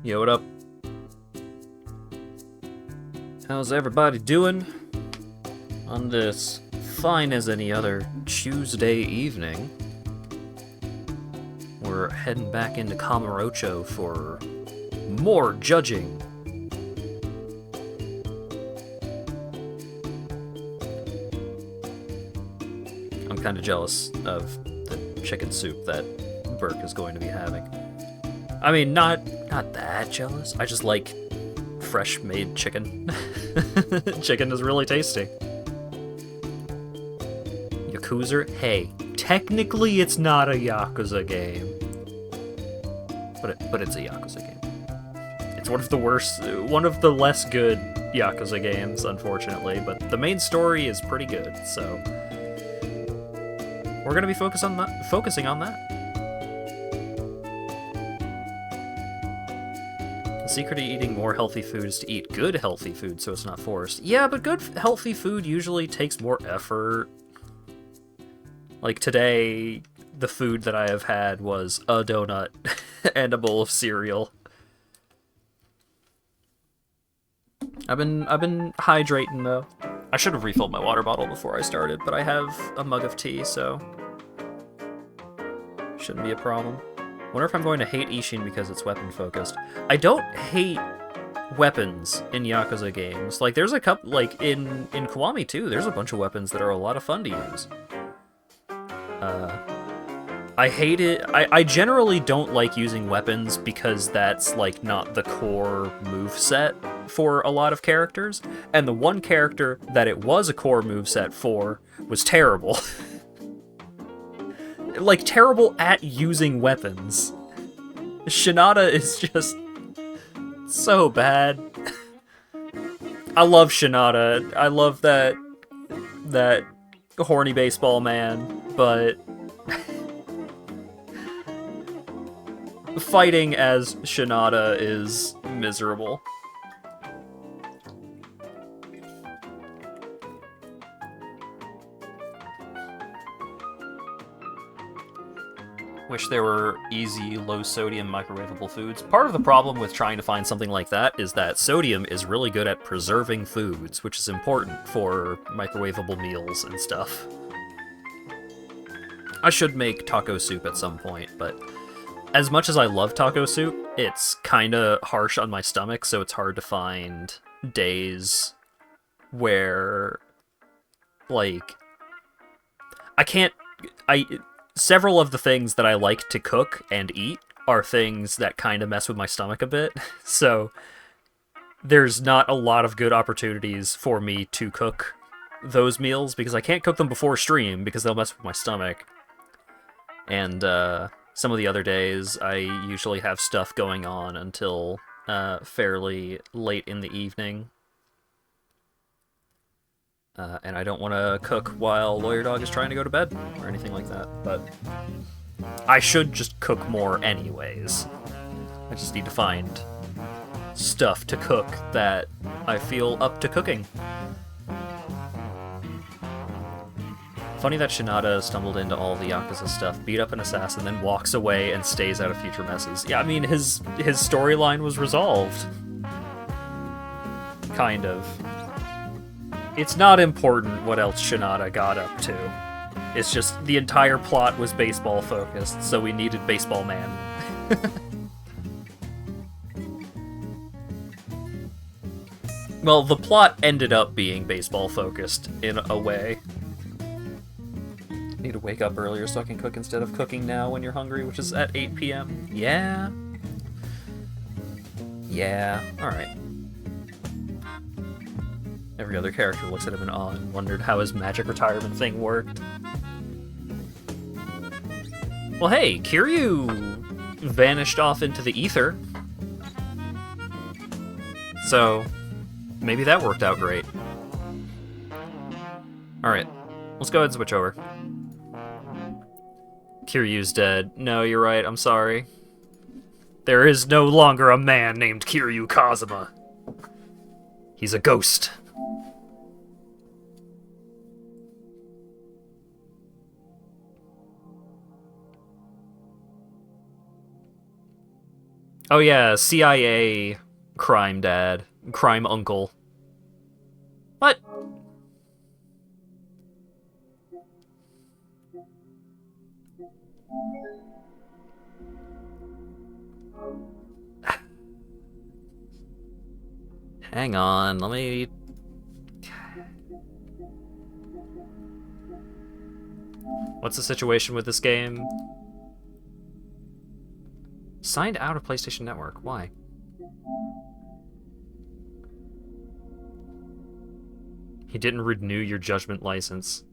Yo, what up? How's everybody doing on this fine as any other Tuesday evening? We're heading back into Kamurocho for more judging. I'm kind of jealous of the chicken soup that Burke is going to be having. I mean, not that jealous. I just like fresh made chicken. Chicken is really tasty. Yakuza? Hey, technically it's not a Yakuza game. But it's a Yakuza game. It's one of the less good Yakuza games, unfortunately, but the main story is pretty good, so we're gonna be focusing on that. The secret of eating more healthy food is to eat good healthy food so it's not forced. Yeah, but good healthy food usually takes more effort. Like today, the food that I have had was a donut and a bowl of cereal. I've been hydrating though. I should have refilled my water bottle before I started, but I have a mug of tea, so shouldn't be a problem. Wonder if I'm going to hate Ishin because it's weapon focused. I don't hate weapons in Yakuza games. Like there's a couple, like in Kiwami too, there's a bunch of weapons that are a lot of fun to use. I hate it. I generally don't like using weapons because that's like not the core moveset for a lot of characters, and the one character that it was a core moveset for was terrible. Like, terrible at using weapons. Shinada is just so bad. I love Shinada. I love that horny baseball man, but fighting as Shinada is miserable. Wish there were easy, low-sodium microwavable foods. Part of the problem with trying to find something like that is that sodium is really good at preserving foods, which is important for microwavable meals and stuff. I should make taco soup at some point, but as much as I love taco soup, it's kinda harsh on my stomach, so it's hard to find days where, like, several of the things that I like to cook and eat are things that kind of mess with my stomach a bit, so there's not a lot of good opportunities for me to cook those meals, because I can't cook them before stream, because they'll mess with my stomach. And, some of the other days, I usually have stuff going on until, fairly late in the evening. And I don't want to cook while Lawyer Dog is trying to go to bed, or anything like that, but I should just cook more anyways. I just need to find stuff to cook that I feel up to cooking. Funny that Shinada stumbled into all the Yakuza stuff, beat up an assassin, then walks away and stays out of future messes. Yeah, I mean, his storyline was resolved. Kind of. It's not important what else Shinada got up to. It's just the entire plot was baseball focused, so we needed Baseball Man. Well, the plot ended up being baseball focused in a way. Need to wake up earlier so I can cook instead of cooking now when you're hungry, which is at 8 p.m. Yeah. Yeah, alright. Every other character looks at him in awe and wondered how his magic retirement thing worked. Well, hey, Kiryu vanished off into the ether. So, maybe that worked out great. Alright, let's go ahead and switch over. Kiryu's dead. No, you're right, I'm sorry. There is no longer a man named Kiryu Kazuma. He's a ghost. Oh yeah, CIA crime dad, crime uncle. What? Hang on, let me... What's the situation with this game? Signed out of PlayStation Network. Why? He didn't renew your Judgment license.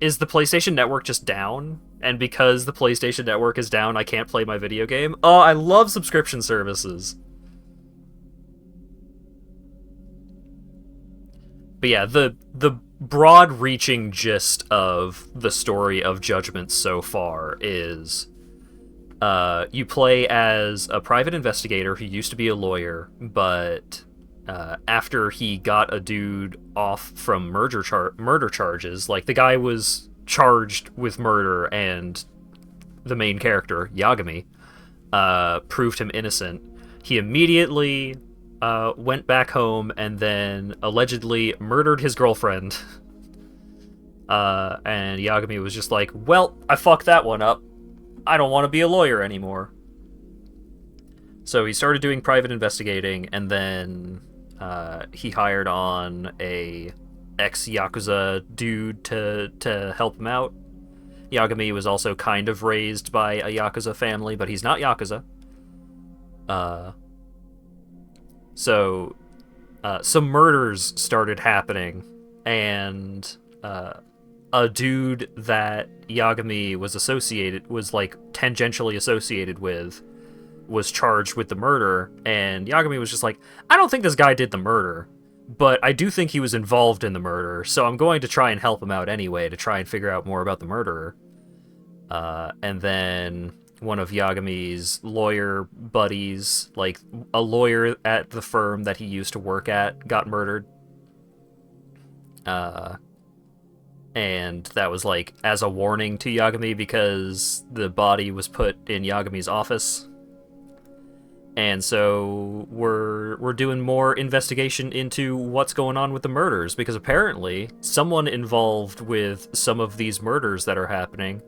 Is the PlayStation Network just down? And because the PlayStation Network is down, I can't play my video game? Oh, I love subscription services. But yeah, the broad-reaching gist of the story of Judgment so far is you play as a private investigator who used to be a lawyer, but after he got a dude off from murder charges, like the guy was charged with murder and the main character, Yagami, proved him innocent, he immediately went back home and then allegedly murdered his girlfriend. And Yagami was just like, well, I fucked that one up. I don't want to be a lawyer anymore. So he started doing private investigating, and then he hired on a ex-Yakuza dude to help him out. Yagami was also kind of raised by a Yakuza family, but he's not Yakuza. So some murders started happening, and a dude that Yagami was tangentially associated with, was charged with the murder, and Yagami was just like, I don't think this guy did the murder, but I do think he was involved in the murder, so I'm going to try and help him out anyway to try and figure out more about the murderer. And then one of Yagami's lawyer buddies, like a lawyer at the firm that he used to work at, got murdered. And that was like as a warning to Yagami because the body was put in Yagami's office. And so we're doing more investigation into what's going on with the murders, because apparently someone involved with some of these murders that are happening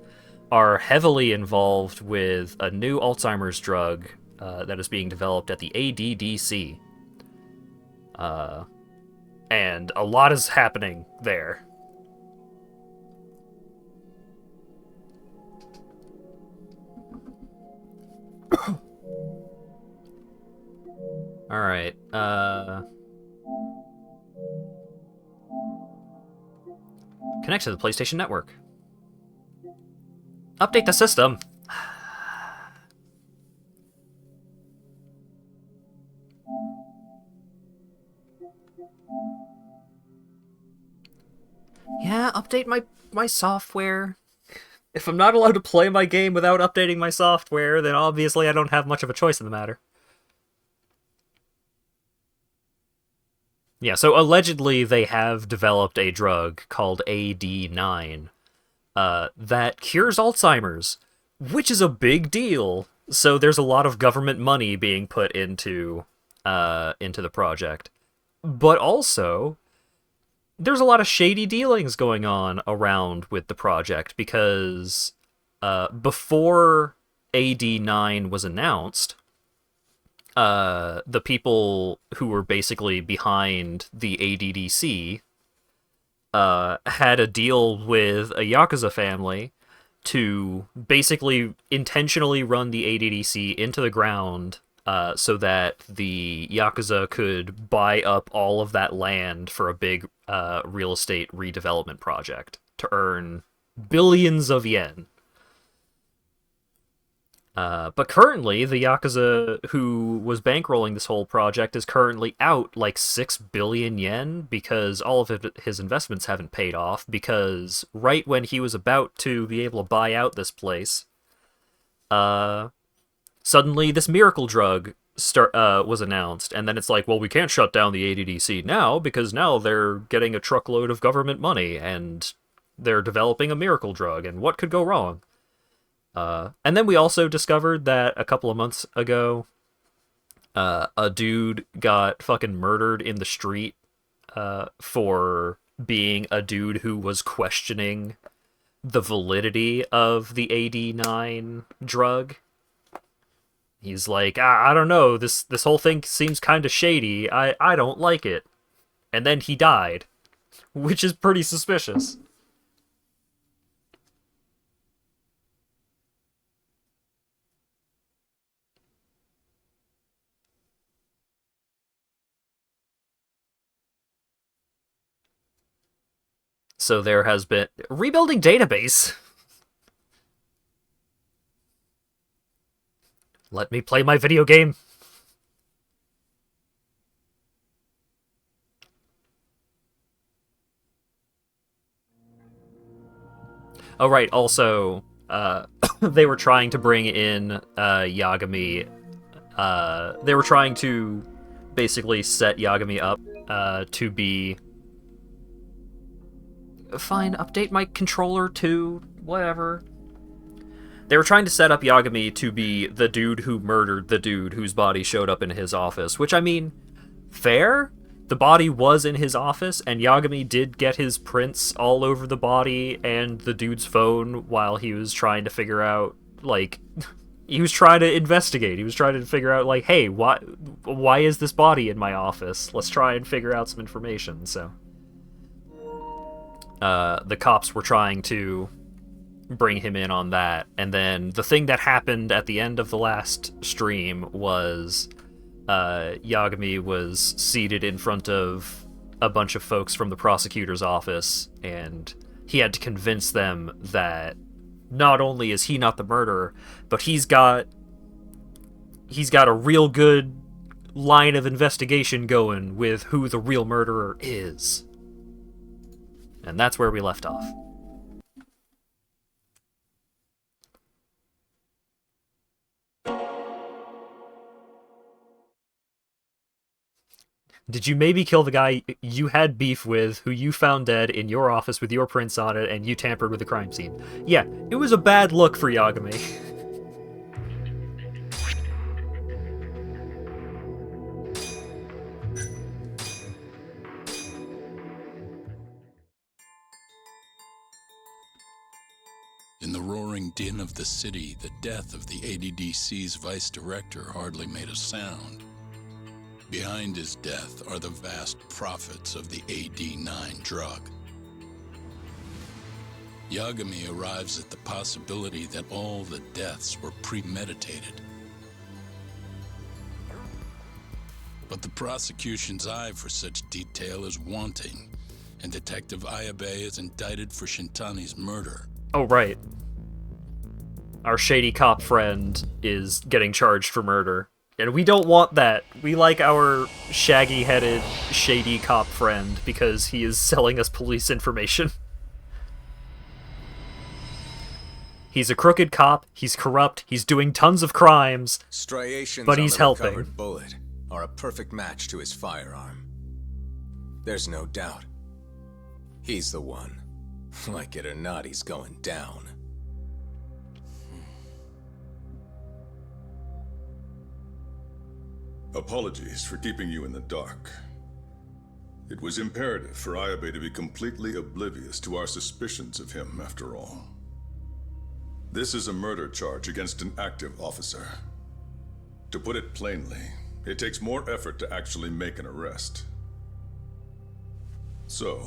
are heavily involved with a new Alzheimer's drug that is being developed at the ADDC. And a lot is happening there. Alright, connect to the PlayStation Network. Update the system. Yeah, update my software. If I'm not allowed to play my game without updating my software, then obviously I don't have much of a choice in the matter. Yeah, so allegedly they have developed a drug called AD9 that cures Alzheimer's, which is a big deal. So there's a lot of government money being put into the project. But also, there's a lot of shady dealings going on around with the project, because before AD9 was announced, the people who were basically behind the ADDC had a deal with a Yakuza family to basically intentionally run the ADDC into the ground so that the Yakuza could buy up all of that land for a big real estate redevelopment project to earn billions of yen. But currently, the Yakuza who was bankrolling this whole project is currently out like 6 billion yen because all of his investments haven't paid off, because right when he was about to be able to buy out this place, suddenly this miracle drug was announced, and then it's like, well, we can't shut down the ADDC now because now they're getting a truckload of government money and they're developing a miracle drug, and what could go wrong? And then we also discovered that a couple of months ago, A dude got fucking murdered in the street for being a dude who was questioning the validity of the AD9 drug. He's like, I don't know, this whole thing seems kind of shady. I don't like it. And then he died, which is pretty suspicious. So there has been rebuilding database. Let me play my video game. Oh, right. Also, they were trying to bring in Yagami. They were trying to basically set Yagami up to be. Fine, update my controller to whatever. They were trying to set up Yagami to be the dude who murdered the dude whose body showed up in his office, which, I mean, fair? The body was in his office, and Yagami did get his prints all over the body and the dude's phone while he was trying to figure out, like... He was trying to investigate. He was trying to figure out, like, hey, why is this body in my office? Let's try and figure out some information, so... the cops were trying to bring him in on that, and then the thing that happened at the end of the last stream was Yagami was seated in front of a bunch of folks from the prosecutor's office, and he had to convince them that not only is he not the murderer, but he's got a real good line of investigation going with who the real murderer is. And that's where we left off. Did you maybe kill the guy you had beef with, who you found dead in your office with your prints on it, and you tampered with the crime scene? Yeah, it was a bad look for Yagami. In the roaring din of the city, the death of the ADDC's vice director hardly made a sound. Behind his death are the vast profits of the AD9 drug. Yagami arrives at the possibility that all the deaths were premeditated. But the prosecution's eye for such detail is wanting, and Detective Ayabe is indicted for Shintani's murder. Oh, right. Our shady cop friend is getting charged for murder. And we don't want that. We like our shaggy-headed, shady cop friend because he is selling us police information. He's a crooked cop, he's corrupt, he's doing tons of crimes, Striations but he's on the helping. recovered bullet are a perfect match to his firearm. There's no doubt. He's the one. Like it or not, he's going down. Apologies for keeping you in the dark. It was imperative for Ayabe to be completely oblivious to our suspicions of him, after all. This is a murder charge against an active officer. To put it plainly, it takes more effort to actually make an arrest. So,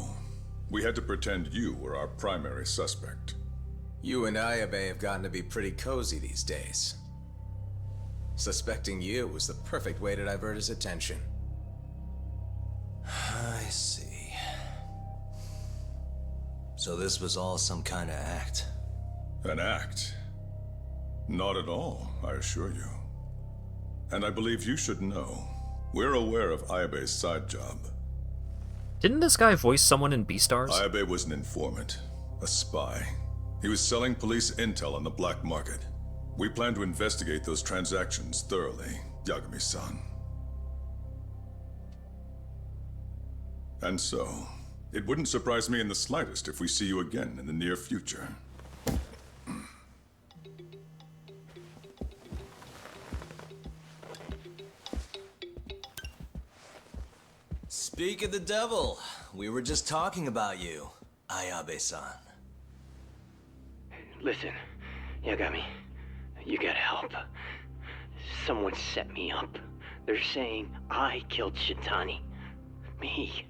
we had to pretend you were our primary suspect. You and Ayabe have gotten to be pretty cozy these days. Suspecting you was the perfect way to divert his attention. I see. So this was all some kind of act? An act? Not at all, I assure you. And I believe you should know. We're aware of Ayabe's side job. Didn't this guy voice someone in Beastars? Ayabe was an informant, a spy. He was selling police intel on the black market. We plan to investigate those transactions thoroughly, Yagami-san. And so, it wouldn't surprise me in the slightest if we see you again in the near future. Speak of the devil, we were just talking about you, Ayabe-san. Listen, Yagami, you gotta help. Someone set me up. They're saying I killed Shintani. Me.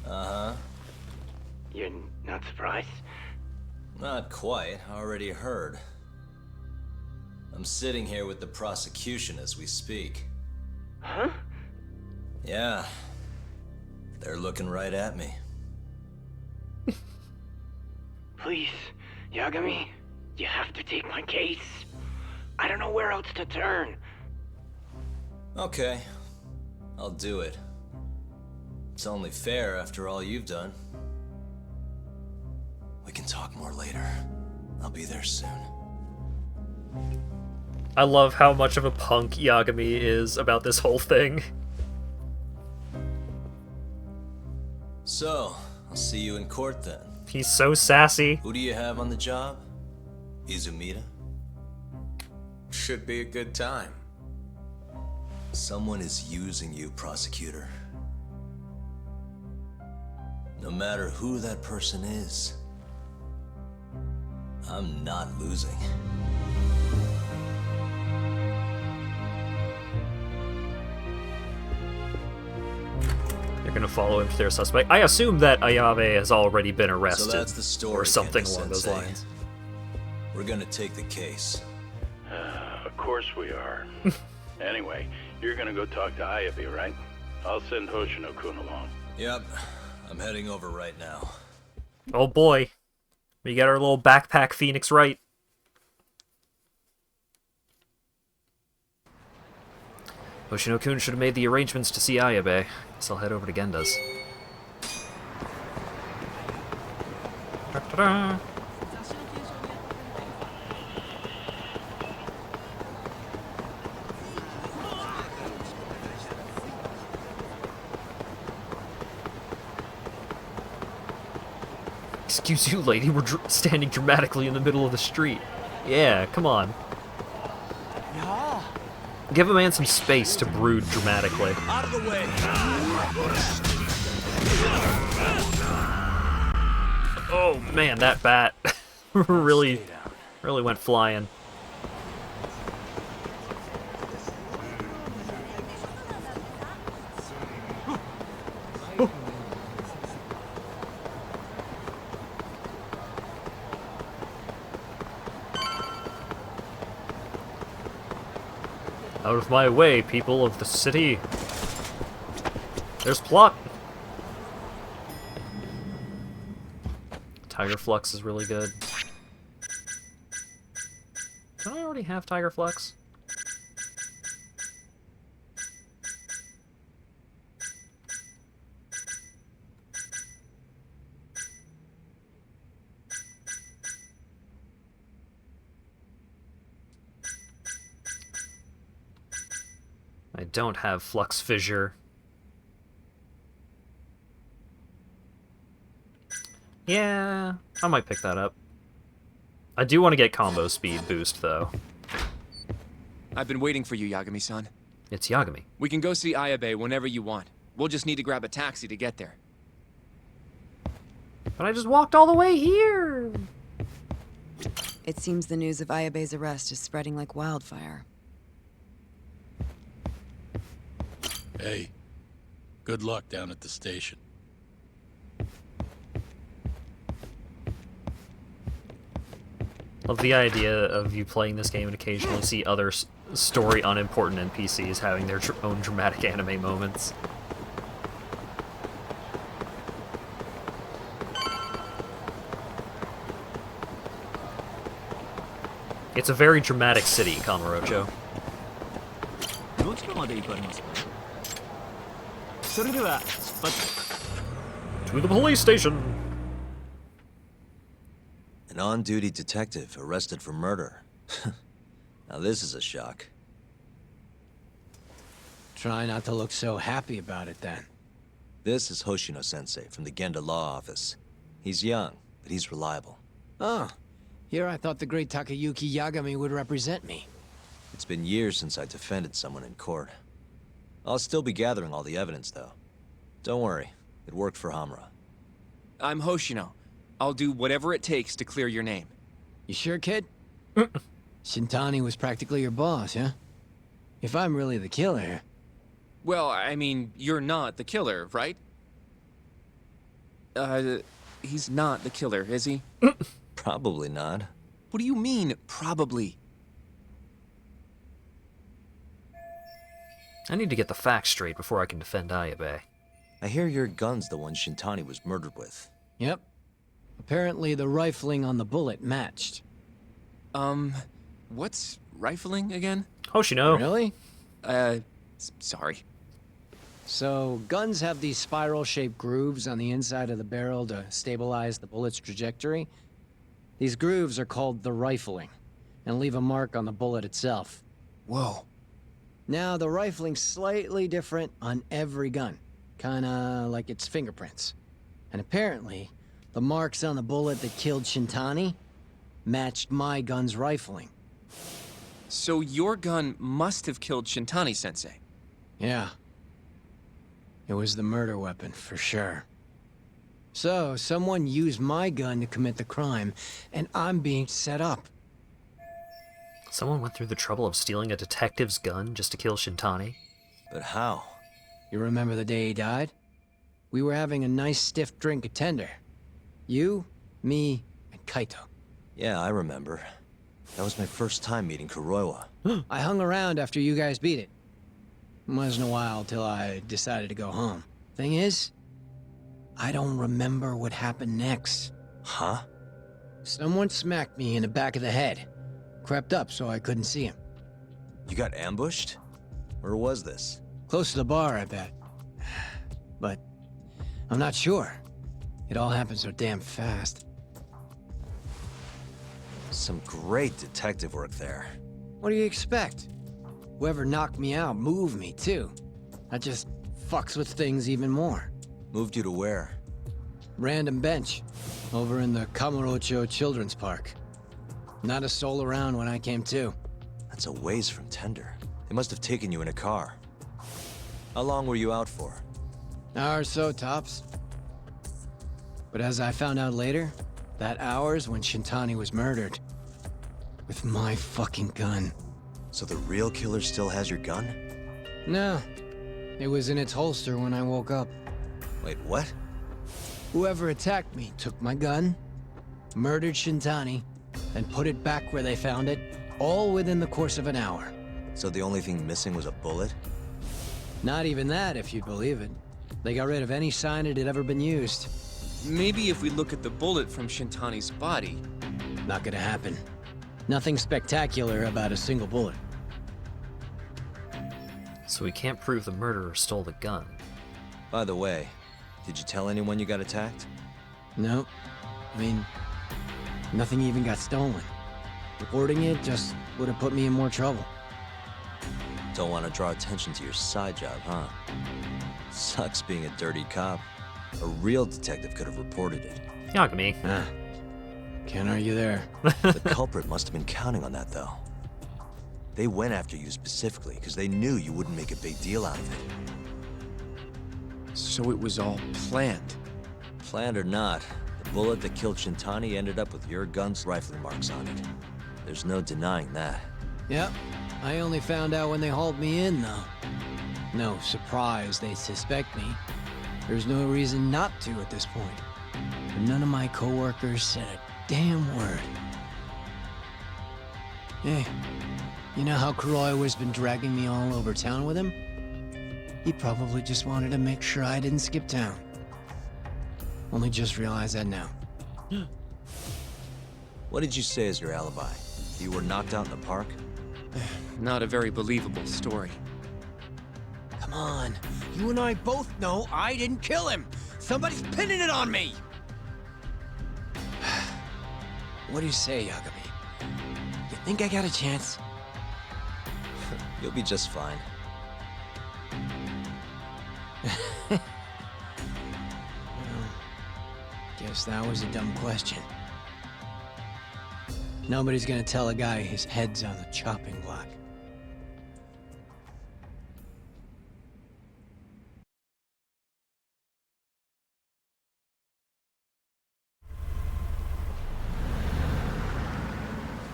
Uh-huh. You're not surprised? Not quite, already heard. I'm sitting here with the prosecution as we speak. Huh? Yeah. They're looking right at me. Please, Yagami, you have to take my case. I don't know where else to turn. Okay. I'll do it. It's only fair after all you've done. We can talk more later. I'll be there soon. I love how much of a punk Yagami is about this whole thing. So, I'll see you in court then. He's so sassy. Who do you have on the job? Izumida? Should be a good time. Someone is using you, prosecutor. No matter who that person is, I'm not losing. They're gonna follow him to their suspect. I assume that Ayabe has already been arrested. So that's the story, or something Kendo along those Sensei. lines. We're gonna take the case. Of course we are. Anyway, you're gonna go talk to Ayabe, right? I'll send Hoshino-kun along. Yep, I'm heading over right now. Oh boy. We got our little backpack Phoenix right. Hoshino-kun should have made the arrangements to see Ayabe. Guess I'll head over to Genda's. Ta-da-da. Excuse you, lady, we're standing dramatically in the middle of the street. Yeah, come on. Give a man some space to brood dramatically. Out of the way! Oh man, that bat really went flying. Out of my way, people of the city. There's plot. Tiger Flux is really good. Don't I already have Tiger Flux? I don't have Flux Fissure. Yeah, I might pick that up. I do want to get combo speed boost, though. I've been waiting for you, Yagami-san. It's Yagami. We can go see Ayabe whenever you want. We'll just need to grab a taxi to get there. But I just walked all the way here! It seems the news of Ayabe's arrest is spreading like wildfire. Hey, good luck down at the station. Love the idea of you playing this game and occasionally see other story unimportant NPCs having their own dramatic anime moments. It's a very dramatic city, Kamurocho. To the police station! An on-duty detective arrested for murder. Now this is a shock. Try not to look so happy about it, then. This is Hoshino-sensei from the Genda Law Office. He's young, but he's reliable. Oh, here I thought the great Takayuki Yagami would represent me. It's been years since I defended someone in court. I'll still be gathering all the evidence, though. Don't worry. It worked for Hamura. I'm Hoshino. I'll do whatever it takes to clear your name. You sure, kid? Shintani was practically your boss, huh? If I'm really the killer... Well, I mean, you're not the killer, right? He's not the killer, is he? Probably not. What do you mean, probably? I need to get the facts straight before I can defend Ayabe. I hear your gun's the one Shintani was murdered with. Yep. Apparently the rifling on the bullet matched. What's rifling again? Hoshino. Really? Sorry. So, guns have these spiral-shaped grooves on the inside of the barrel to stabilize the bullet's trajectory. These grooves are called the rifling, and leave a mark on the bullet itself. Whoa. Now, the rifling's slightly different on every gun. Kinda like its fingerprints. And apparently, the marks on the bullet that killed Shintani matched my gun's rifling. So your gun must have killed Shintani-sensei. Yeah. It was the murder weapon, for sure. So, someone used my gun to commit the crime, and I'm being set up. Someone went through the trouble of stealing a detective's gun just to kill Shintani? But how? You remember the day he died? We were having a nice stiff drink at Tender. You, me, and Kaito. Yeah, I remember. That was my first time meeting Kuroiwa. I hung around after you guys beat it. Wasn't a while till I decided to go home. Thing is, I don't remember what happened next. Huh? Someone smacked me in the back of the head. Crept up so I couldn't see him. You got ambushed? Where was this? Close to the bar, I bet. But I'm not sure. It all happened so damn fast. Some great detective work there. What do you expect? Whoever knocked me out moved me, too. That just fucks with things even more. Moved you to where? Random bench. Over in the Kamurocho Children's Park. Not a soul around when I came to. That's a ways from Tender. They must have taken you in a car. How long were you out for? Hour or so, tops. But as I found out later, that hour's when Shintani was murdered. With my fucking gun. So the real killer still has your gun? No. It was in its holster when I woke up. Wait, what? Whoever attacked me took my gun, murdered Shintani, and put it back where they found it, all within the course of an hour. So the only thing missing was a bullet? Not even that, if you'd believe it. They got rid of any sign it had ever been used. Maybe if we look at the bullet from Shintani's body. Not gonna happen. Nothing spectacular about a single bullet. So we can't prove the murderer stole the gun. By the way, did you tell anyone you got attacked? Nope. I mean, nothing even got stolen. Reporting it just would have put me in more trouble. Don't want to draw attention to your side job, huh? Sucks being a dirty cop. A real detective could have reported it. Yagami. Ah. Can't argue there. The culprit must have been counting on that, though. They went after you specifically because they knew you wouldn't make a big deal out of it. So it was all planned. Planned or not, the bullet that killed Shintani ended up with your gun's rifling marks on it. There's no denying that. Yep. I only found out when they hauled me in, though. No surprise they suspect me. There's no reason not to at this point. But none of my coworkers said a damn word. Hey, you know how Kuroiwa's been dragging me all over town with him? He probably just wanted to make sure I didn't skip town. Only just realized that now. What did you say as your alibi? You were knocked out in the park? Not a very believable story. Come on. You and I both know I didn't kill him. Somebody's pinning it on me. What do you say, Yagami? You think I got a chance? You'll be just fine. Well, guess that was a dumb question. Nobody's gonna tell a guy his head's on the chopping block.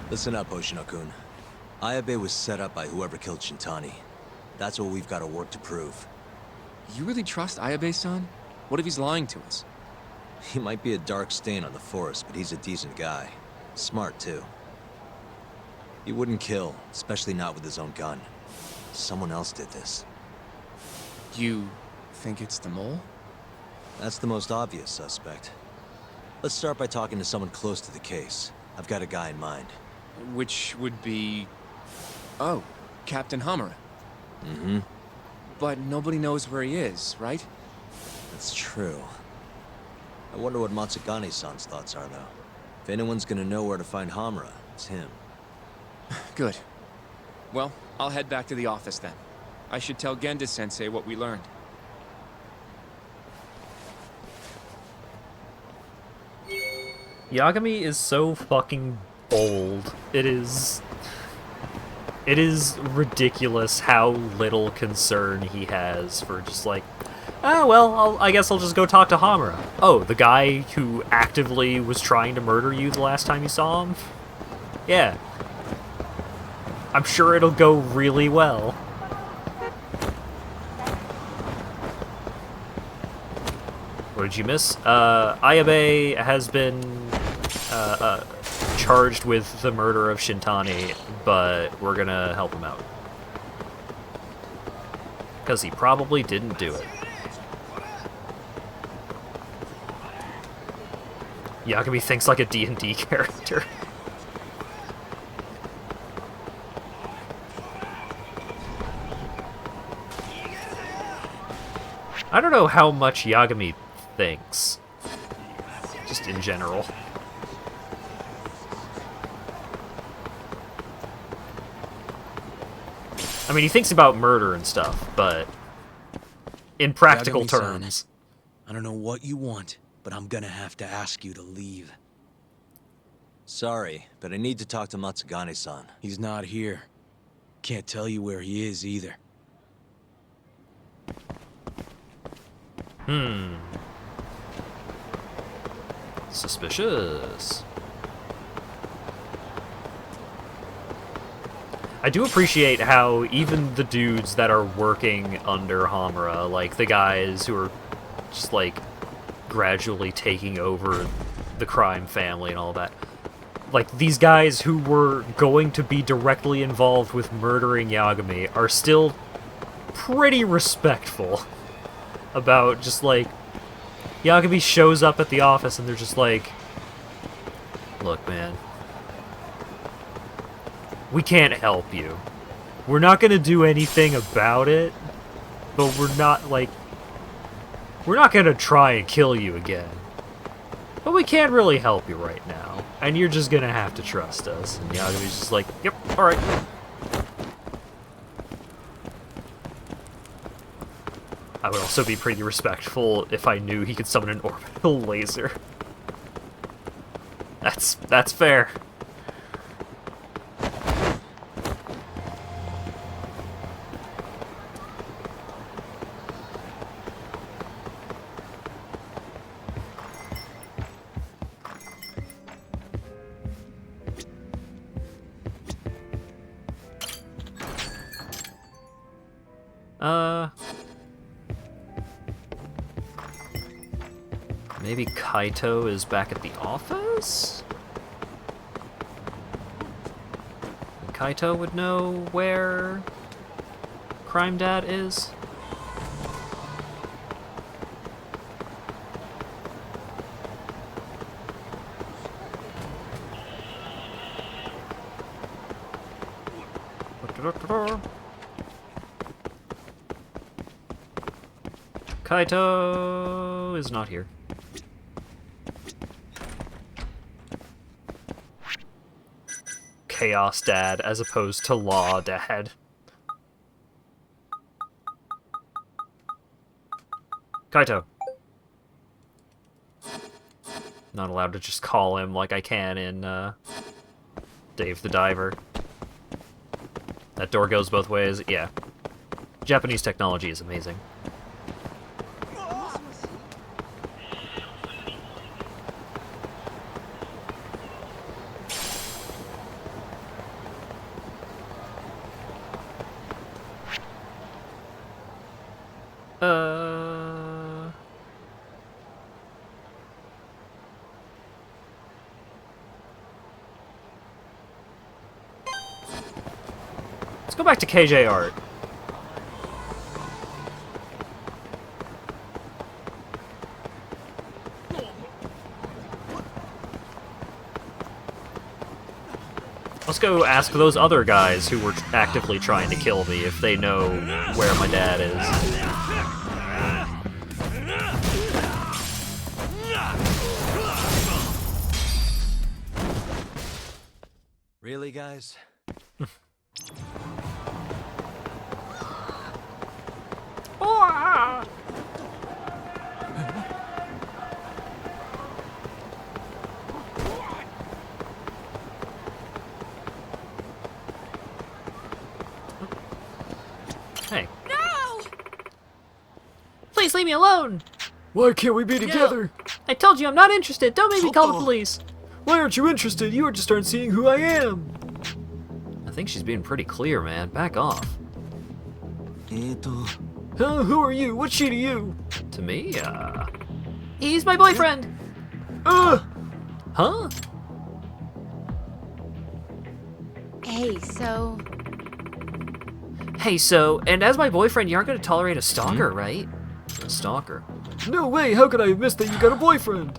Listen up, Hoshino-kun. Ayabe was set up by whoever killed Shintani. That's what we've got to work to prove. You really trust Ayabe-san? What if he's lying to us? He might be a dark stain on the force, but he's a decent guy. Smart, too. He wouldn't kill, especially not with his own gun. Someone else did this. You think it's the mole? That's the most obvious suspect. Let's start by talking to someone close to the case. I've got a guy in mind. Which would be... Oh, Captain Hamura. Mm-hmm. But nobody knows where he is, right? That's true. I wonder what Matsugane-san's thoughts are, though. If anyone's gonna know where to find Hamura, it's him. Good. Well, I'll head back to the office then. I should tell Genda-sensei what we learned. Yagami is so fucking bold. It is ridiculous how little concern he has for just like, oh, well, I guess I'll just go talk to Hamura. Oh, the guy who actively was trying to murder you the last time you saw him? Yeah. I'm sure it'll go really well. What did you miss? Ayabe has been charged with the murder of Shintani, but we're gonna help him out. Because he probably didn't do it. Yagami thinks like a D&D character. I don't know how much Yagami thinks. Just in general. I mean, he thinks about murder and stuff, but in practical Yagami-san, terms. I don't know what you want, but I'm gonna have to ask you to leave. Sorry, but I need to talk to Matsugane-san. He's not here. Can't tell you where he is either. Suspicious. I do appreciate how even the dudes that are working under Hamura, like the guys who are just like gradually taking over the crime family and all that, like these guys who were going to be directly involved with murdering Yagami are still pretty respectful about just like, Yagami shows up at the office and they're just like, look, man, we can't help you. We're not gonna do anything about it, but we're not gonna try and kill you again. But we can't really help you right now, and you're just gonna have to trust us. And Yagami's just like, yep, alright. I would also be pretty respectful if I knew he could summon an orbital laser. That's fair. Maybe Kaito is back at the office? And Kaito would know where Crime Dad is? Kaito is not here. Chaos Dad as opposed to Law Dad. Kaito. Not allowed to just call him like I can in Dave the Diver. That door goes both ways. Yeah. Japanese technology is amazing. go back to KJ art. Let's go ask those other guys who were actively trying to kill me if they know where my dad is. Really, guys? Hey. No! Please leave me alone! Why can't we be together? I told you I'm not interested. Don't make me call the police. Why aren't you interested? You just aren't seeing who I am. I think she's being pretty clear, man. Back off. Huh? Who are you? What's she to you? To me, he's my boyfriend. Huh? Hey, so, and as my boyfriend, you aren't going to tolerate a stalker, right? A stalker. No way, how could I have missed that you got a boyfriend?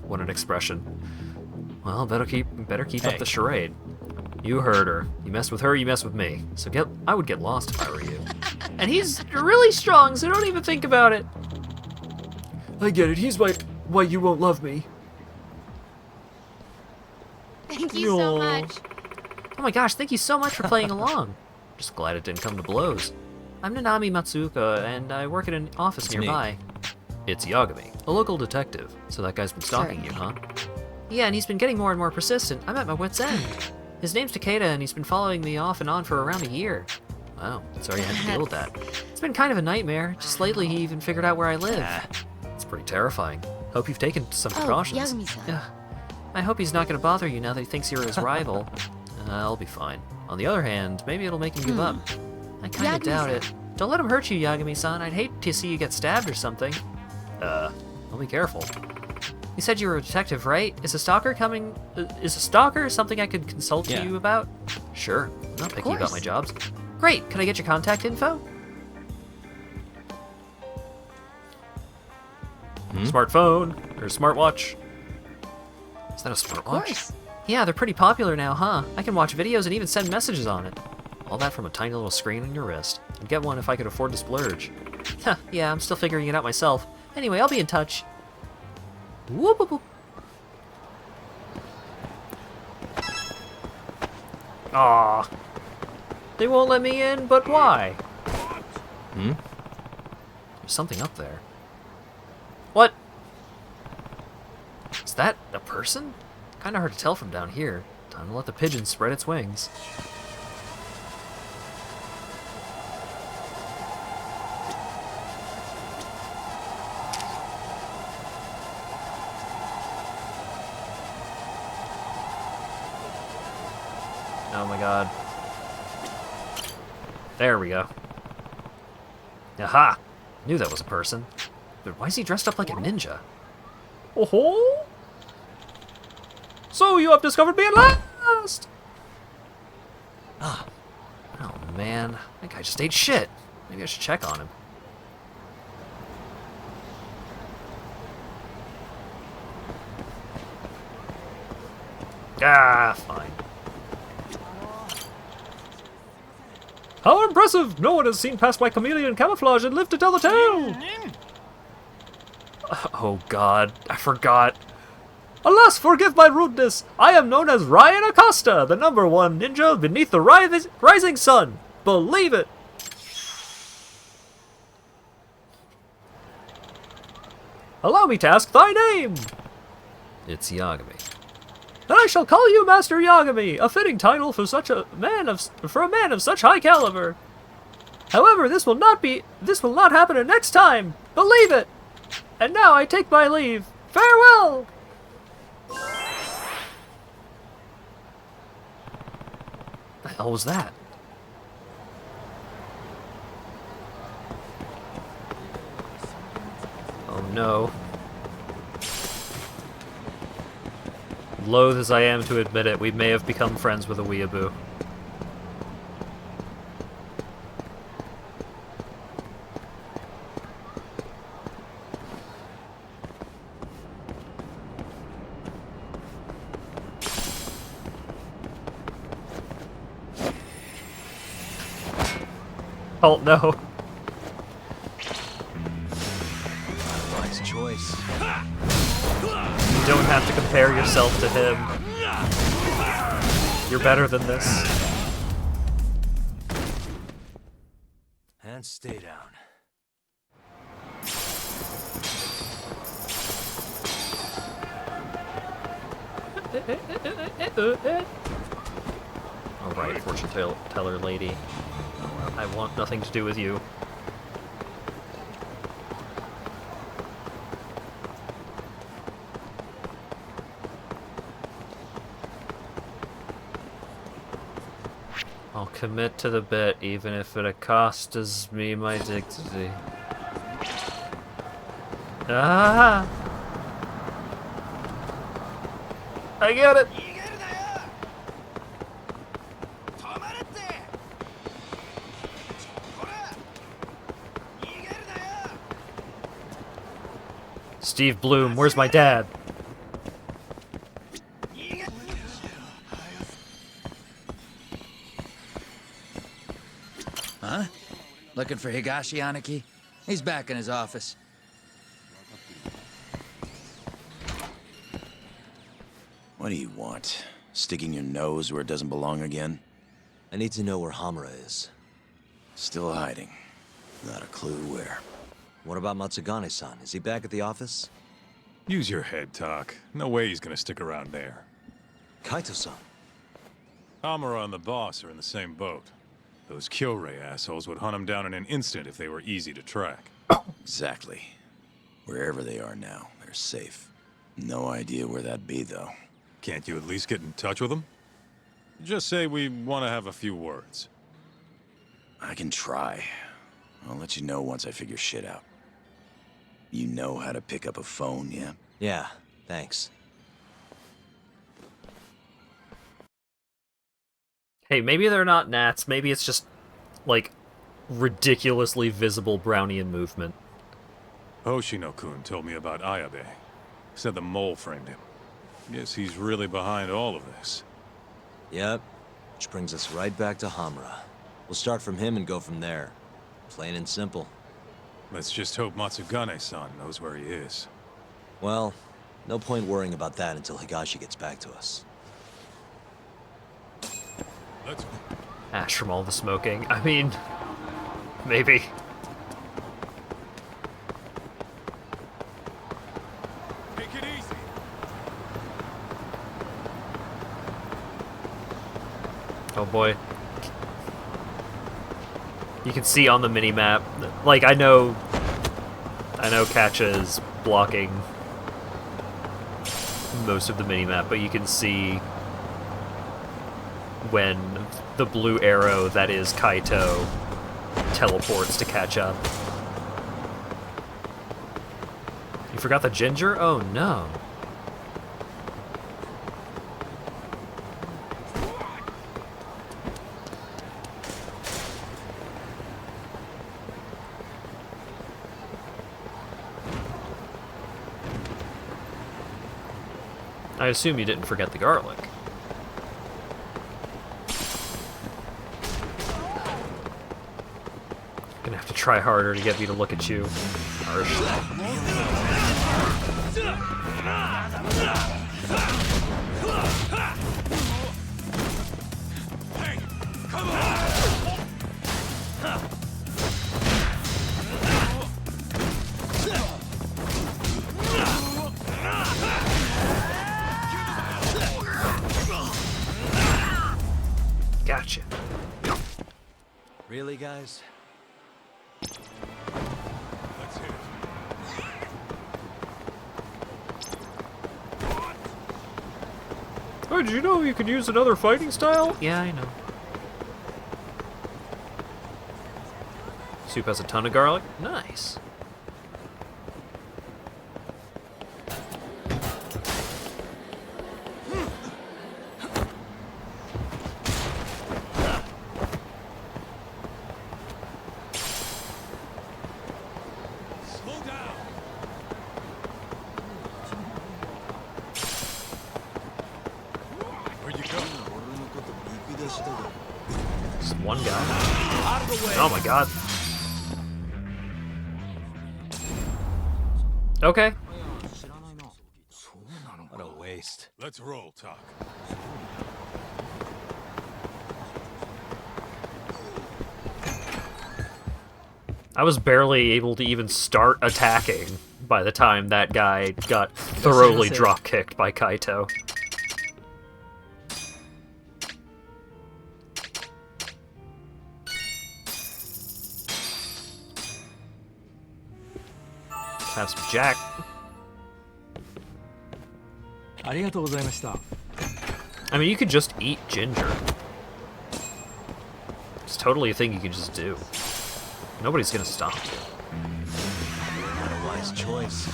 What an expression. Well, better keep up the charade. You heard her. You mess with her, you mess with me. So I would get lost if I were you. And he's really strong, so don't even think about it. I get it, he's why you won't love me. Thank you so much. Oh my gosh, thank you so much for playing along. Just glad it didn't come to blows. I'm Nanami Matsuoka, and I work at an office nearby. It's Yagami, a local detective. So that guy's been stalking you, huh? Yeah, and he's been getting more and more persistent. I'm at my wit's end. His name's Takeda, and he's been following me off and on for around a year. Wow, sorry you had to deal with that. It's been kind of a nightmare. Just lately, he even figured out where I live. It's pretty terrifying. Hope you've taken some precautions. Yagami-san. I hope he's not going to bother you now that he thinks you're his rival. I'll be fine. On the other hand, maybe it'll make him give up. I kind of doubt it. Don't let him hurt you, Yagami-san. I'd hate to see you get stabbed or something. I'll be careful. You said you were a detective, right? Is a stalker something I could consult you about? Sure. I'm not picky about my jobs. Great. Could I get your contact info? Smartphone or smartwatch? Is that a smartwatch? Of course. Yeah, they're pretty popular now, huh? I can watch videos and even send messages on it. All that from a tiny little screen on your wrist. I'd get one if I could afford to splurge. Huh, yeah, I'm still figuring it out myself. Anyway, I'll be in touch. Whoop, whoop, whoop. Aww. They won't let me in, but why? There's something up there. What? Is that a person? Kinda hard to tell from down here. Time to let the pigeon spread its wings. Oh my god. There we go. Aha! Knew that was a person. But why is he dressed up like a ninja? Oh-ho! So you have discovered me at last! Oh man, that guy just ate shit. Maybe I should check on him. Ah, fine. How impressive! No one has seen past my chameleon camouflage and lived to tell the tale! Oh god, I forgot. Alas, forgive my rudeness. I am known as Ryan Acosta, the #1 ninja beneath the rising sun. Believe it! Allow me to ask thy name! It's Yagami. Then I shall call you Master Yagami, a fitting title for a man of such high caliber. However, this will not happen next time. Believe it! And now I take my leave. Farewell! The hell was that? Oh no. Loath as I am to admit it, we may have become friends with a weeaboo. Oh, no. Wise choice. You don't have to compare yourself to him. You're better than this. And stay down. Alright, fortune teller lady. I want nothing to do with you. I'll commit to the bet, even if it costs me my dignity. Ah! I get it! Steve Bloom, where's my dad? Huh? Looking for Higashi Aniki? He's back in his office. What do you want? Sticking your nose where it doesn't belong again? I need to know where Hamura is. Still hiding. Not a clue where. What about Matsugane-san? Is he back at the office? Use your head, Tak. No way he's gonna stick around there. Kaito-san. Hamura and the boss are in the same boat. Those Kyorei assholes would hunt him down in an instant if they were easy to track. Exactly. Wherever they are now, they're safe. No idea where that'd be, though. Can't you at least get in touch with them? Just say we want to have a few words. I can try. I'll let you know once I figure shit out. You know how to pick up a phone, yeah? Yeah, thanks. Hey, maybe they're not gnats. Maybe it's just, like, ridiculously visible Brownian movement. Hoshino-kun told me about Ayabe. Said the mole framed him. Guess he's really behind all of this. Yep. Which brings us right back to Hamura. We'll start from him and go from there. Plain and simple. Let's just hope Matsugane-san knows where he is. Well, no point worrying about that until Higashi gets back to us. Let's... Ash from all the smoking. I mean, maybe. Take it easy. Oh boy. You can see on the mini-map, like, I know Katja is blocking most of the mini-map, but you can see when the blue arrow that is Kaito teleports to catch up. You forgot the ginger? Oh no. I assume you didn't forget the garlic. Gonna have to try harder to get me to look at you. Hey, come on! Gotcha. Really, guys? Let's hit it. Oh, did you know you could use another fighting style? Yeah, I know. Soup has a ton of garlic? Nice. Just one guy. Oh my god. Okay. What a waste. Let's roll, Talk. I was barely able to even start attacking by the time that guy got thoroughly drop-kicked by Kaito. Have some Jack. I mean, you could just eat ginger. It's totally a thing you can just do. Nobody's gonna stop you. Not a wise choice.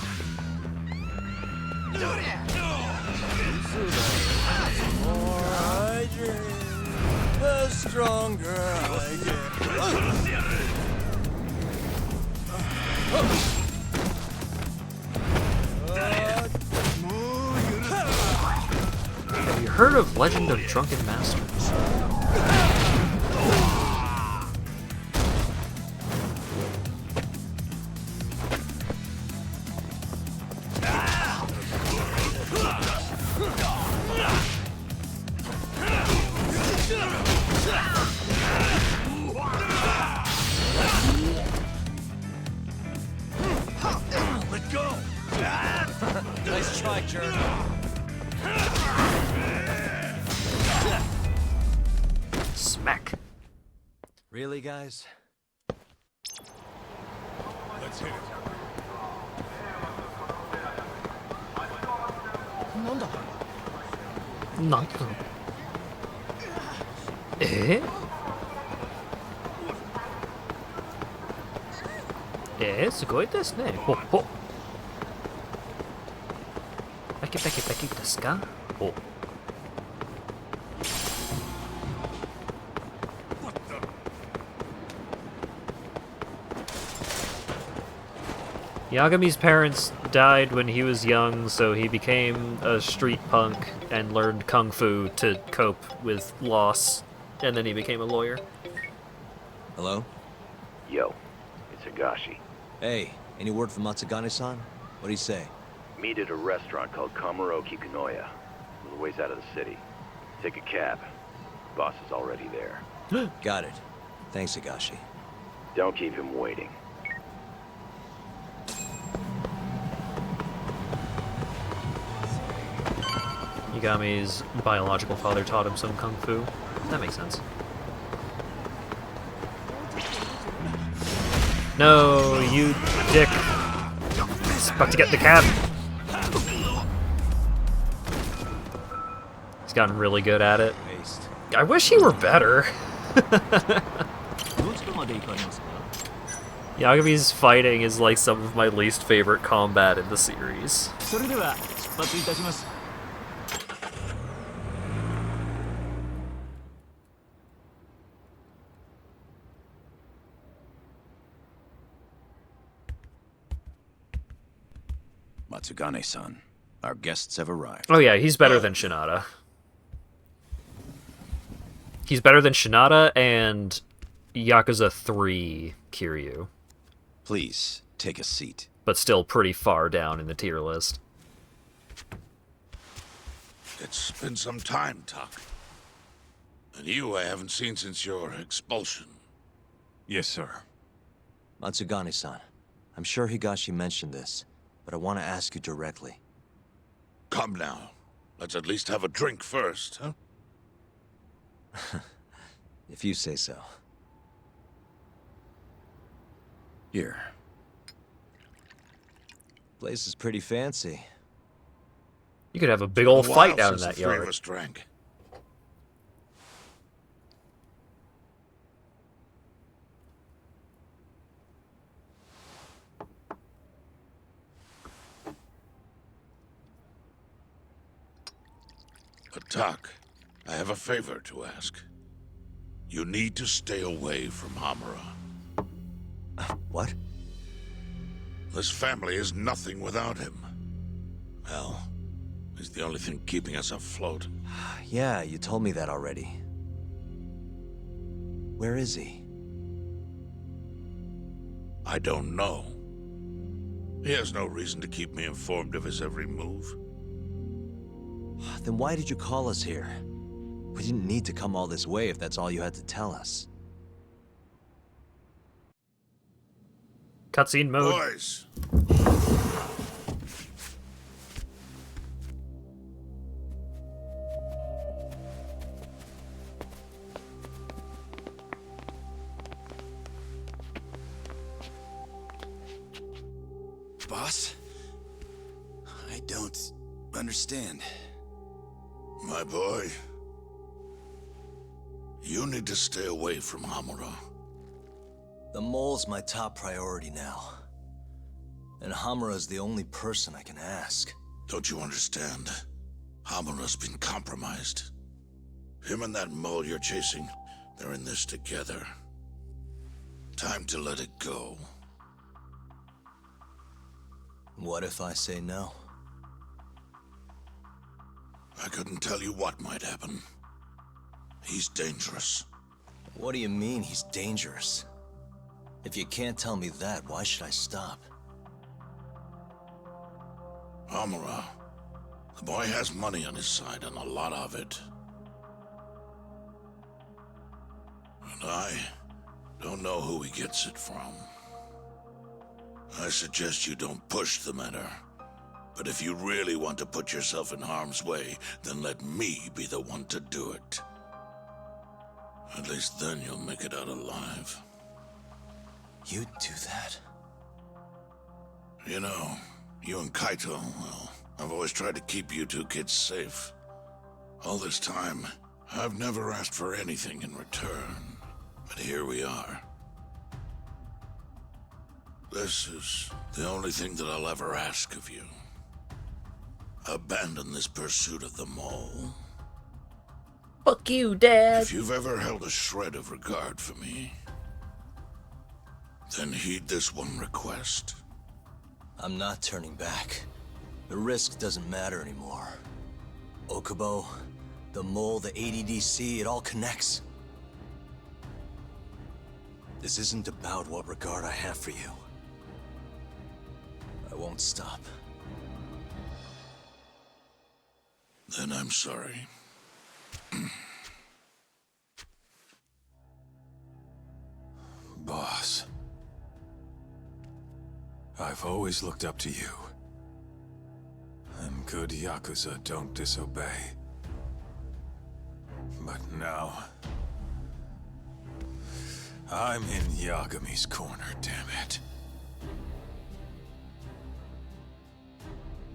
The more I drink, the stronger I get. Have you heard of Legend of Drunken Masters? Let go! Nice try, jerk. Smack. Really, guys? Let's hit it.すごいですね。ほほ。パキパキパキですか？ほ。Yagami's parents died when he was young, so he became a street punk and learned kung fu to cope with loss, and then he became a lawyer. Hello? Yo, it's Higashi. Hey, any word from Matsugane-san? What'd he say? Meet at a restaurant called Kamaroki Kanoya, a little ways out of the city. Take a cab. Boss is already there. Got it. Thanks, Higashi. Don't keep him waiting. Yagami's biological father taught him some kung fu. That makes sense. No, you dick. He's about to get in the cab. He's gotten really good at it. I wish he were better. Yagami's fighting is like some of my least favorite combat in the series. Matsugane-san, our guests have arrived. Oh yeah, he's better than Shinada. He's better than Shinada and Yakuza 3 Kiryu. Please, take a seat. But still pretty far down in the tier list. It's been some time, Tak. And you I haven't seen since your expulsion. Yes, sir. Matsugane-san, I'm sure Higashi mentioned this, but I want to ask you directly. Come now. Let's at least have a drink first, huh? If you say so. Here. Place is pretty fancy. You could have a big old fight out in that yard. Three of us drank. But Tak, I have a favor to ask. You need to stay away from Hamura. What? This family is nothing without him. Well, he's the only thing keeping us afloat. Yeah, you told me that already. Where is he? I don't know. He has no reason to keep me informed of his every move. Then why did you call us here? We didn't need to come all this way if that's all you had to tell us. Cutscene mode. Boys! Boss? I don't understand. My boy, you need to stay away from Hamura. The mole's my top priority now. And Hamura's the only person I can ask. Don't you understand? Hamura's been compromised. Him and that mole you're chasing, they're in this together. Time to let it go. What if I say no? I couldn't tell you what might happen. He's dangerous. What do you mean he's dangerous? If you can't tell me that, why should I stop? Hamura. The boy has money on his side, and a lot of it. And I don't know who he gets it from. I suggest you don't push the matter. But if you really want to put yourself in harm's way, then let me be the one to do it. At least then you'll make it out alive. You'd do that? You know, you and Kaito, well, I've always tried to keep you two kids safe. All this time, I've never asked for anything in return. But here we are. This is the only thing that I'll ever ask of you. Abandon this pursuit of the mole. Fuck you, Dad. If you've ever held a shred of regard for me, then heed this one request. I'm not turning back. The risk doesn't matter anymore. Okubo, the mole, the ADDC, it all connects. This isn't about what regard I have for you. I won't stop. Then I'm sorry. Boss. I've always looked up to you. And good Yakuza don't disobey. But now... I'm in Yagami's corner, damn it.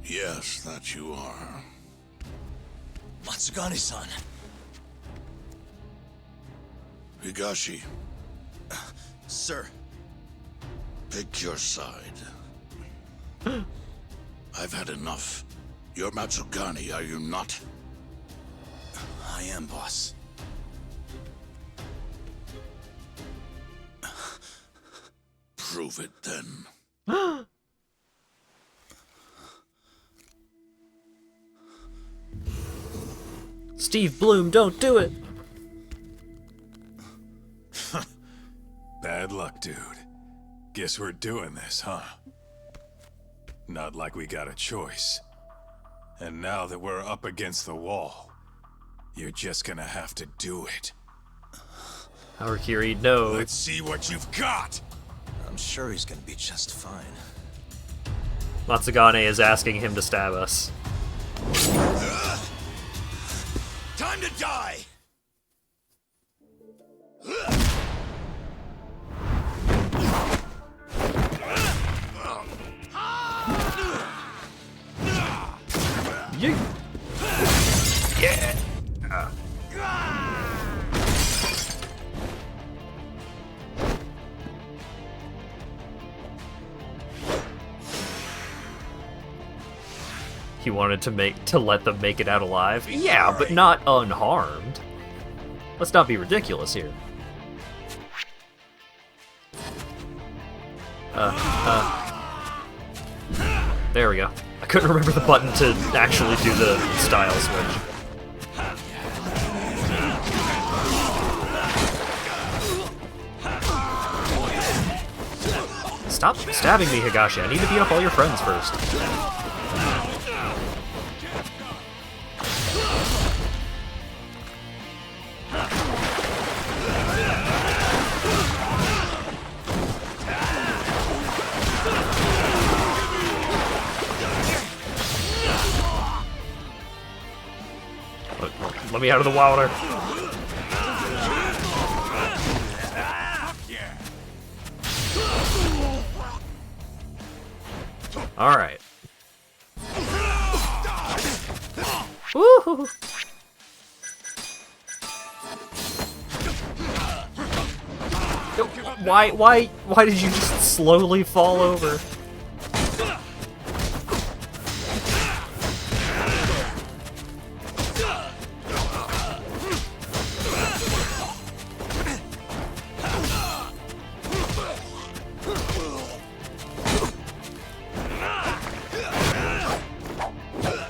Yes, that you are. Matsugane-san. Higashi. Sir. Pick your side. I've had enough. You're Matsugane, are you not? I am, boss. Prove it then. Steve Bloom, don't do it! Bad luck, dude. Guess we're doing this, huh? Not like we got a choice. And now that we're up against the wall, you're just gonna have to do it. Harakiri, no. Let's see what you've got! I'm sure he's gonna be just fine. Matsugane is asking him to stab us. Time to die! Yeah. He wanted to let them make it out alive. Yeah, but not unharmed. Let's not be ridiculous here. There we go. I couldn't remember the button to actually do the style switch. Stop stabbing me, Higashi. I need to beat up all your friends first. Let me out of the water. Alright. Woohoo! Why did you just slowly fall over?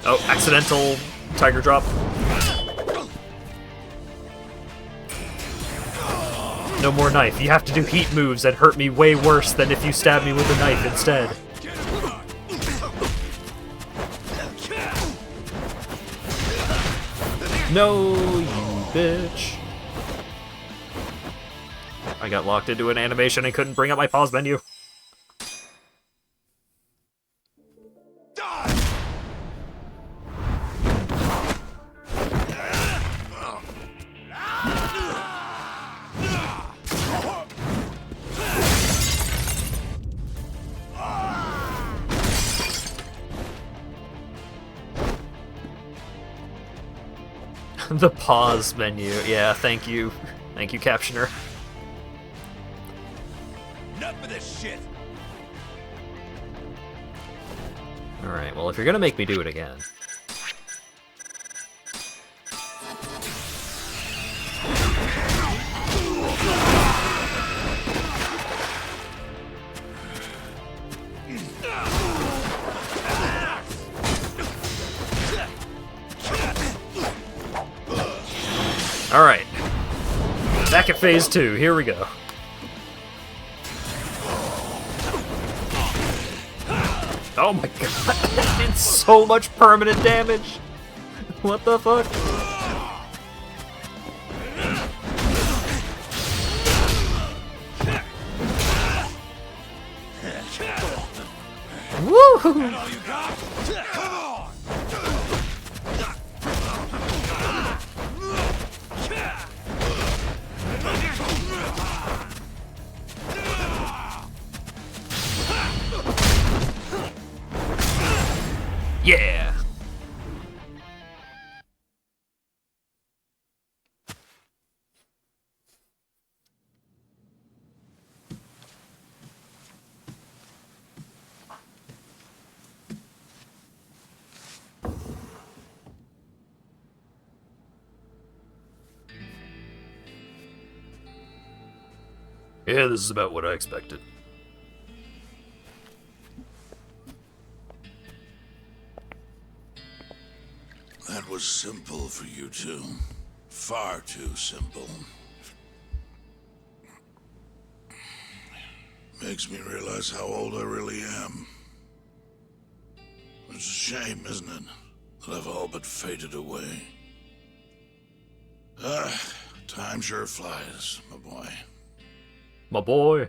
Oh, accidental tiger drop. No more knife. You have to do heat moves that hurt me way worse than if you stab me with a knife instead. No, you bitch. I got locked into an animation and couldn't bring up my pause menu. The pause menu. Yeah, thank you. Thank you, Captioner. Enough of this shit. Alright, well, if you're gonna make me do it again. Alright. Back at phase 2, here we go. Oh my god, that did so much permanent damage! What the fuck? Woohoo! Yeah! Yeah, this is about what I expected. That was simple for you two. Far too simple. Makes me realize how old I really am. It's a shame, isn't it? That I've all but faded away. Time sure flies, my boy. My boy.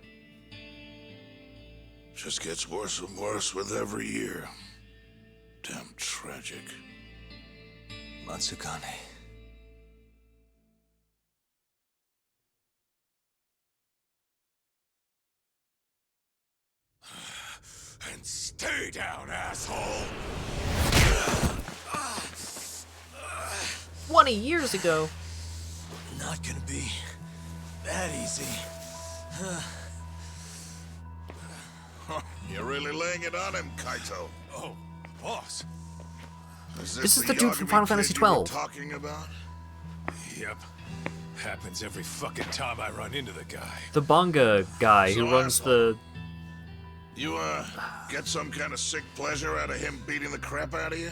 Just gets worse and worse with every year. Damn tragic. Matsukane. And stay down, asshole! 20 years ago. Not gonna be that easy. You're really laying it on him, Kaito. Oh, boss. This is the dude from Final Fantasy XII. Talking about? Yep. Happens every fucking time I run into the guy. The Bonga guy who runs the... You, get some kind of sick pleasure out of him beating the crap out of you?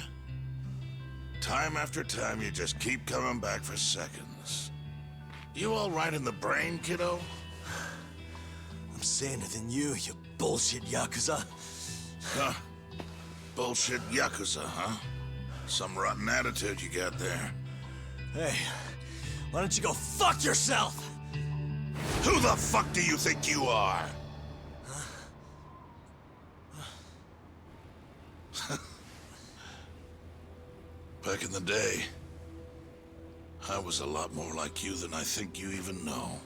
Time after time, you just keep coming back for seconds. You all right in the brain, kiddo? I'm saner than you bullshit Yakuza. Huh? Bullshit Yakuza, huh? Some rotten attitude you got there. Hey, why don't you go fuck yourself? Who the fuck do you think you are? Back in the day, I was a lot more like you than I think you even know.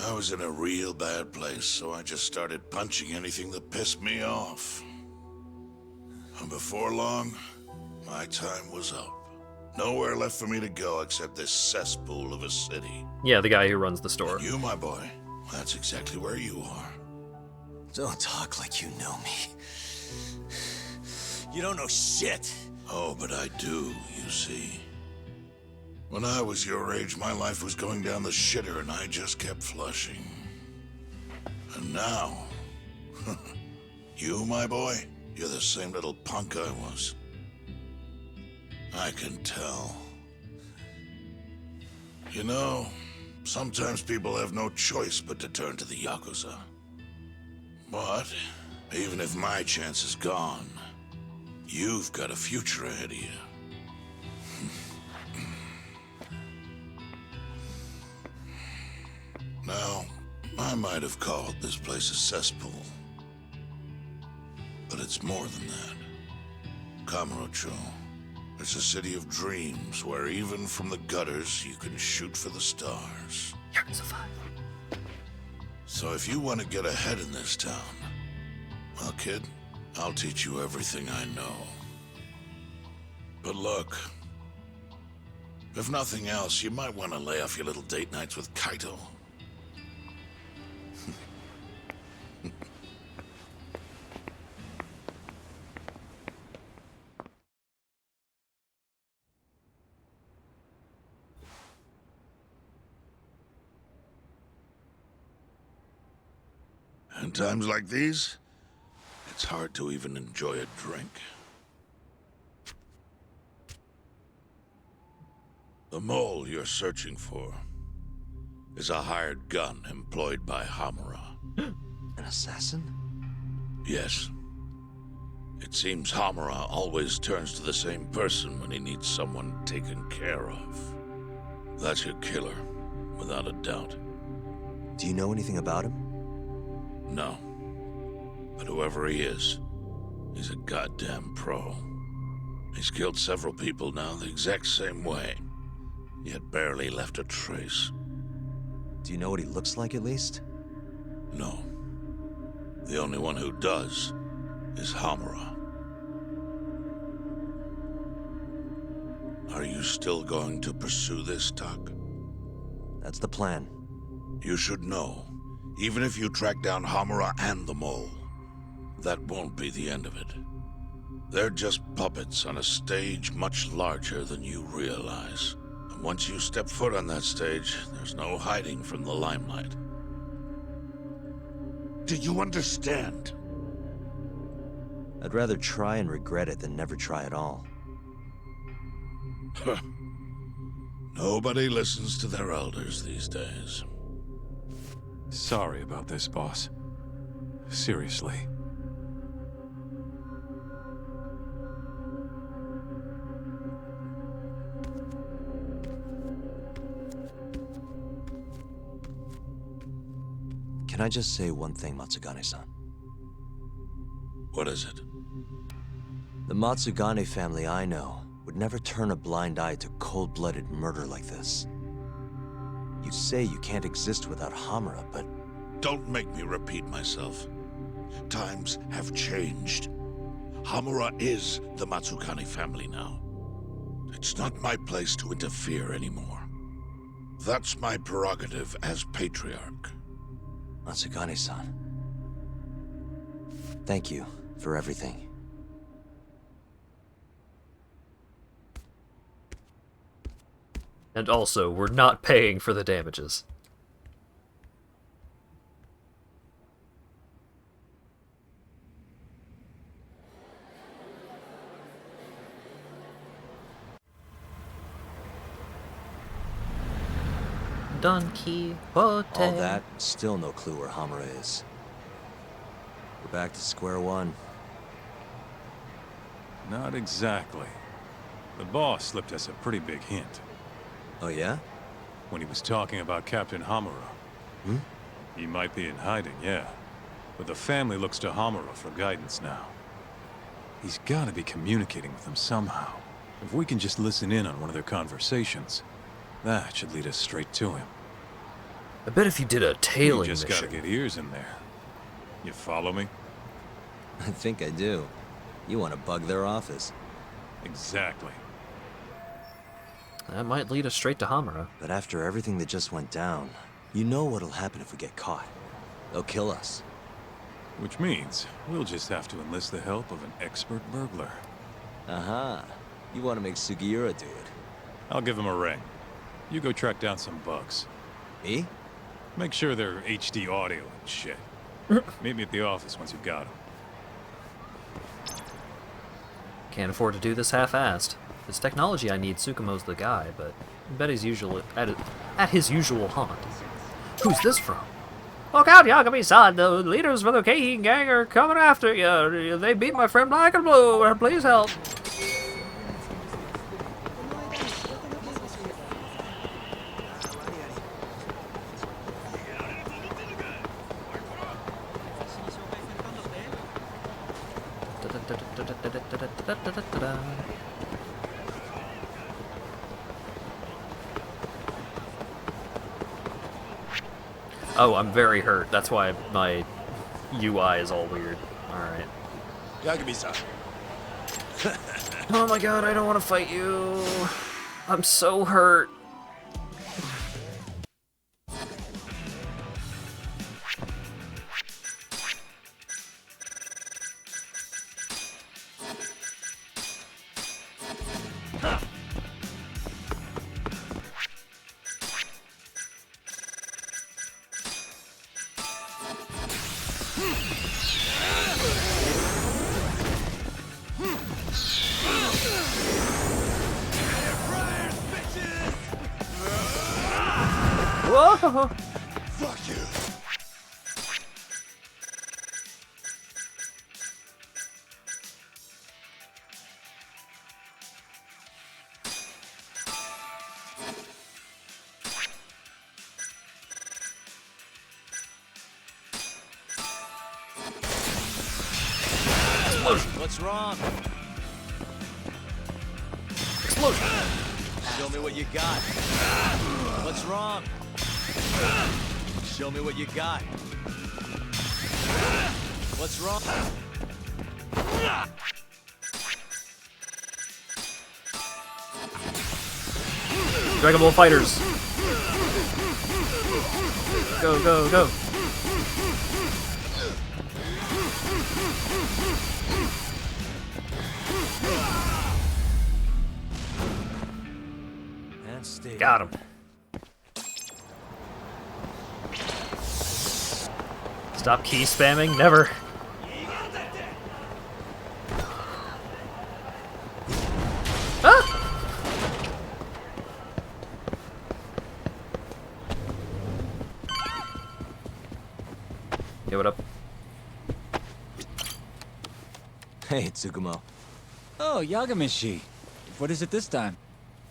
I was in a real bad place, so I just started punching anything that pissed me off. And before long, my time was up. Nowhere left for me to go except this cesspool of a city. Yeah, the guy who runs the store. And you, my boy, that's exactly where you are. Don't talk like you know me. You don't know shit. Oh, but I do, you see. When I was your age, my life was going down the shitter and I just kept flushing. And now, you, my boy, you're the same little punk I was. I can tell. You know, sometimes people have no choice but to turn to the Yakuza. But, even if my chance is gone, you've got a future ahead of you. Now, I might have called this place a cesspool. But it's more than that. Kamurocho. It's a city of dreams where even from the gutters you can shoot for the stars. So if you want to get ahead in this town, well, kid, I'll teach you everything I know. But look, if nothing else, you might want to lay off your little date nights with Kaito. In times like these, it's hard to even enjoy a drink. The mole you're searching for is a hired gun employed by Hamura. An assassin? Yes. It seems Hamura always turns to the same person when he needs someone taken care of. That's your killer, without a doubt. Do you know anything about him? No. But whoever he is, he's a goddamn pro. He's killed several people now the exact same way, yet barely left a trace. Do you know what he looks like, at least? No. The only one who does is Hamura. Are you still going to pursue this, Tak? That's the plan. You should know, even if you track down Hamura and the mole, that won't be the end of it. They're just puppets on a stage much larger than you realize. And once you step foot on that stage, there's no hiding from the limelight. Do you understand? I'd rather try and regret it than never try at all. Nobody listens to their elders these days. Sorry about this, boss. Seriously. Can I just say one thing, Matsugane-san? What is it? The Matsugane family I know would never turn a blind eye to cold-blooded murder like this. You say you can't exist without Hamura, but... Don't make me repeat myself. Times have changed. Hamura is the Matsugane family now. It's not my place to interfere anymore. That's my prerogative as patriarch. Matsugane-san. Thank you for everything. And also, we're not paying for the damages. Don Quixote. All that, still no clue where Hamura is. back to square one. Not exactly. The boss slipped us a pretty big hint. Oh, yeah? When he was talking about Captain Hamura. Hmm? He might be in hiding, yeah. But the family looks to Hamura for guidance now. He's gotta be communicating with them somehow. If we can just listen in on one of their conversations, that should lead us straight to him. I bet if you did a tailing You just mission... gotta get ears in there. You follow me? I think I do. You want to bug their office. Exactly. That might lead us straight to Hamura. But after everything that just went down, you know what'll happen if we get caught. They'll kill us. Which means we'll just have to enlist the help of an expert burglar. Aha. You want to make Sugiura do it. I'll give him a ring. You go track down some bugs. Me? Make sure they're HD audio and shit. Meet me at the office once you've got them. Can't afford to do this half-assed. If it's technology I need, Tsukumo's the guy, but I bet he's usually at his usual haunt. Who's this from? Look out, Yagami-san! The leaders for the Keihin gang are coming after you. They beat my friend Black and Blue. Please help. Oh, I'm very hurt. That's why my UI is all weird. Alright. Yagami-san. Oh my god, I don't want to fight you. I'm so hurt. Whoa! Fuck you. What's wrong? Explosion! Show me what you got. What's wrong? Show me what you got. What's wrong? Dragon Ball Fighters! Go, go, go! And stay. Got him. Stop key spamming? Never. Ah! Hey, what up? Hey, Tsukumo. Oh, Yagamishi. What is it this time?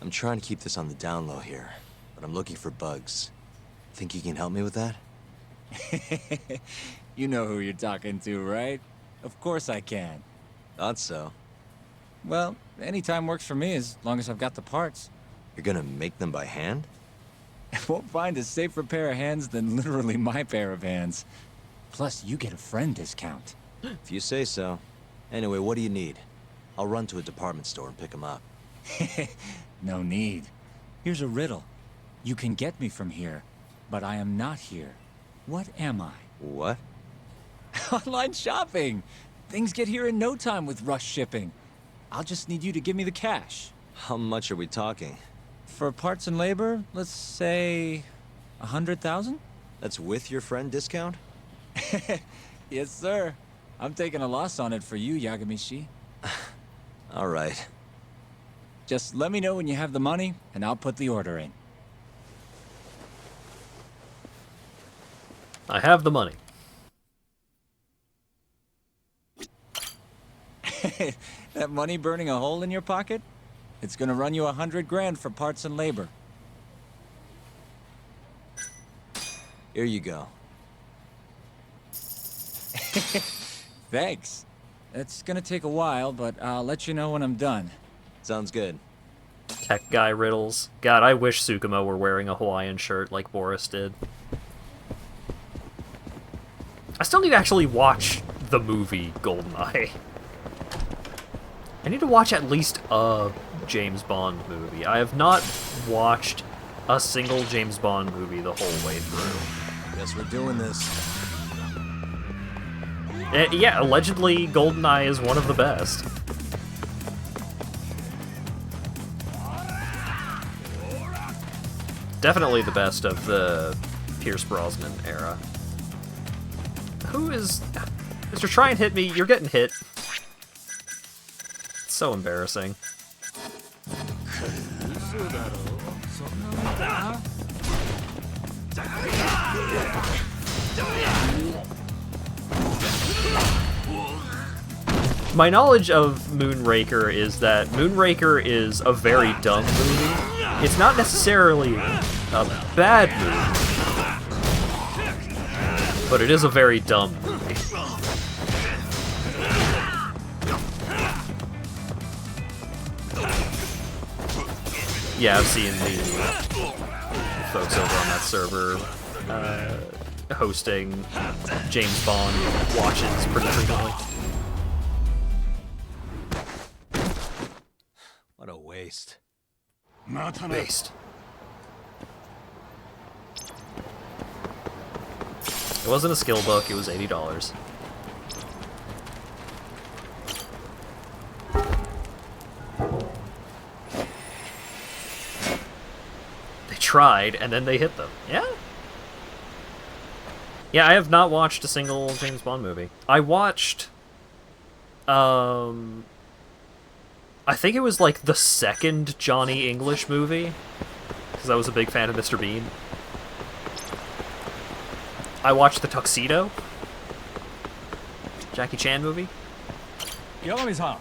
I'm trying to keep this on the down low here, but I'm looking for bugs. Think you can help me with that? You know who you're talking to, right? Of course I can. Thought so. Well, anytime works for me as long as I've got the parts. You're gonna make them by hand? I won't find a safer pair of hands than literally my pair of hands. Plus, you get a friend discount. If you say so. Anyway, what do you need? I'll run to a department store and pick them up. No need. Here's a riddle. You can get me from here, but I am not here. What am I? What? Online shopping! Things get here in no time with rush shipping. I'll just need you to give me the cash. How much are we talking? For parts and labor, let's say 100,000? That's with your friend discount? Yes, sir. I'm taking a loss on it for you, Yagamishi. All right. Just let me know when you have the money, and I'll put the order in. I have the money. That money burning a hole in your pocket? It's gonna run you 100 grand for parts and labor. Here you go. Thanks. It's gonna take a while, but I'll let you know when I'm done. Sounds good. Tech guy riddles. God, I wish Tsukumo were wearing a Hawaiian shirt like Boris did. I still need to actually watch the movie GoldenEye. I need to watch at least a James Bond movie. I have not watched a single James Bond movie the whole way through. Guess we're doing this. Yeah, allegedly GoldenEye is one of the best. Definitely the best of the Pierce Brosnan era. Who is... Mr. Try and Hit Me, you're getting hit. It's so embarrassing. My knowledge of Moonraker is that Moonraker is a very dumb movie. It's not necessarily a bad movie, but it is a very dumb movie. Yeah, I've seen the folks over on that server hosting James Bond watches pretty frequently. What a waste. Waste. It wasn't a skill book, it was $80. They tried, and then they hit them. Yeah? Yeah, I have not watched a single James Bond movie. I watched... I think it was like the second Johnny English movie, because I was a big fan of Mr. Bean. I watched The Tuxedo, Jackie Chan movie. Yagami-san.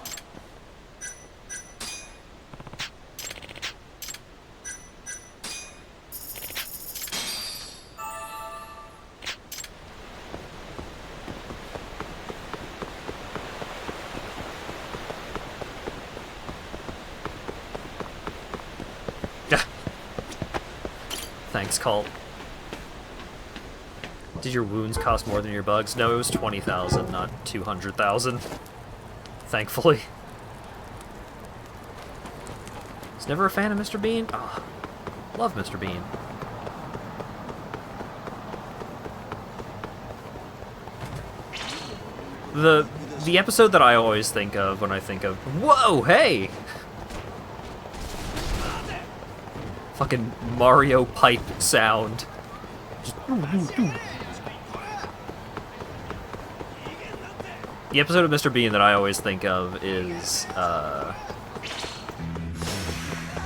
Thanks, Colt. Did your wounds cost more than your bugs? No, it was 20,000, not 200,000. Thankfully. Was never a fan of Mr. Bean? Oh, love Mr. Bean. The episode that I always think of when I think of... Whoa, hey! Fucking Mario pipe sound. Just... The episode of Mr. Bean that I always think of is,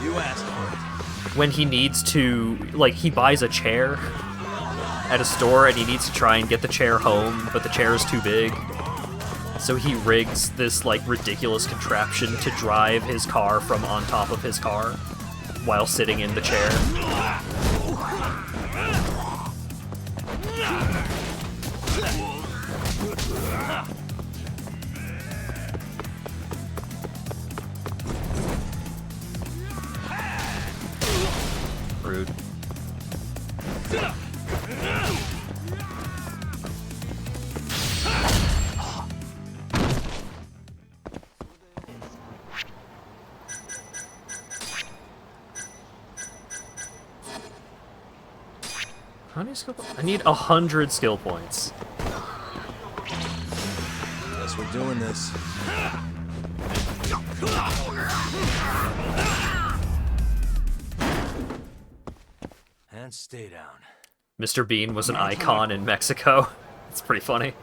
You asked for it. When he needs to, like, he buys a chair at a store and he needs to try and get the chair home, but the chair is too big. So he rigs this, like, ridiculous contraption to drive his car from on top of his car while sitting in the chair. Rude. How many skill points? I need 100 skill points. Guess we're doing this. And stay down. Mr. Bean was an icon in Mexico. It's pretty funny.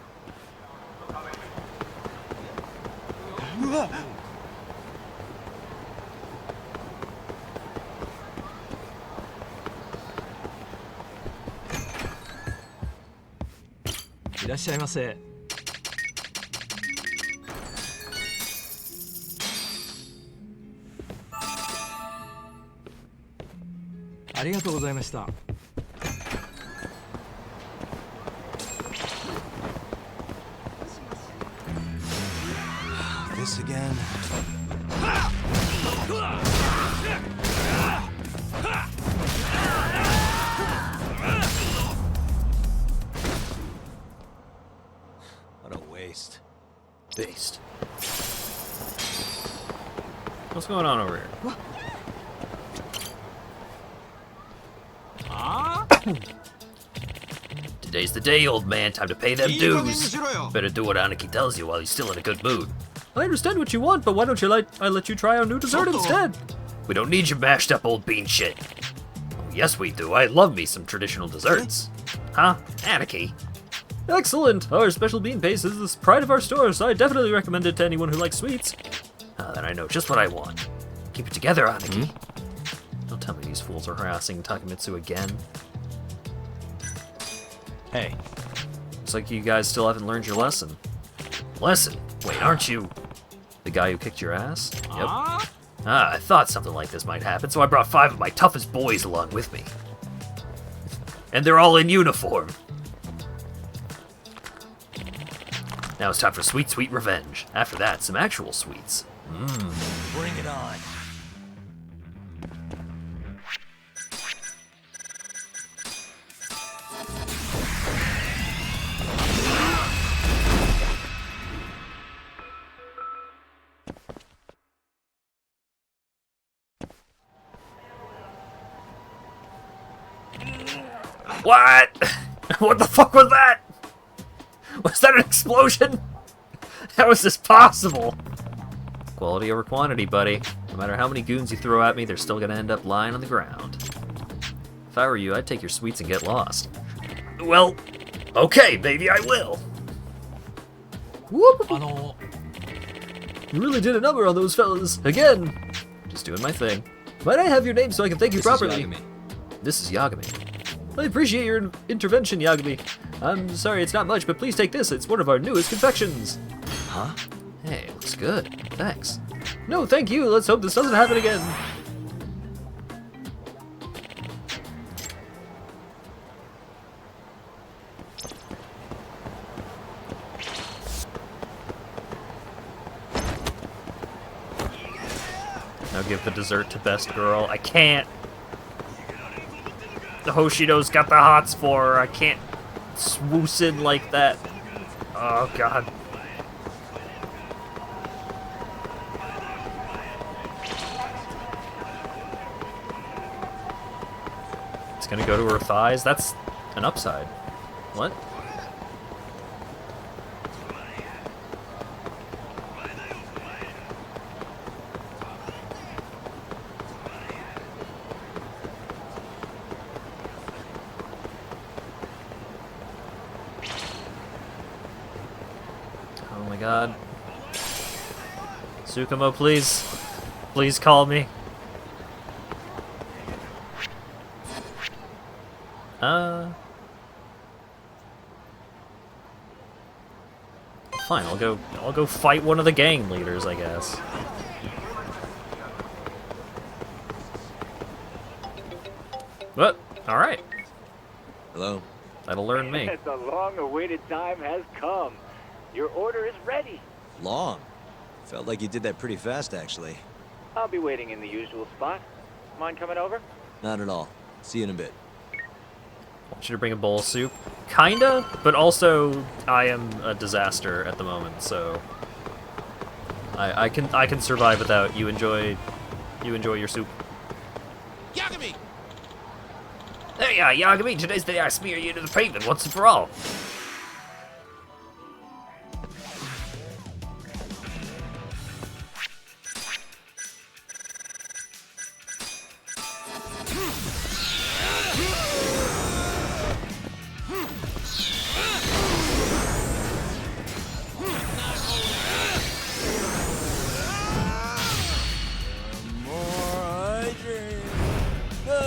ありがとうございました。This again? What a waste. Based. What's going on over here? Today's the day, old man. Time to pay them dues. Better do what Aniki tells you while he's still in a good mood. I understand what you want, but why don't you I let you try our new dessert instead? We don't need your mashed up old bean shit. Oh, yes, we do. I love me some traditional desserts. Huh? Aniki? Excellent! Our special bean paste is the pride of our store, so I definitely recommend it to anyone who likes sweets. Then I know just what I want. Keep it together, Aniki. Don't tell me these fools are harassing Takemitsu again. Hey. Looks like you guys still haven't learned your lesson. Lesson? Wait, aren't you the guy who kicked your ass? Yep. I thought something like this might happen, so I brought 5 of my toughest boys along with me. And they're all in uniform. Now it's time for sweet, sweet revenge. After that, some actual sweets. Bring it on. What? What the fuck was that? Was that an explosion? How is this possible? Quality over quantity, buddy. No matter how many goons you throw at me, they're still gonna end up lying on the ground. If I were you, I'd take your sweets and get lost. Well, okay, baby, I will. Whoop! You really did a number on those fellas. Again. Just doing my thing. Might I have your name so I can thank you properly? This is Yagami. I appreciate your intervention, Yagami. I'm sorry it's not much, but please take this. It's one of our newest confections. Huh? Hey, looks good. Thanks. No, thank you. Let's hope this doesn't happen again. Now give the dessert to best girl. I can't. The Hoshido's got the hots for her. I can't swoosh in like that. Oh, God. It's gonna go to her thighs? That's an upside. What? Oh my god. Tsukumo, please. Please call me. Fine, I'll go fight one of the gang leaders, I guess. But, alright. Hello? That'll learn me. The long-awaited time has come. Your order is ready. Long? Felt like you did that pretty fast, actually. I'll be waiting in the usual spot. Mind coming over? Not at all. See you in a bit. Want you to bring a bowl of soup? Kinda, but also I am a disaster at the moment, so I can survive without you. Enjoy your soup. Yagami! Hey, Yagami, today's the day I smear you into the pavement once and for all.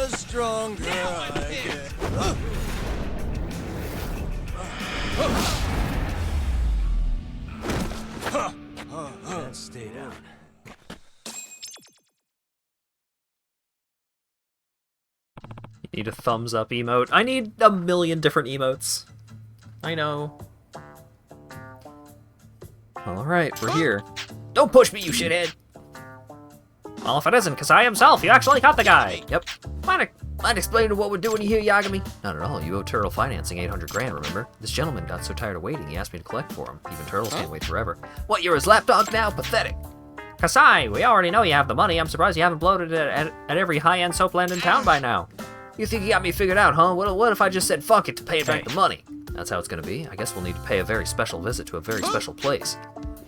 Stronger I get. Need a thumbs up emote. I need a million different emotes. I know. Alright, we're here. Don't push me, you shithead! Well, if it isn't Kasai himself, you actually caught the guy. Yep. Mind explaining what we're doing here, Yagami? Not at all. You owe Turtle Financing 800 grand, remember? This gentleman got so tired of waiting, he asked me to collect for him. Even turtles can't wait forever. What, you're his lapdog now? Pathetic. Kasai, we already know you have the money. I'm surprised you haven't bloated it at every high-end soap land in town by now. You think you got me figured out, huh? What if I just said fuck it to pay back the money? That's how it's gonna be. I guess we'll need to pay a very special visit to a very special place.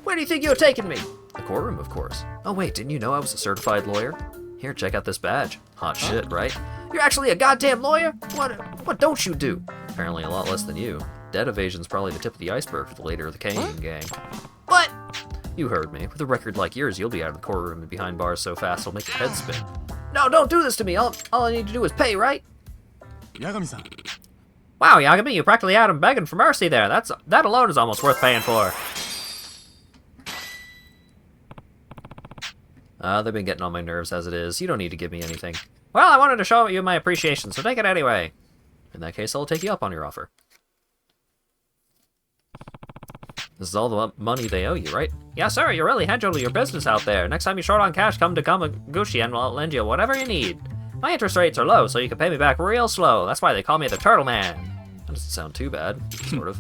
Where do you think you're taking me? The courtroom, of course. Oh wait, didn't you know I was a certified lawyer? Here, check out this badge. Hot shit, right? You're actually a goddamn lawyer? What don't you do? Apparently a lot less than you. Debt evasion's probably the tip of the iceberg for the leader of the Canyon gang. What? You heard me. With a record like yours, you'll be out of the courtroom and behind bars so fast it'll make your head spin. No, don't do this to me. All I need to do is pay, right? Yagami-san. Wow, Yagami, you practically had him begging for mercy there. That alone is almost worth paying for. They've been getting on my nerves as it is. You don't need to give me anything. Well, I wanted to show you my appreciation, so take it anyway. In that case, I'll take you up on your offer. This is all the money they owe you, right? Yeah, sir, you really handled your business out there. Next time you're short on cash, come to Kamaguchi and I'll lend you whatever you need. My interest rates are low, so you can pay me back real slow. That's why they call me the Turtle Man. That doesn't sound too bad, sort of.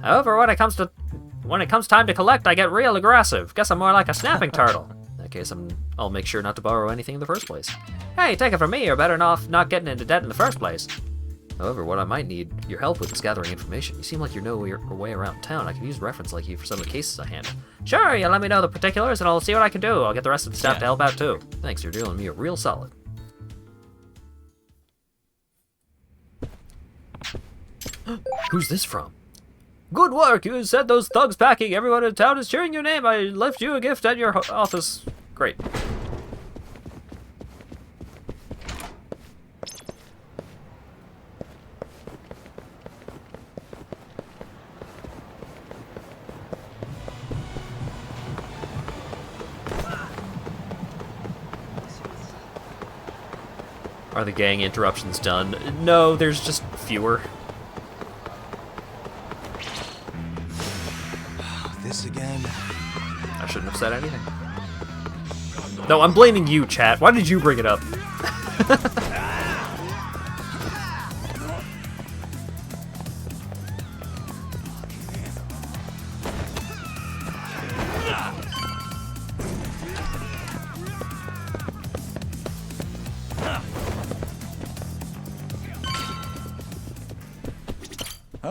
However, when it comes time to collect, I get real aggressive. Guess I'm more like a snapping turtle. In that case, I'll make sure not to borrow anything in the first place. Hey, take it from me, you're better off not getting into debt in the first place. However, what I might need your help with is gathering information. You seem like you know your way around town. I could use reference like you for some of the cases I handle. Sure, you let me know the particulars and I'll see what I can do. I'll get the rest of the staff to help out too. Thanks, you're doing me a real solid. Who's this from? Good work! You said those thugs packing. Everyone in town is cheering your name. I left you a gift at your office. Great. Are the gang interruptions done? No, there's just fewer. This again? I shouldn't have said anything. No, I'm blaming you, chat. Why did you bring it up?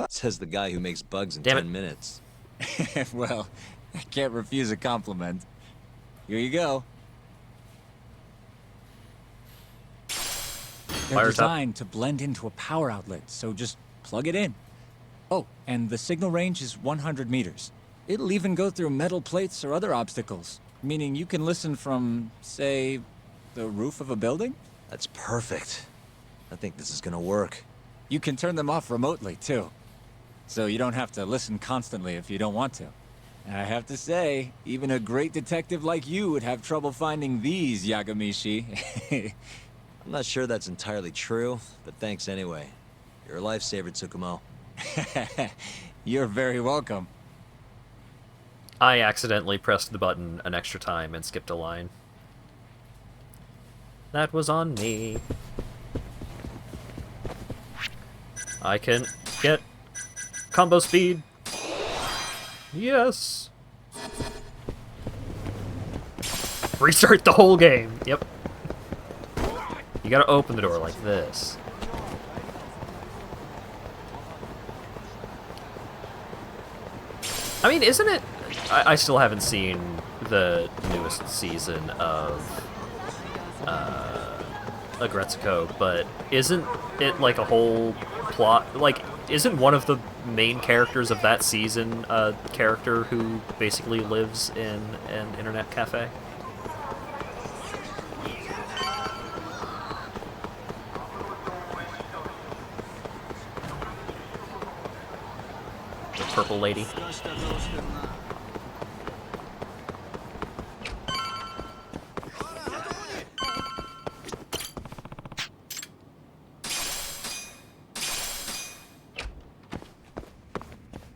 Says the guy who makes bugs in Damn 10 minutes. Well, I can't refuse a compliment. Here you go. They're Fire designed to blend into a power outlet, so just plug it in. Oh, and the signal range is 100 meters. It'll even go through metal plates or other obstacles, meaning you can listen from, say, the roof of a building? That's perfect. I think this is gonna work. You can turn them off remotely, too. So you don't have to listen constantly if you don't want to. I have to say, even a great detective like you would have trouble finding these, Yagamishi. I'm not sure that's entirely true, but thanks anyway. You're a lifesaver, Tsukumo. You're very welcome. I accidentally pressed the button an extra time and skipped a line. That was on me. I can get combo speed. Yes. Restart the whole game. Yep. You gotta open the door like this. I mean, isn't it... I still haven't seen the newest season of Agretsuko, but isn't it like a whole plot? Like, isn't one of the main characters of that season a character who basically lives in an internet cafe? The purple lady.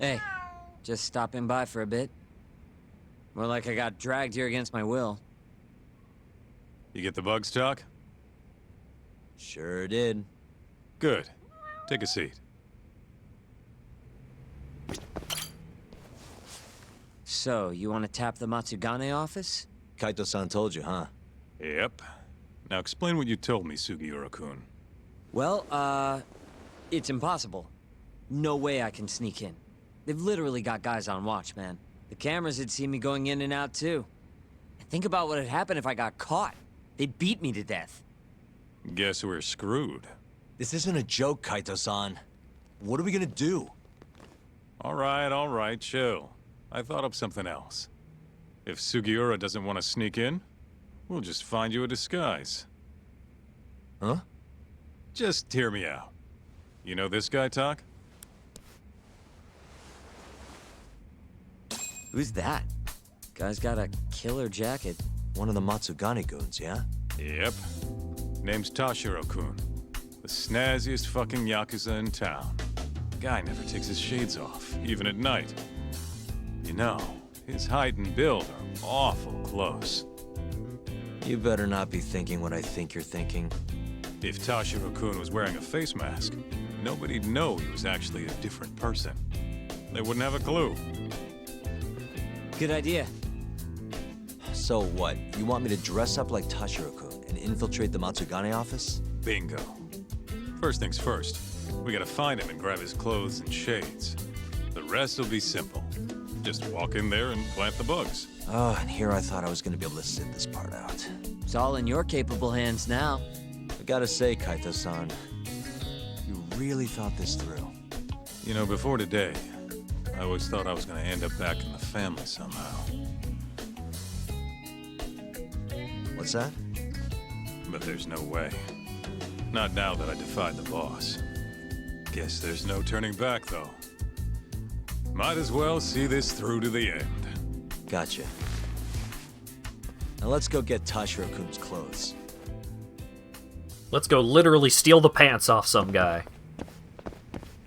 Hey, just stopping by for a bit. More like I got dragged here against my will. You get the bugs, Talk? Sure did. Good. Take a seat. So, you want to tap the Matsugane office? Kaito-san told you, huh? Yep. Now explain what you told me, Sugiura-kun. Well, it's impossible. No way I can sneak in. They've literally got guys on watch, man. The cameras had seen me going in and out, too. And think about what would happen if I got caught. They'd beat me to death. Guess we're screwed. This isn't a joke, Kaito-san. What are we gonna do? All right, chill. I thought up something else. If Sugiura doesn't want to sneak in, we'll just find you a disguise. Huh? Just hear me out. You know this guy, Talk? Who's that? Guy's got a killer jacket. One of the Matsugane goons, yeah? Yep. Name's Tashiro-kun. The snazziest fucking Yakuza in town. Guy never takes his shades off, even at night. You know, his height and build are awful close. You better not be thinking what I think you're thinking. If Tashiro-kun was wearing a face mask, nobody'd know he was actually a different person. They wouldn't have a clue. Good idea. So what? You want me to dress up like Tashiro-kun and infiltrate the Matsugane office? Bingo. First things first, we gotta find him and grab his clothes and shades. The rest will be simple. Just walk in there and plant the bugs. Oh, and here I thought I was gonna be able to sit this part out. It's all in your capable hands now. I gotta say, Kaito-san, you really thought this through. You know, before today, I always thought I was gonna end up back in the family somehow. What's that? But there's no way. Not now that I defied the boss. Guess there's no turning back, though. Might as well see this through to the end. Gotcha. Now let's go get Tashiro-kun's clothes. Let's go literally steal the pants off some guy.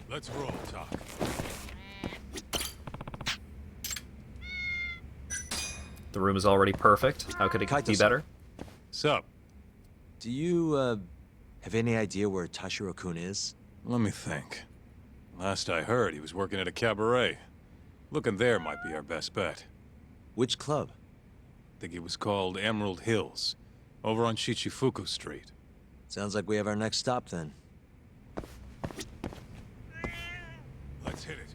Let's roll, Talk. The room is already perfect. How could it be better? Sup? Do you, have any idea where Tashiro-kun is? Let me think. Last I heard, he was working at a cabaret. Looking there might be our best bet. Which club? I think it was called Emerald Hills, over on Shichifuku Street. Sounds like we have our next stop then. Let's hit it.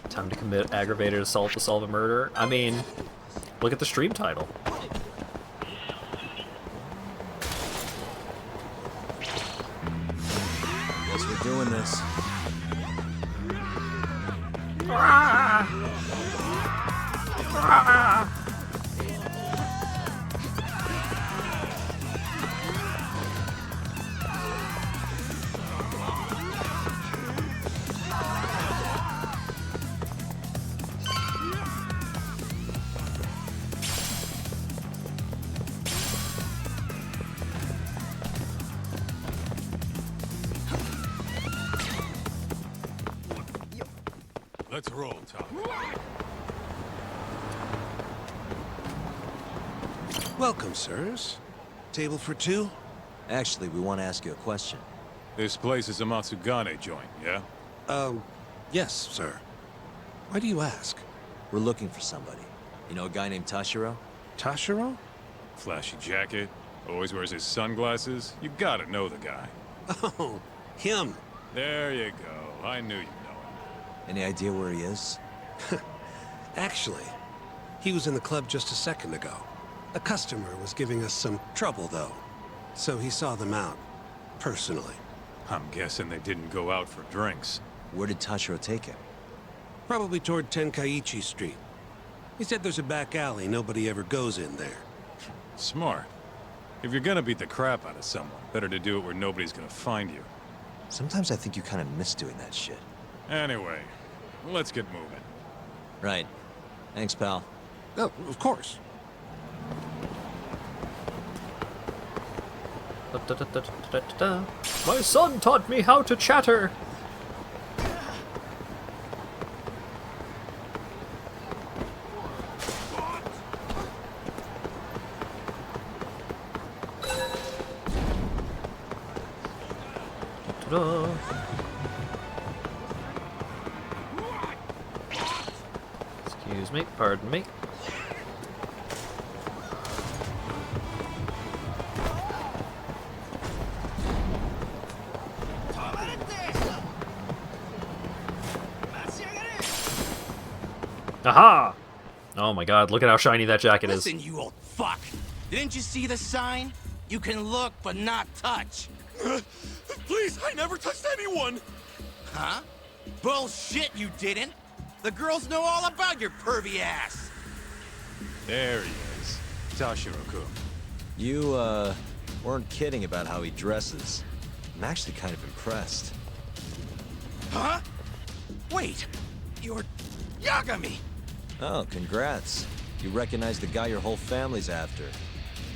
Time to commit aggravated assault to solve a murder. I mean, look at the stream title. Guess we're doing this. Let's roll, Tom. Welcome, sirs. Table for two? Actually, we want to ask you a question. This place is a Matsugane joint, yeah? Yes, sir. Why do you ask? We're looking for somebody. You know a guy named Tashiro? Tashiro? Flashy jacket, always wears his sunglasses. You gotta know the guy. Oh, him. There you go. I knew you'd know him. Any idea where he is? Actually, he was in the club just a second ago. A customer was giving us some trouble, though. So he saw them out, personally. I'm guessing they didn't go out for drinks. Where did Tashiro take him? Probably toward Tenkaichi Street. He said there's a back alley nobody ever goes in there. Smart. If you're gonna beat the crap out of someone, better to do it where nobody's gonna find you. Sometimes I think you kind of miss doing that shit. Anyway, let's get moving. Right. Thanks, pal. Oh, of course. My son taught me how to chatter. Excuse me, pardon me. Aha! Oh my god, look at how shiny that jacket is. Listen, you old fuck. Didn't you see the sign? You can look, but not touch. Please, I never touched anyone! Huh? Bullshit, you didn't! The girls know all about your pervy ass! There he is. Tashiro-kun. You, weren't kidding about how he dresses. I'm actually kind of impressed. Huh? Wait, you're Yagami! Oh, congrats. You recognize the guy your whole family's after.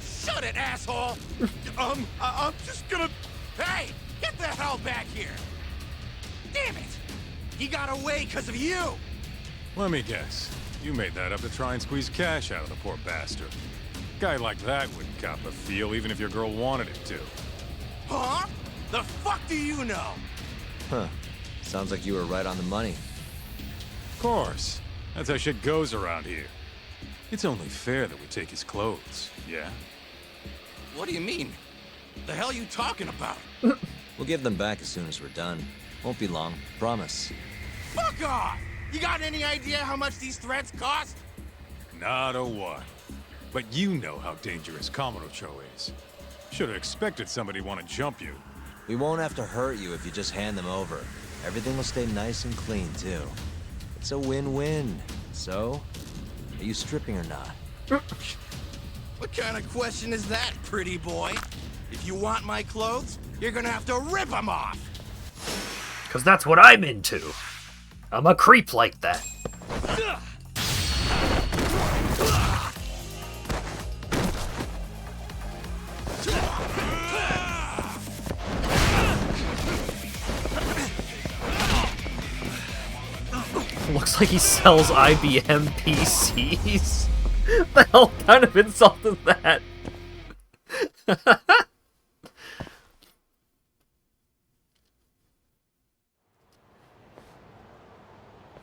Shut it, asshole! I'm just gonna... Hey! Get the hell back here! Damn it! He got away because of you! Let me guess. You made that up to try and squeeze cash out of the poor bastard. Guy like that wouldn't cop a feel even if your girl wanted him to. Huh? The fuck do you know? Huh. Sounds like you were right on the money. Of course. That's how shit goes around here. It's only fair that we take his clothes, yeah? What do you mean? The hell you talking about? We'll give them back as soon as we're done. Won't be long, promise. Fuck off! You got any idea how much these threats cost? Not a one. But you know how dangerous Kamurocho is. Should have expected somebody to want to jump you. We won't have to hurt you if you just hand them over. Everything will stay nice and clean, too. It's a win-win. So, are you stripping or not? What kind of question is that, pretty boy? If you want my clothes, you're gonna have to rip them off! Because that's what I'm into. I'm a creep like that. Looks like he sells IBM PCs. The hell kind of insult is that?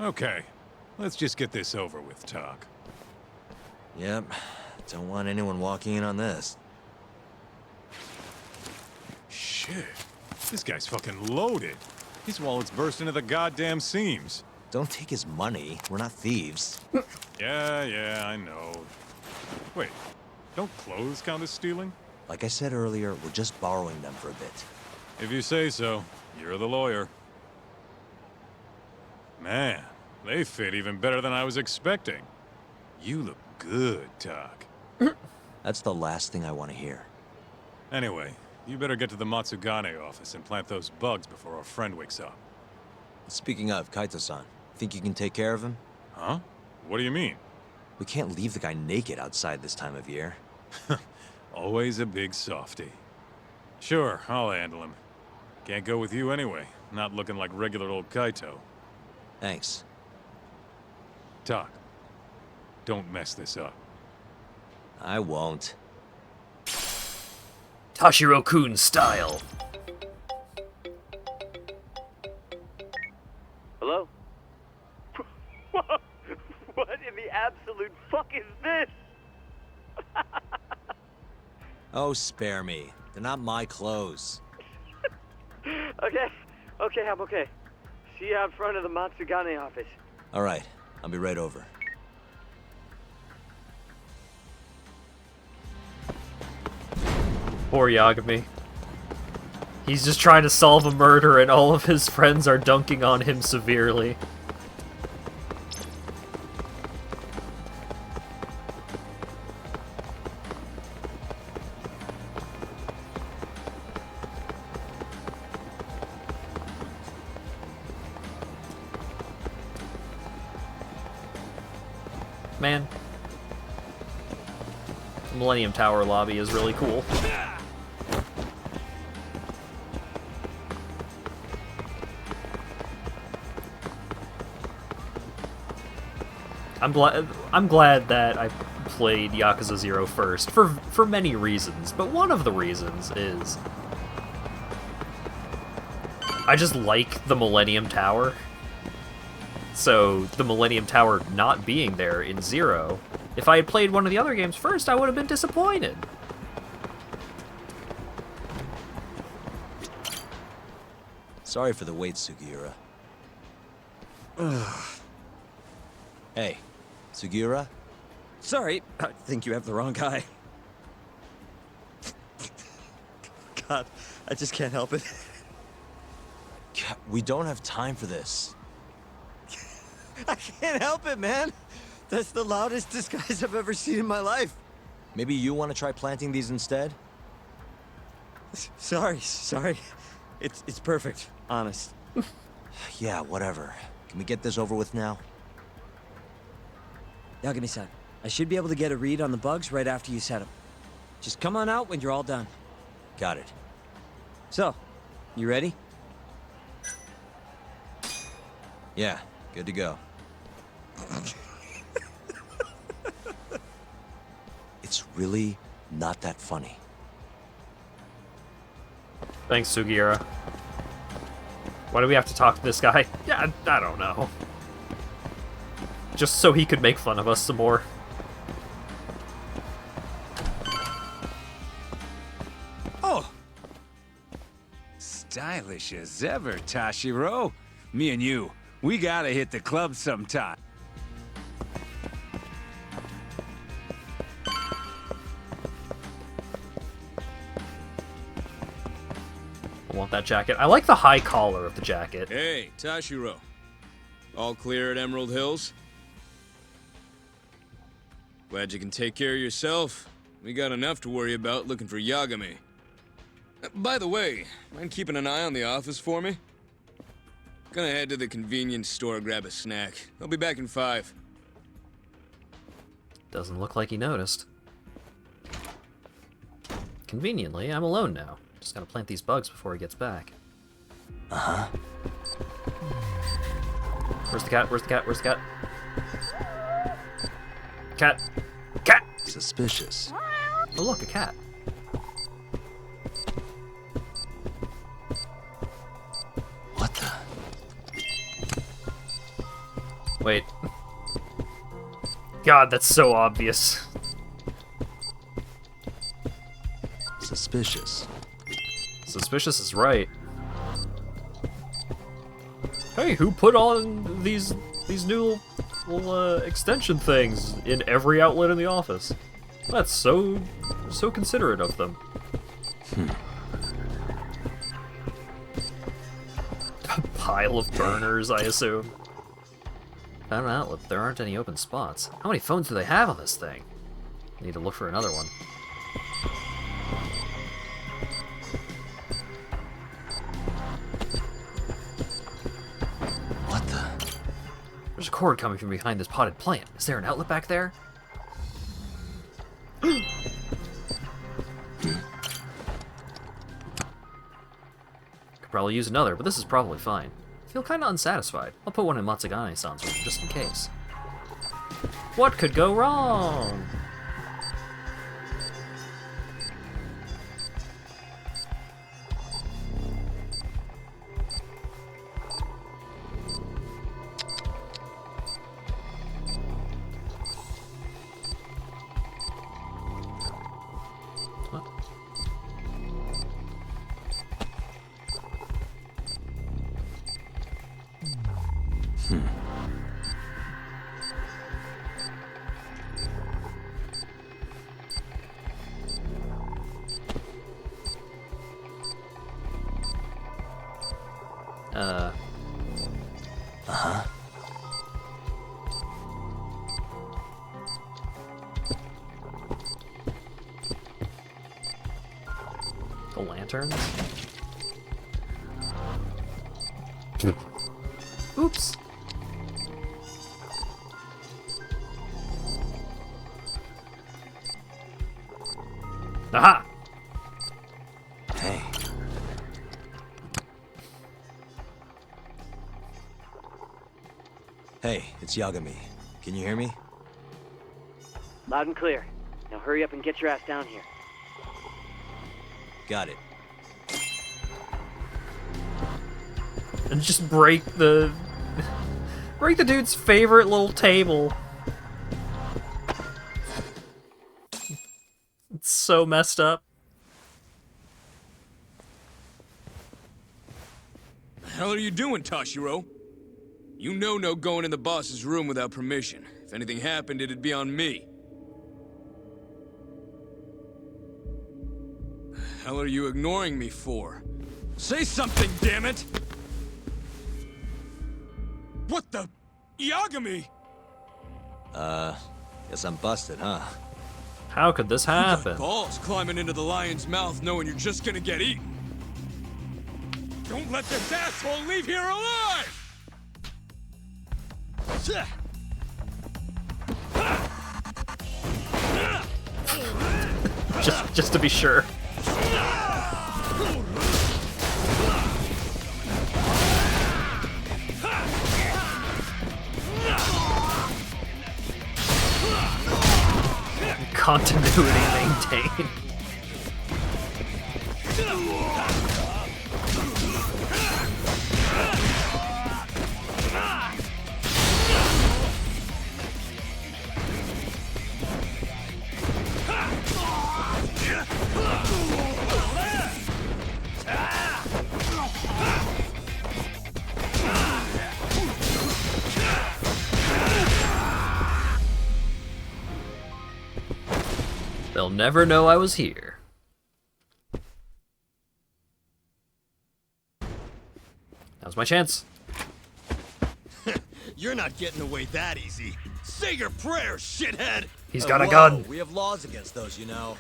Okay, let's just get this over with, Talk. Yep. Don't want anyone walking in on this. Shit. This guy's fucking loaded. His wallet's bursting to the goddamn seams. Don't take his money. We're not thieves. Yeah, I know. Wait, don't clothes count as stealing? Like I said earlier, we're just borrowing them for a bit. If you say so. You're the lawyer. Man, they fit even better than I was expecting. You look good, Talk. That's the last thing I want to hear. Anyway, you better get to the Matsugane office and plant those bugs before our friend wakes up. Speaking of, Kaito-san, think you can take care of him? Huh? What do you mean? We can't leave the guy naked outside this time of year. Always a big softy. Sure, I'll handle him. Can't go with you anyway. Not looking like regular old Kaito. Thanks. Talk. Don't mess this up. I won't. Tashiro-kun style. Hello? What in the absolute fuck is this? Oh, spare me. They're not my clothes. Okay, I'm okay. See you out front of the Matsugane office. All right, I'll be right over. Poor Yagami. He's just trying to solve a murder and all of his friends are dunking on him severely. Man. Millennium Tower lobby is really cool. I'm glad that I played Yakuza 0 first for many reasons, but one of the reasons is I just like the Millennium Tower. So the Millennium Tower not being there in 0, if I had played one of the other games first, I would have been disappointed. Sorry for the wait, Sugiura. Hey, Sugiura? Sorry, I think you have the wrong guy. God, I just can't help it. We don't have time for this. I can't help it, man. That's the loudest disguise I've ever seen in my life. Maybe you want to try planting these instead? Sorry. It's perfect, honest. Yeah, whatever. Can we get this over with now? Yagami-san, I should be able to get a read on the bugs right after you set them. Just come on out when you're all done. Got it. So, you ready? Yeah, good to go. It's really not that funny. Thanks, Sugiura. Why do we have to talk to this guy? Yeah, I don't know. Just so he could make fun of us some more. Oh! Stylish as ever, Tashiro. Me and you, we gotta hit the club sometime. I want that jacket. I like the high collar of the jacket. Hey, Tashiro. All clear at Emerald Hills? Glad you can take care of yourself. We got enough to worry about looking for Yagami. By the way, mind keeping an eye on the office for me? Gonna head to the convenience store, grab a snack. I'll be back in 5. Doesn't look like he noticed. Conveniently, I'm alone now. Just gotta plant these bugs before he gets back. Uh-huh. Where's the cat? Where's the cat? Where's the cat? Cat! Cat! Suspicious. Oh look, a cat. What the? Wait. God, that's so obvious. Suspicious. Suspicious is right. Hey, who put on these new little extension things in every outlet in the office? That's so considerate of them. A pile of burners, I assume. Found an outlet, but there aren't any open spots. How many phones do they have on this thing? Need to look for another one. What the? There's a cord coming from behind this potted plant. Is there an outlet back there? Could probably use another, but this is probably fine. I feel kinda unsatisfied. I'll put one in Matsugane-san's room, just in case. What could go wrong? Uh-huh. The lanterns? Oops. Aha! Hey. Hey, it's Yagami. Can you hear me? Loud and clear. Now hurry up and get your ass down here. Got it. And just break the dude's favorite little table. It's so messed up. The hell are you doing, Tashiro? You know no going in the boss's room without permission. If anything happened, it'd be on me. The hell are you ignoring me for? Say something, damn it! What the? Yagami! Guess I'm busted, huh? How could this happen? Balls climbing into the lion's mouth knowing you're just gonna get eaten. Don't let this asshole leave here alive! just to be sure. Continuity maintained. They'll never know I was here. Now's my chance. You're not getting away that easy. Say your prayers, shithead! He's got a gun. We have laws against those, you know.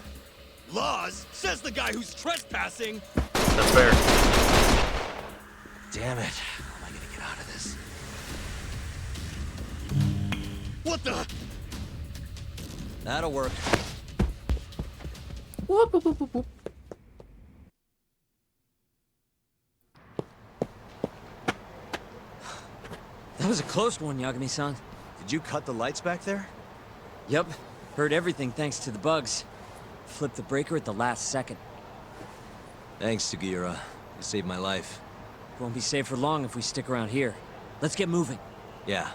Laws? Says the guy who's trespassing! That's fair. Damn it. How am I gonna get out of this? What the? That'll work. Whoop, whoop, whoop, whoop, whoop. That was a close one, Yagami-san. Did you cut the lights back there? Yep. Heard everything thanks to the bugs. Flipped the breaker at the last second. Thanks, Sugiura. You saved my life. Won't be safe for long if we stick around here. Let's get moving. Yeah.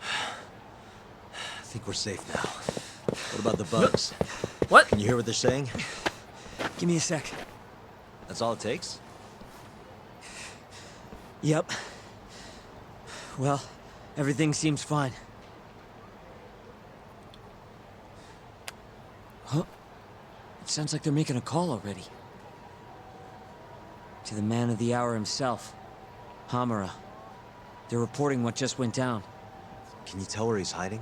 I think we're safe now. What about the bugs? What? Can you hear what they're saying? Give me a sec. That's all it takes? Yep. Well, everything seems fine. Huh? It sounds like they're making a call already. To the man of the hour himself, Hamura. They're reporting what just went down. Can you tell where he's hiding?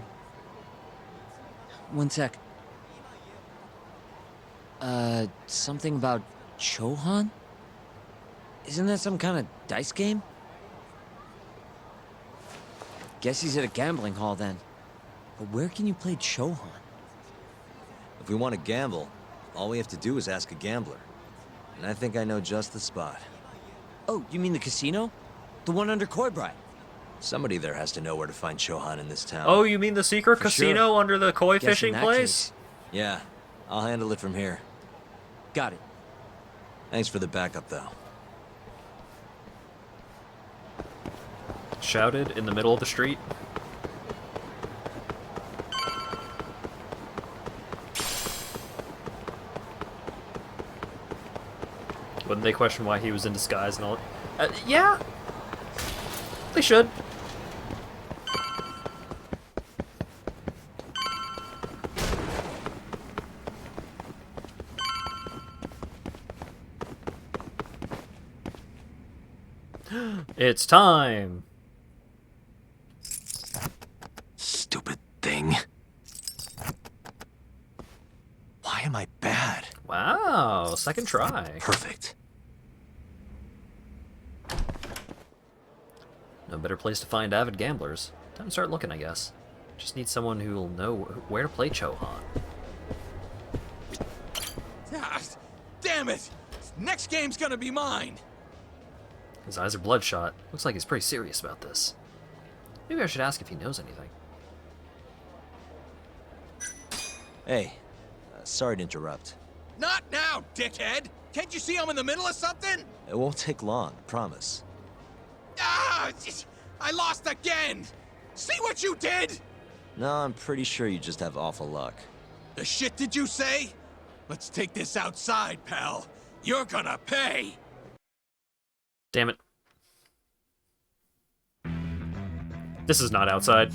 One sec. Something about Chohan? Isn't that some kind of dice game? Guess he's at a gambling hall then. But where can you play Chohan? If we want to gamble, all we have to do is ask a gambler. And I think I know just the spot. Oh, you mean the casino? The one under Koibai? Somebody there has to know where to find Chohan in this town. Oh, you mean the secret For casino sure. under the koi Guess fishing in that place? case- Yeah, I'll handle it from here. Got it. Thanks for the backup, though. Shouted in the middle of the street. Wouldn't they question why he was in disguise and all? Yeah. They should. It's time. Stupid thing. Why am I bad? Wow, second try. Perfect. No better place to find avid gamblers. Time to start looking, I guess. Just need someone who will know where to play Chohan. Ah, Damn it! Next game's gonna be mine. His eyes are bloodshot. Looks like he's pretty serious about this. Maybe I should ask if he knows anything. Hey, sorry to interrupt. Not now, dickhead! Can't you see I'm in the middle of something? It won't take long, promise. Ah! I lost again! See what you did? No, I'm pretty sure you just have awful luck. The shit did you say? Let's take this outside, pal. You're gonna pay! Damn it. This is not outside.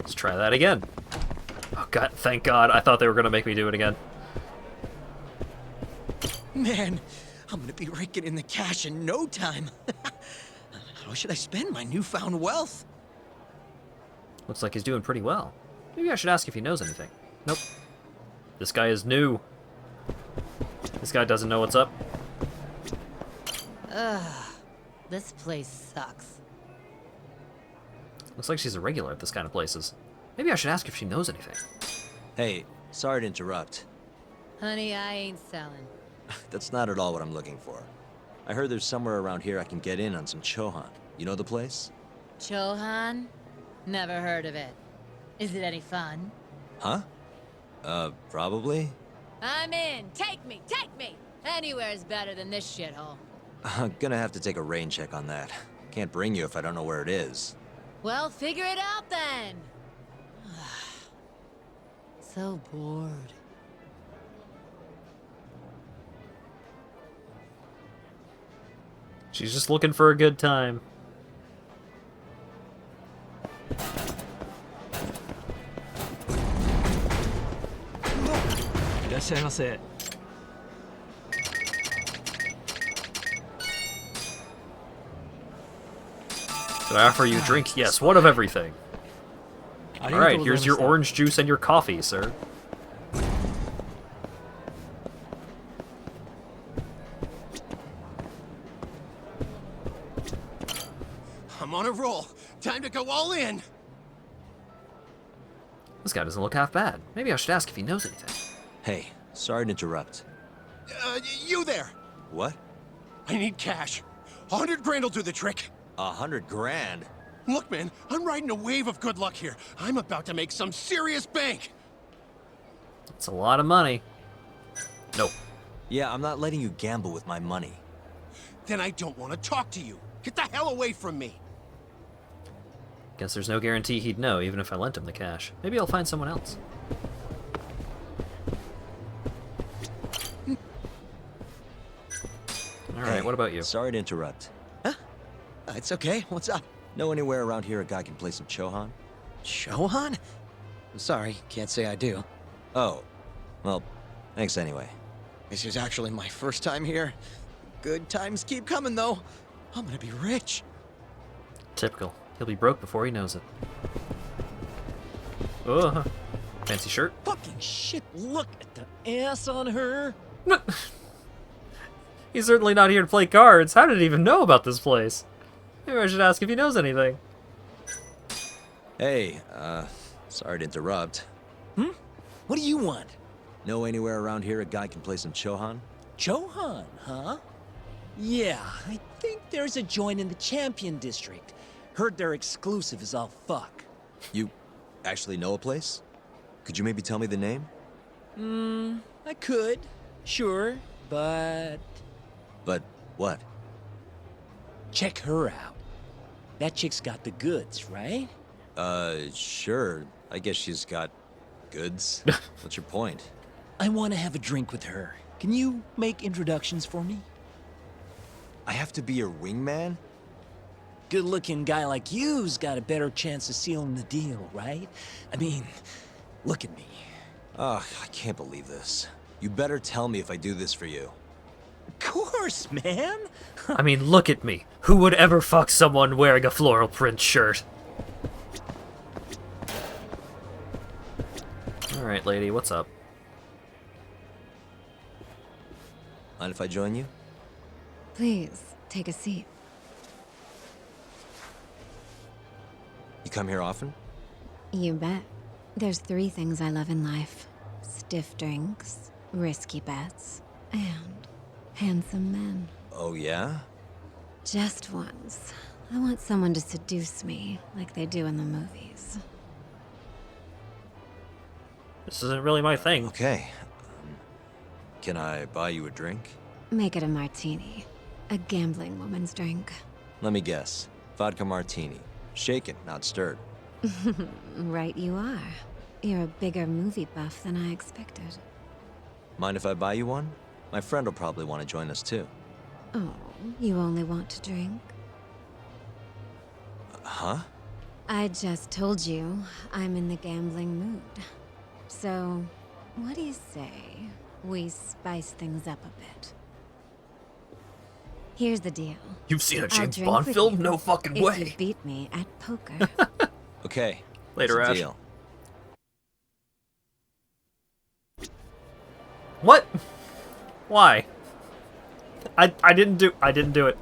Let's try that again. Oh god, thank god. I thought they were gonna make me do it again. Man, I'm gonna be raking in the cash in no time. How should I spend my newfound wealth? Looks like he's doing pretty well. Maybe I should ask if he knows anything. Nope. This guy is new. This guy doesn't know what's up. Ugh. This place sucks. Looks like she's a regular at this kind of places. Maybe I should ask if she knows anything. Hey, sorry to interrupt. Honey, I ain't selling. That's not at all what I'm looking for. I heard there's somewhere around here I can get in on some Chohan. You know the place? Chohan? Never heard of it. Is it any fun? Huh? Probably? I'm in. Take me. Take me. Anywhere's better than this shithole. I'm gonna have to take a rain check on that. Can't bring you if I don't know where it is. Well, figure it out then. So bored. She's just looking for a good time. Did I offer you a drink? Yes, one of everything. Alright, here's your orange juice and your coffee, sir. I'm on a roll. Time to go all in. This guy doesn't look half bad. Maybe I should ask if he knows anything. Hey, sorry to interrupt. You there. What? I need cash. 100 grand will do the trick. 100 grand? Look, man, I'm riding a wave of good luck here. I'm about to make some serious bank. It's a lot of money. Nope. Yeah, I'm not letting you gamble with my money. Then I don't want to talk to you. Get the hell away from me. Guess there's no guarantee he'd know, even if I lent him the cash. Maybe I'll find someone else. Alright, Hey, what about you? Sorry to interrupt. Huh? It's okay. What's up? Know anywhere around here a guy can play some Chohan? Chohan? I'm sorry, can't say I do. Oh. Well, thanks anyway. This is actually my first time here. Good times keep coming, though. I'm gonna be rich. Typical. He'll be broke before he knows it. Oh, fancy shirt. Fucking shit, look at the ass on her. He's certainly not here to play cards. How did he even know about this place? Maybe I should ask if he knows anything. Hey, sorry to interrupt. What do you want? Know anywhere around here a guy can play some Chohan? Chohan, huh? Yeah, I think there's a joint in the Champion District. Heard they're exclusive as all fuck. You actually know a place? Could you maybe tell me the name? I could. Sure, but... But what? Check her out. That chick's got the goods, right? Sure. I guess she's got goods. What's your point? I want to have a drink with her. Can you make introductions for me? I have to be your wingman? Good-looking guy like you's got a better chance of sealing the deal, right? I mean, look at me. Ugh, I can't believe this. You better tell me if I do this for you. Of course, man. I mean, look at me. Who would ever fuck someone wearing a floral print shirt? Alright, lady, what's up? Mind if I join you? Please, take a seat. You come here often? You bet. There's 3 things I love in life. Stiff drinks, risky bets, and handsome men. Oh, yeah? Just once. I want someone to seduce me, like they do in the movies. This isn't really my thing. Okay. Can I buy you a drink? Make it a martini. A gambling woman's drink. Let me guess. Vodka martini. Shaken, not stirred. Right you are. You're a bigger movie buff than I expected. Mind if I buy you one? My friend will probably want to join us too. Oh, you only want to drink? Huh? I just told you I'm in the gambling mood. So, what do you say we spice things up a bit? Here's the deal. You've seen a I'll James drink Bond with film? you No fucking if way. you beat me at poker. Okay. Later, what's the Ash. deal? What? Why? I didn't do it.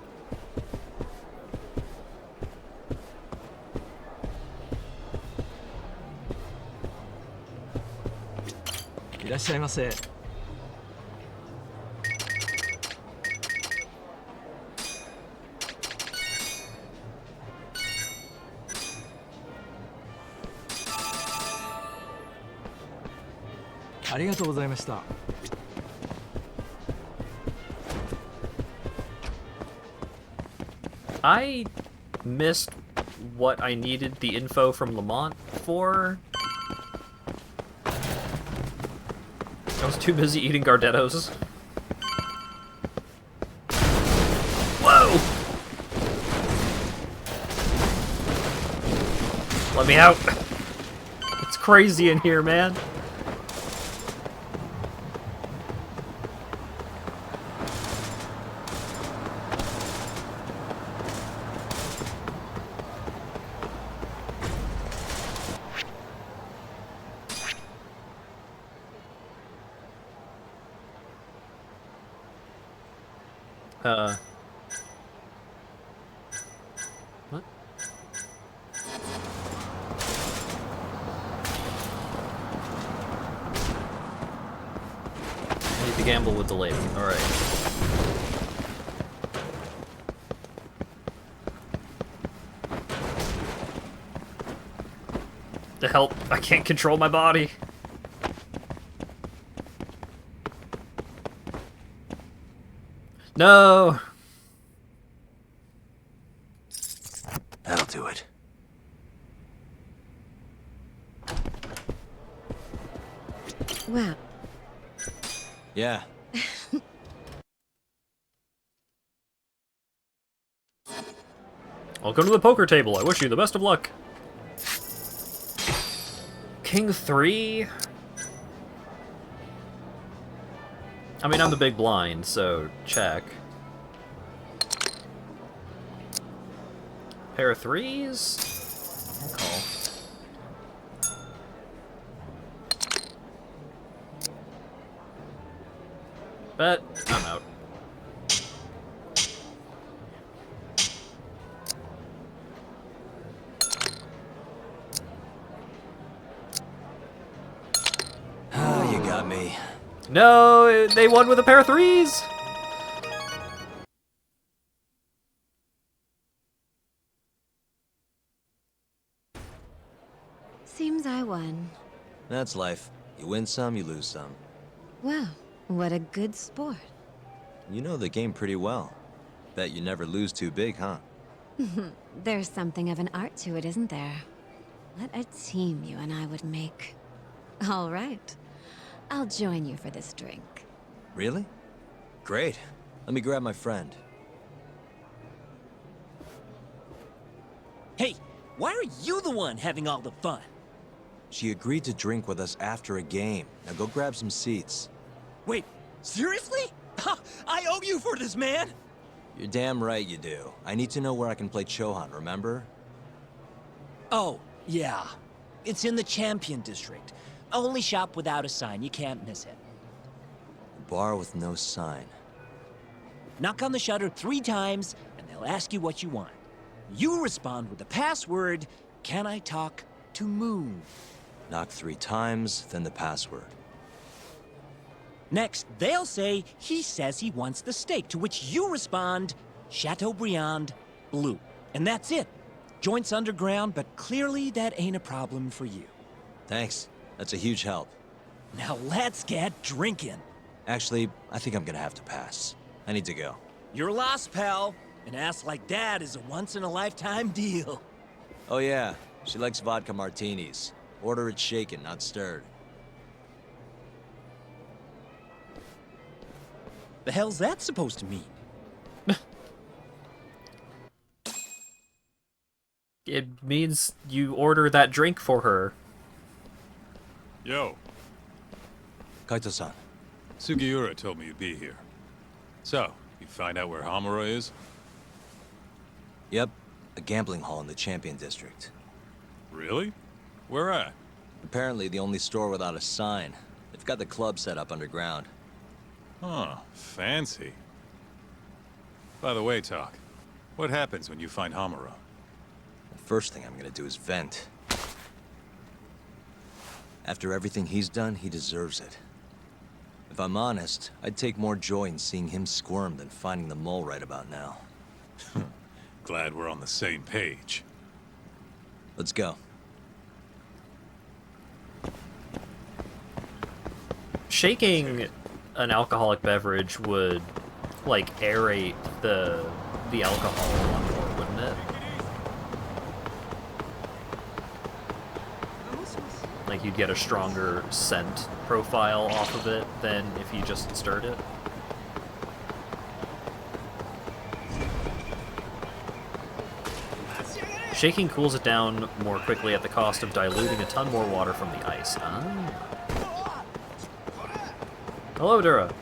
I missed what I needed the info from Lamont for. I was too busy eating Gardettos. Whoa! Let me out! It's crazy in here, man. What? I need to gamble with the lady. Alright. To help, I can't control my body. No! That'll do it. Wow. Yeah. Welcome to the poker table. I wish you the best of luck. King 3? I mean, I'm the big blind, so check. Pair of 3s? I'll call. But I'm out. Oh, you got me. No, they won with a pair of 3s! Seems I won. That's life. You win some, you lose some. Wow, what a good sport. You know the game pretty well. Bet you never lose too big, huh? There's something of an art to it, isn't there? What a team you and I would make. All right. I'll join you for this drink. Really? Great. Let me grab my friend. Hey, why are you the one having all the fun? She agreed to drink with us after a game. Now go grab some seats. Wait, seriously? I owe you for this, man! You're damn right you do. I need to know where I can play Chohan, remember? Oh, yeah. It's in the Champion District. Only shop without a sign, you can't miss it. A bar with no sign. Knock on the shutter 3 times, and they'll ask you what you want. You respond with the password, "Can I talk to Moon?" Knock 3 times, then the password. Next, they'll say, "He says he wants the steak," to which you respond, "Chateaubriand Blue." And that's it. Joint's underground, but clearly that ain't a problem for you. Thanks. That's a huge help. Now let's get drinking. Actually, I think I'm gonna have to pass. I need to go. You're lost, pal. An ass like that is a once-in-a-lifetime deal. Oh yeah, she likes vodka martinis. Order it shaken, not stirred. The hell's that supposed to mean? It means you order that drink for her. Yo. Kaito-san. Sugiura told me you'd be here. So, you find out where Hamura is? Yep, a gambling hall in the Champion District. Really? Where at? Apparently the only store without a sign. They've got the club set up underground. Huh, fancy. By the way, Talk, what happens when you find Hamura? The first thing I'm gonna do is vent. After everything he's done, he deserves it. If I'm honest, I'd take more joy in seeing him squirm than finding the mole right about now. Glad we're on the same page. Let's go. Shaking an alcoholic beverage would, like, aerate the alcohol a lot more, wouldn't it? Like, you'd get a stronger scent profile off of it than if you just stirred it. Shaking cools it down more quickly at the cost of diluting a ton more water from the ice. Ah. Hello, Dura.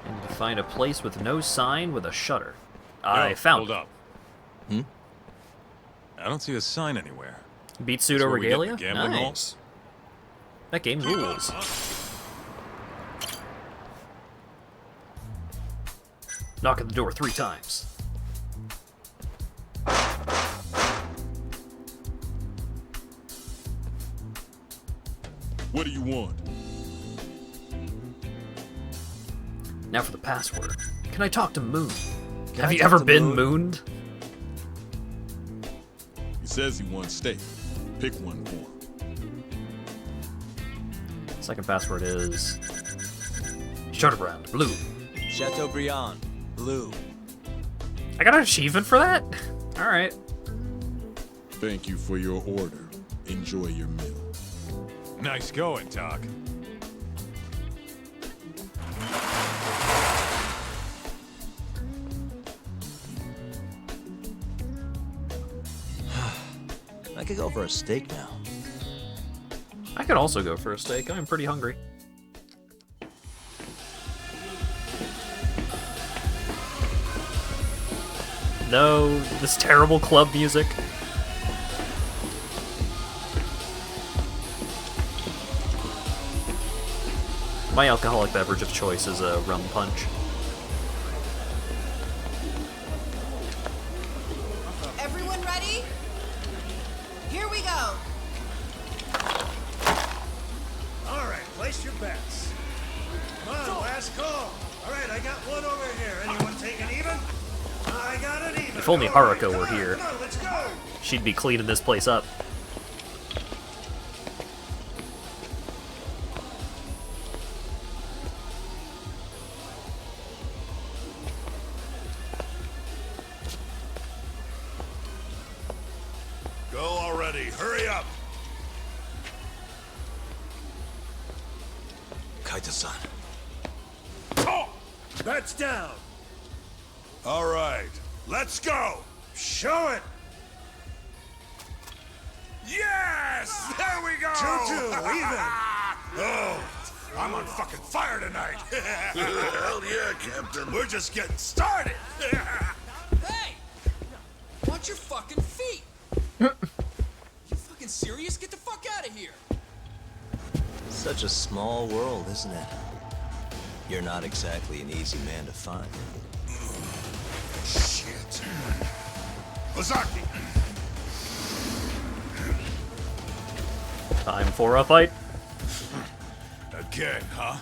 And to find a place with no sign with a shutter. I found Hold up. Hmm? I don't see a sign anywhere. Beat That's Pseudo where we get the Regalia? gambling hall? Nice. That game rules. Knock at the door 3 times. What do you want? Now for the password. Can I talk to Moon? Can Have I you talk ever to been Moon? mooned? He says he wants steak. Pick one for him. Second password is Chateaubriand Blue. Chateaubriand Blue. I got an achievement for that? Alright. Thank you for your order. Enjoy your meal. Nice going, Talk. I could go for a steak now. I could also go for a steak. I'm pretty hungry. No, this terrible club music. My alcoholic beverage of choice is a rum punch. Everyone ready? Here we go. All right, place your bets. Come on, last call. All right, I got one over here. Anyone taking even? I got it even. If only Haruko were here, Come on, let's go. she'd be cleaning this place up. Go already. Hurry up. Kaito-san. Bets down. All right, let's go. Show it. Yes! There we go! 2-2, even. Oh, I'm on fucking fire tonight. Hell yeah, Captain. We're just getting started. Hey! Watch your fucking feet! You fucking serious? Get the fuck out of here! Such a small world, isn't it? You're not exactly an easy man to find. Shit. Ozaki! Time for a fight. Again, huh?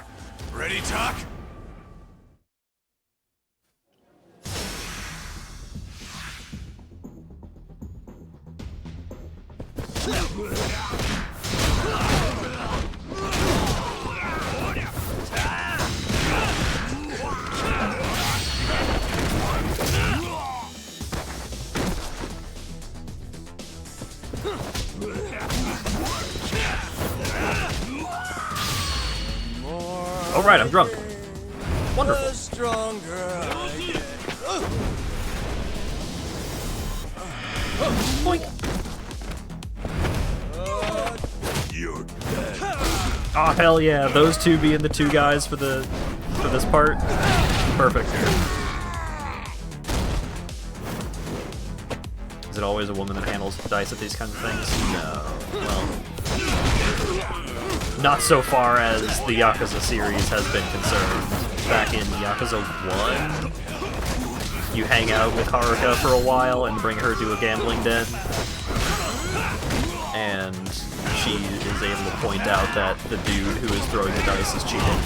Ready, Doc? All right, I'm drunk. Wonderful. Boink. You're dead. Oh hell yeah! Those two being the two guys for this part, perfect. Is it always a woman that handles dice at these kinds of things? No. Well, not so far as the Yakuza series has been concerned. Back in Yakuza 1, you hang out with Haruka for a while and bring her to a gambling den, and she is able to point out that the dude who is throwing the dice is cheating.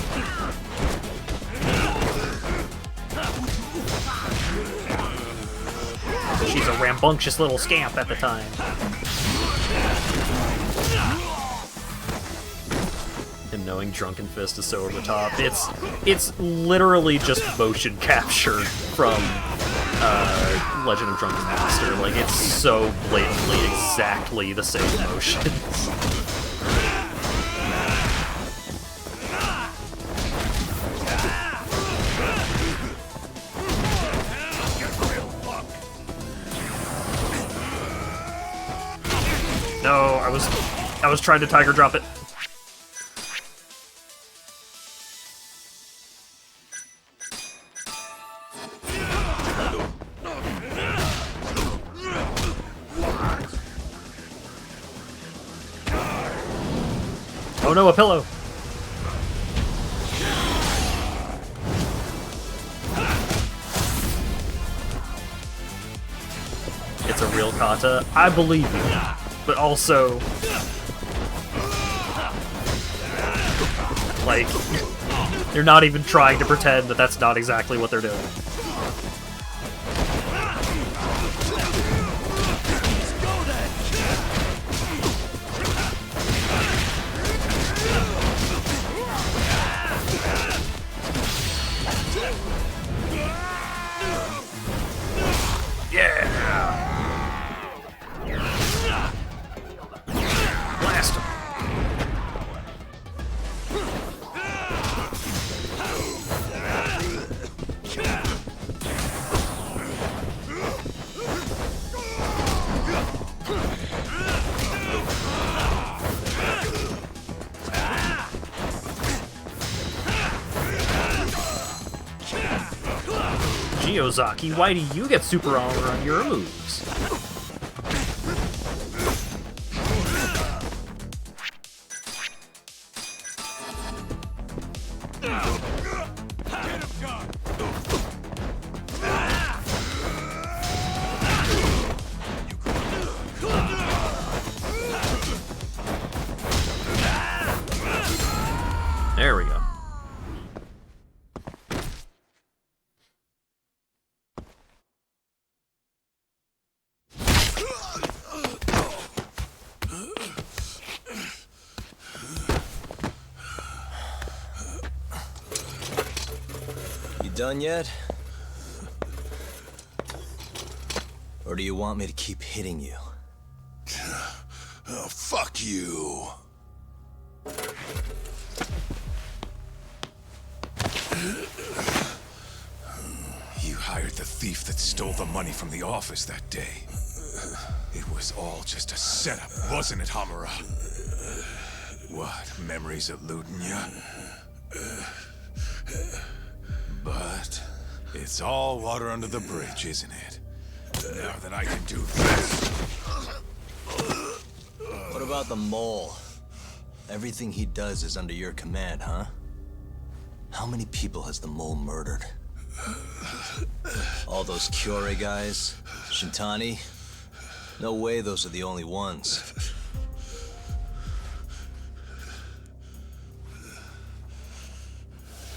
She's a rambunctious little scamp at the time. Him knowing Drunken Fist is so over the top. It's literally just motion capture from Legend of Drunken Master. Like, it's so blatantly exactly the same motions. No, I was trying to tiger drop it. Oh no, a pillow! It's a real kata. I believe you. But also, like, you're not even trying to pretend that that's not exactly what they're doing. Ozaki, why do you get super armor on your moves? There we go. Done yet? Or do you want me to keep hitting you? Oh, fuck you. thief that stole the money from the office that day. It was all just a setup, wasn't it, Hamura? What, memories eluding you? But it's all water under the bridge, isn't it? Now that I can do this. What about the mole? Everything he does is under your command, huh? How many people has the mole murdered? All those Kyorei guys? Shintani? No way those are the only ones.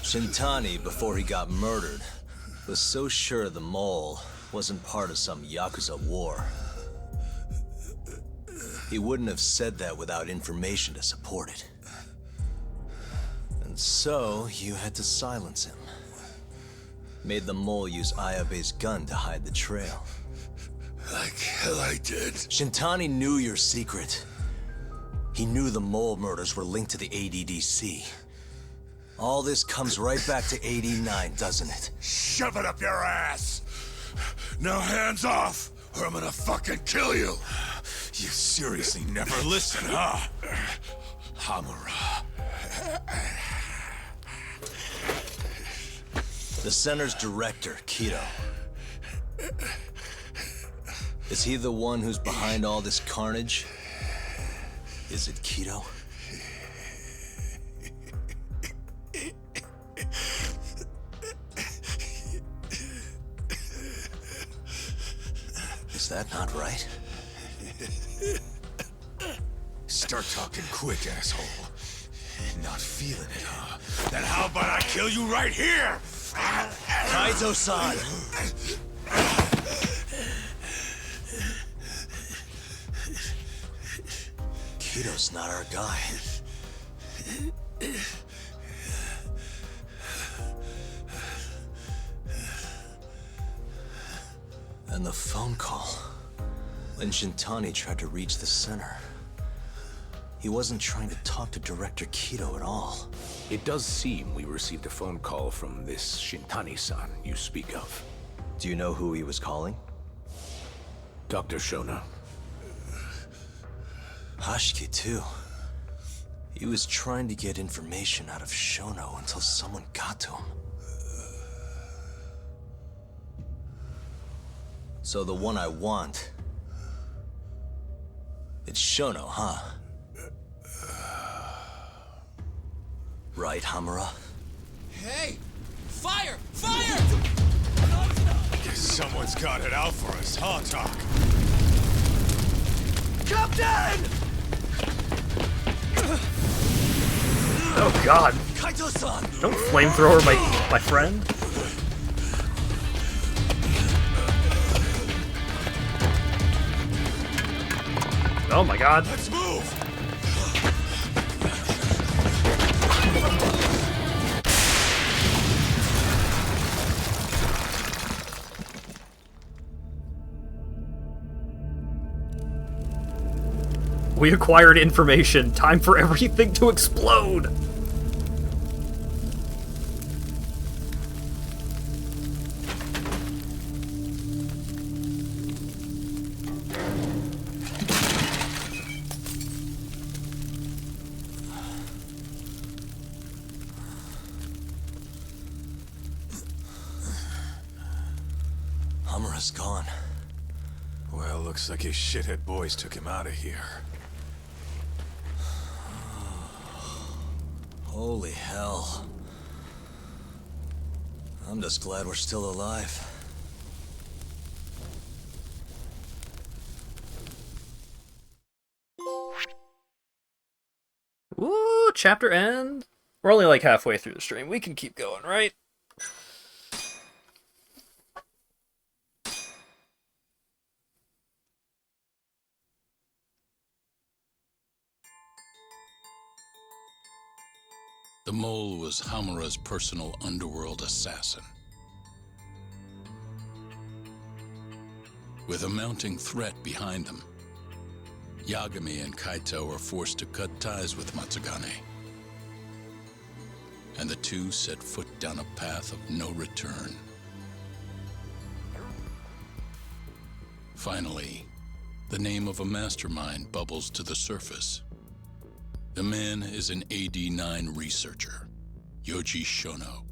Shintani, before he got murdered, was so sure the mole wasn't part of some Yakuza war. He wouldn't have said that without information to support it. And so, you had to silence him. Made the mole use Ayabe's gun to hide the trail. Like hell I did. Shintani knew your secret. He knew the mole murders were linked to the ADDC. All this comes right back to 89, doesn't it? Shove it up your ass! Now hands off, or I'm gonna fucking kill you! You seriously never listen, huh? Hamura. The center's director, Kido. Is he the one who's behind all this carnage? Is it Kido? Is that not right? Start talking quick, asshole. Not feeling it, huh? Then how about I kill you right here? Kaito-san! Kido's not our guy. And the phone call. When Shintani tried to reach the center, he wasn't trying to talk to Director Kido at all. It does seem we received a phone call from this Shintani-san you speak of. Do you know who he was calling? Dr. Shona. Hashiki, too. He was trying to get information out of Shono until someone got to him. So the one I want... it's Shono, huh? Right, Hamura? Hey! Fire! Fire! Guess someone's got it out for us, huh, Doc? Captain! Oh god. Kaito-san! Don't flamethrower my friend. Oh my god. Let's move! We acquired information. Time for everything to explode! Hamura's gone. Well, looks like his shithead boys took him out of here. Holy hell. I'm just glad we're still alive. Ooh, chapter end. We're only like halfway through the stream. We can keep going, right? The mole was Hamura's personal underworld assassin. With a mounting threat behind them, Yagami and Kaito were forced to cut ties with Matsugane. And the two set foot down a path of no return. Finally, the name of a mastermind bubbles to the surface. The man is an AD-9 researcher, Yoji Shono.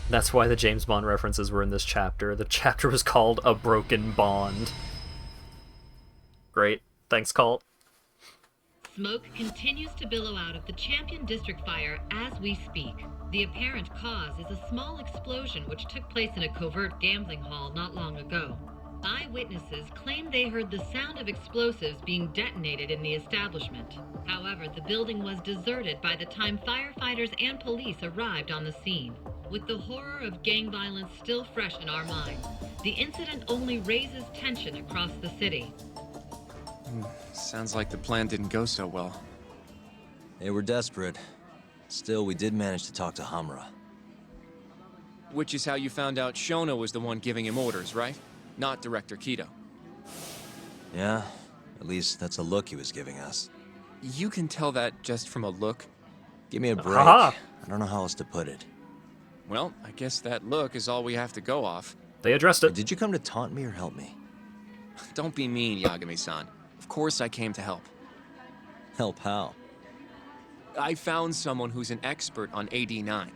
That's why the James Bond references were in this chapter. The chapter was called A Broken Bond. Great. Thanks, Colt. Smoke continues to billow out of the Champion District fire as we speak. The apparent cause is a small explosion which took place in a covert gambling hall not long ago. Eyewitnesses claim they heard the sound of explosives being detonated in the establishment. However, the building was deserted by the time firefighters and police arrived on the scene. With the horror of gang violence still fresh in our minds, the incident only raises tension across the city. Sounds like the plan didn't go so well. They were desperate. Still, we did manage to talk to Hamra. Which is how you found out Shono was the one giving him orders, right? Not Director Kido. Yeah, at least that's a look he was giving us. You can tell that just from a look? Give me a break. Aha. I don't know how else to put it. Well, I guess that look is all we have to go off. They addressed it. Did you come to taunt me or help me? Don't be mean, Yagami-san. Of course I came to help. Help how? I found someone who's an expert on AD-9.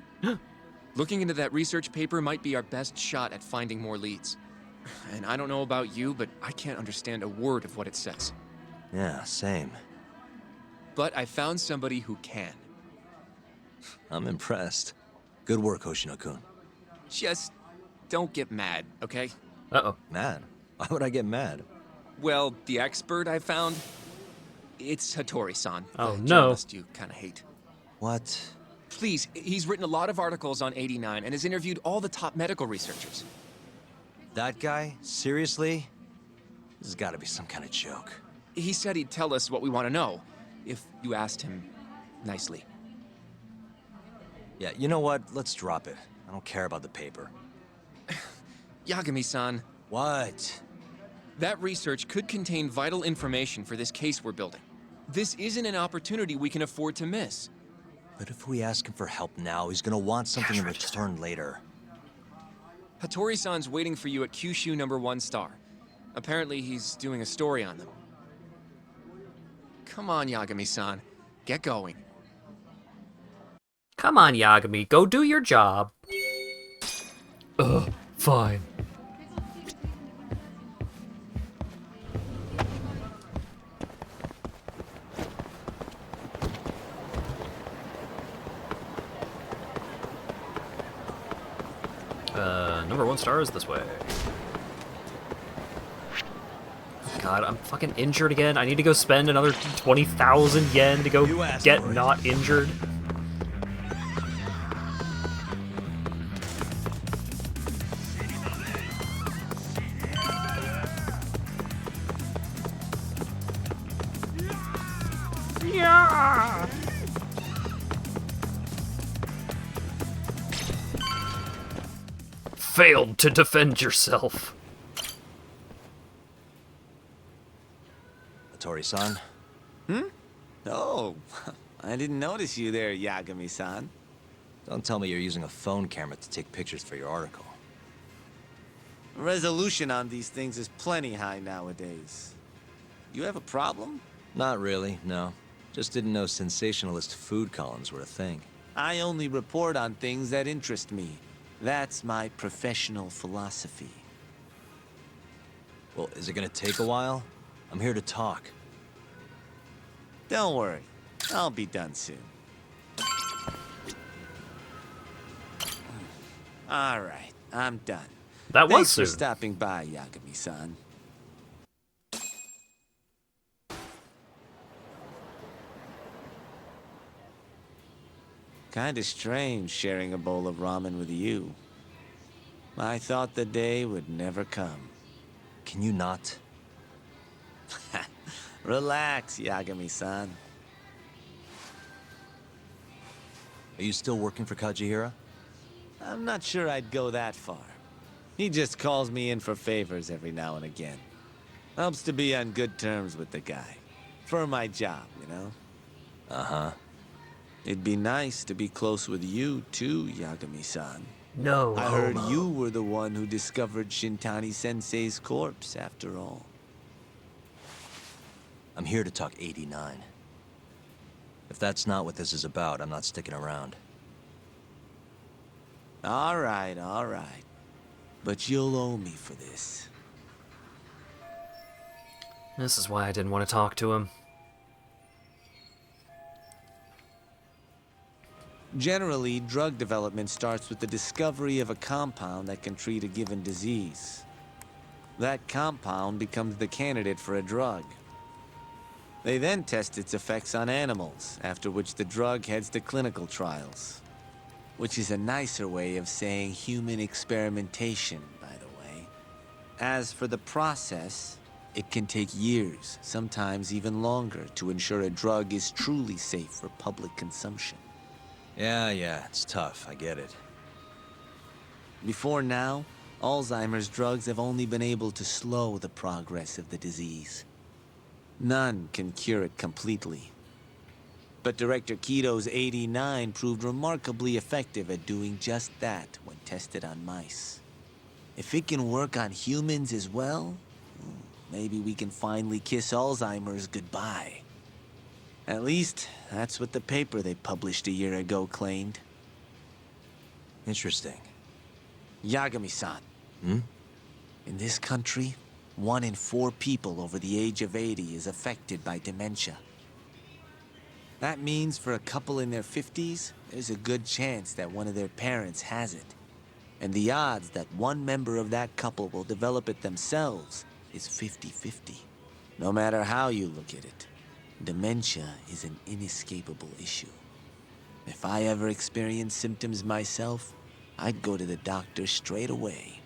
Looking into that research paper might be our best shot at finding more leads. And I don't know about you, but I can't understand a word of what it says. Yeah, same. But I found somebody who can. I'm impressed. Good work, Hoshino-kun. Just don't get mad, okay? Uh-oh. Mad? Why would I get mad? Well, the expert I found, it's Hattori-san. Oh, the no. journalist you kind of hate. What? Please, he's written a lot of articles on AD-9 and has interviewed all the top medical researchers. That guy? Seriously? This has got to be some kind of joke. He said he'd tell us what we want to know, if you asked him nicely. Yeah, you know what? Let's drop it. I don't care about the paper. Yagami-san. What? That research could contain vital information for this case we're building. This isn't an opportunity we can afford to miss. But if we ask him for help now, he's gonna want something in return later. Hattori-san's waiting for you at Kyushu #1 star. Apparently he's doing a story on them. Come on, Yagami-san. Get going. Come on, Yagami. Go do your job. Ugh, fine. #1 star is this way. God, I'm fucking injured again. I need to go spend another 20,000 yen to go get not injured. Yeah. Failed to defend yourself. Hattori-san? Oh, I didn't notice you there, Yagami-san. Don't tell me you're using a phone camera to take pictures for your article. Resolution on these things is plenty high nowadays. You have a problem? Not really, no. Just didn't know sensationalist food columns were a thing. I only report on things that interest me. That's my professional philosophy. Well, is it gonna take a while? I'm here to talk. Don't worry. I'll be done soon. All right, I'm done. That was Thanks soon. for stopping by, Yagami-san. Kinda strange sharing a bowl of ramen with you. I thought the day would never come. Can you not? Relax, Yagami-san. Are you still working for Kajihira? I'm not sure I'd go that far. He just calls me in for favors every now and again. Helps to be on good terms with the guy. For my job, you know? Uh-huh. It'd be nice to be close with you, too, Yagami-san. No I heard homo. you were the one who discovered Shintani-sensei's corpse, after all. I'm here to talk 89. If that's not what this is about, I'm not sticking around. All right. But you'll owe me for this. This is why I didn't want to talk to him. Generally, drug development starts with the discovery of a compound that can treat a given disease. That compound becomes the candidate for a drug. They then test its effects on animals, after which the drug heads to clinical trials. Which is a nicer way of saying human experimentation, by the way. As for the process, it can take years, sometimes even longer, to ensure a drug is truly safe for public consumption. Yeah, it's tough, I get it. Before now, Alzheimer's drugs have only been able to slow the progress of the disease. None can cure it completely. But Director Keto's 89 proved remarkably effective at doing just that when tested on mice. If it can work on humans as well, maybe we can finally kiss Alzheimer's goodbye. At least, that's what the paper they published a year ago claimed. Interesting. Yagami-san. In this country, 1 in 4 people over the age of 80 is affected by dementia. That means for a couple in their 50s, there's a good chance that one of their parents has it. And the odds that one member of that couple will develop it themselves is 50-50. No matter how you look at it, dementia is an inescapable issue. If I ever experienced symptoms myself, I'd go to the doctor straight away.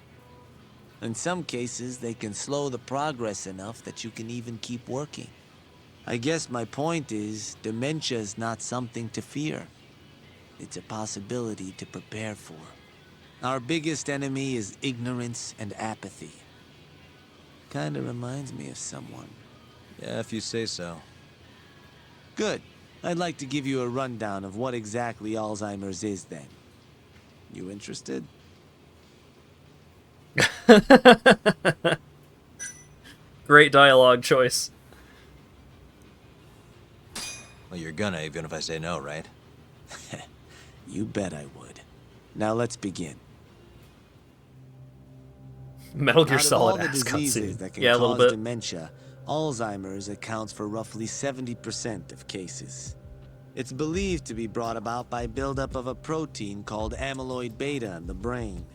In some cases, they can slow the progress enough that you can even keep working. I guess my point is, dementia is not something to fear. It's a possibility to prepare for. Our biggest enemy is ignorance and apathy. Kinda reminds me of someone. Yeah, if you say so. Good. I'd like to give you a rundown of what exactly Alzheimer's is then. You interested? Great dialogue choice. Well, you're gonna, even if I say no, right? You bet I would. Now let's begin. Metal Gear Out of Solid all the ass diseases cutscene. that can Yeah, a little cause bit. dementia, Alzheimer's accounts for roughly 70% of cases. It's believed to be brought about by buildup of a protein called amyloid beta in the brain.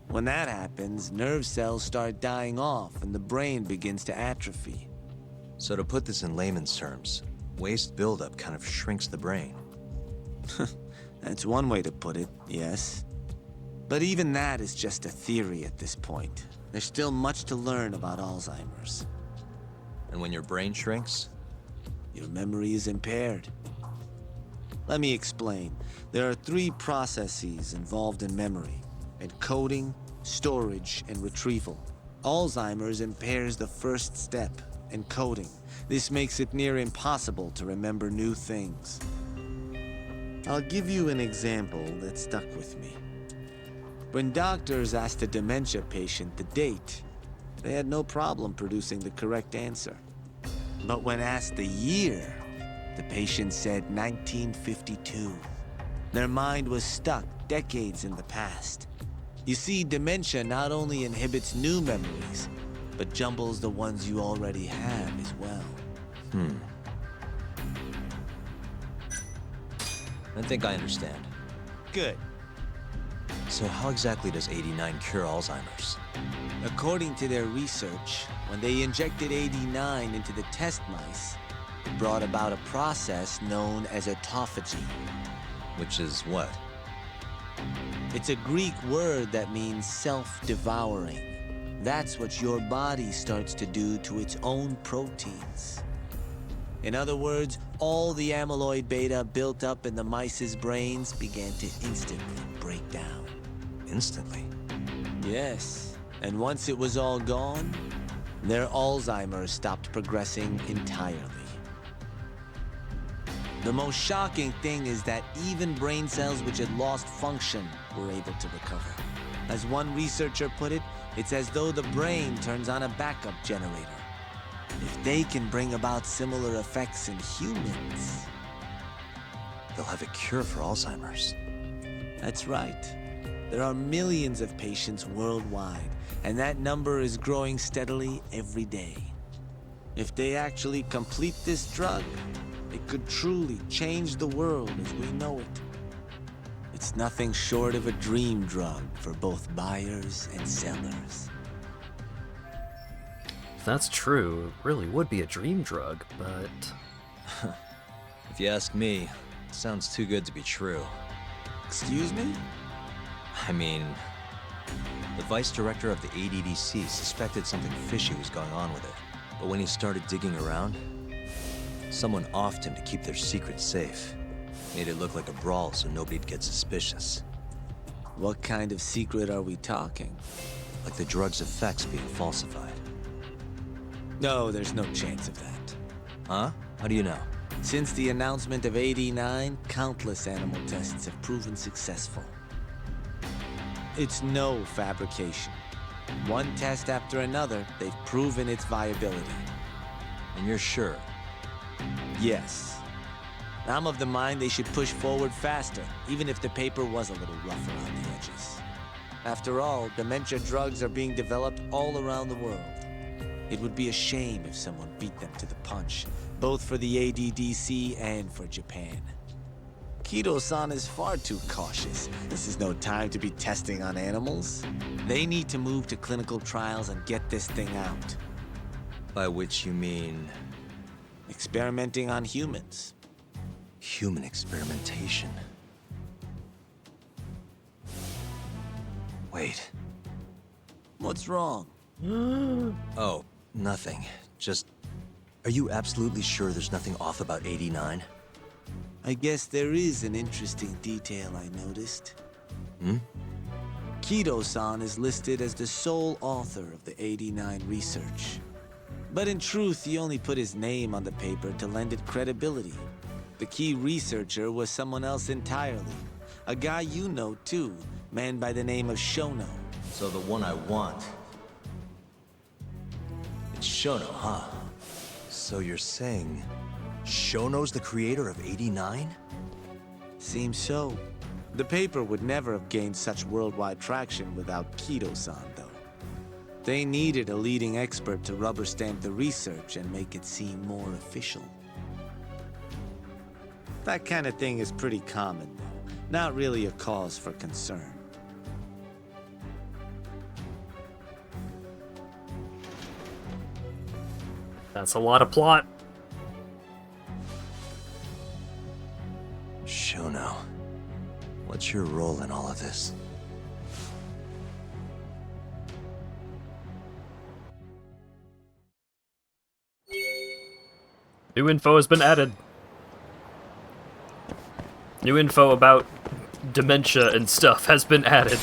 When that happens, nerve cells start dying off and the brain begins to atrophy. So to put this in layman's terms, waste buildup kind of shrinks the brain. That's one way to put it, yes. But even that is just a theory at this point. There's still much to learn about Alzheimer's. And when your brain shrinks? Your memory is impaired. Let me explain. There are 3 processes involved in memory: encoding, storage, and retrieval. Alzheimer's impairs the first step, encoding. This makes it near impossible to remember new things. I'll give you an example that stuck with me. When doctors asked a dementia patient the date, they had no problem producing the correct answer. But when asked the year, the patient said 1952. Their mind was stuck decades in the past. You see, dementia not only inhibits new memories, but jumbles the ones you already have as well. I think I understand. Good. So how exactly does 89 cure Alzheimer's? According to their research, when they injected 89 into the test mice, it brought about a process known as autophagy. Which is what? It's a Greek word that means self-devouring. That's what your body starts to do to its own proteins. In other words, all the amyloid beta built up in the mice's brains began to instantly break down. Instantly? Yes. And once it was all gone, their Alzheimer's stopped progressing entirely. The most shocking thing is that even brain cells which had lost function were able to recover. As one researcher put it, it's as though the brain turns on a backup generator. If they can bring about similar effects in humans... They'll have a cure for Alzheimer's. That's right. There are millions of patients worldwide, and that number is growing steadily every day. If they actually complete this drug, it could truly change the world as we know it. It's nothing short of a dream drug for both buyers and sellers. If that's true, it really would be a dream drug, but... If you ask me, it sounds too good to be true. Excuse me? I mean, the vice director of the ADDC suspected something fishy was going on with it. But when he started digging around, someone offed him to keep their secret safe. Made it look like a brawl so nobody'd get suspicious. What kind of secret are we talking? Like the drug's effects being falsified. No, there's no chance of that. Huh? How do you know? Since the announcement of AD9, countless animal tests have proven successful. It's no fabrication. One test after another, they've proven its viability. And you're sure? Yes. I'm of the mind they should push forward faster, even if the paper was a little rough around the edges. After all, dementia drugs are being developed all around the world. It would be a shame if someone beat them to the punch, both for the ADDC and for Japan. Kido-san is far too cautious. This is no time to be testing on animals. They need to move to clinical trials and get this thing out. By which you mean... experimenting on humans. Human experimentation. Wait. What's wrong? Oh, nothing. Just... Are you absolutely sure there's nothing off about 89? I guess there is an interesting detail I noticed. Kido-san is listed as the sole author of the 89 research. But in truth, he only put his name on the paper to lend it credibility. The key researcher was someone else entirely. A guy you know, too. Man by the name of Shono. So the one I want... It's Shono, huh? So you're saying... Shono's the creator of 89? Seems so. The paper would never have gained such worldwide traction without Kido-san, though. They needed a leading expert to rubber stamp the research and make it seem more official. That kind of thing is pretty common, though. Not really a cause for concern. That's a lot of plot. Shono, what's your role in all of this? New info has been added. New info about dementia and stuff has been added.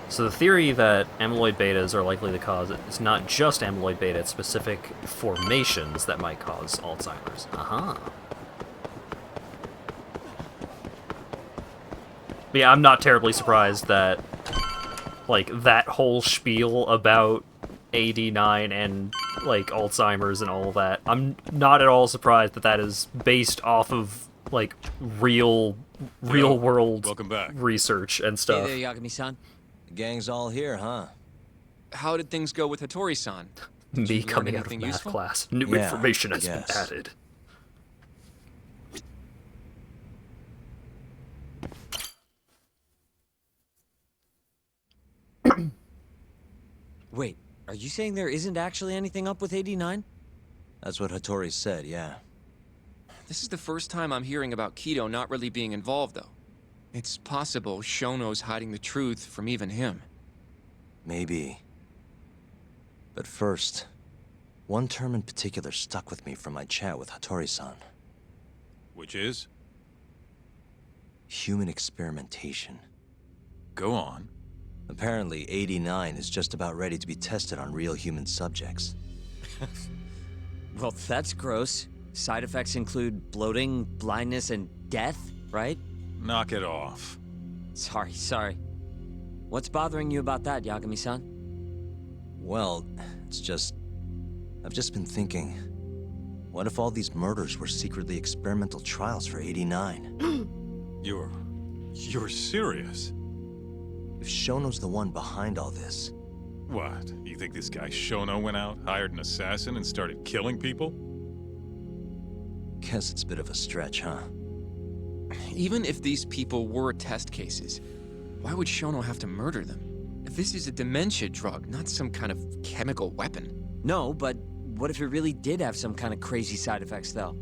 So the theory that amyloid betas are likely to cause it is not just amyloid beta, it's specific formations that might cause Alzheimer's. But yeah, I'm not terribly surprised that, like, that whole spiel about AD9 and, like, Alzheimer's and all that, I'm not at all surprised that that is based off of, like, real world welcome back. Research and stuff. Hey there, Yagami-san. The gang's all here, huh? How did things go with Hattori-san? Me coming out of math class. New information has been added. Wait, are you saying there isn't actually anything up with 89? That's what Hattori said, yeah. This is the first time I'm hearing about Kido not really being involved, though. It's possible Shono's hiding the truth from even him. Maybe. But first, one term in particular stuck with me from my chat with Hattori-san. Which is? Human experimentation. Go on. Apparently, 89 is just about ready to be tested on real human subjects. Well, that's gross. Side effects include bloating, blindness, and death, right? Knock it off. Sorry. What's bothering you about that, Yagami-san? Well, I've just been thinking, what if all these murders were secretly experimental trials for 89? You're serious? If Shono's the one behind all this... What? You think this guy Shono went out, hired an assassin, and started killing people? Guess it's a bit of a stretch, huh? Even if these people were test cases, why would Shono have to murder them? This is a dementia drug, not some kind of chemical weapon. No, but what if it really did have some kind of crazy side effects, though?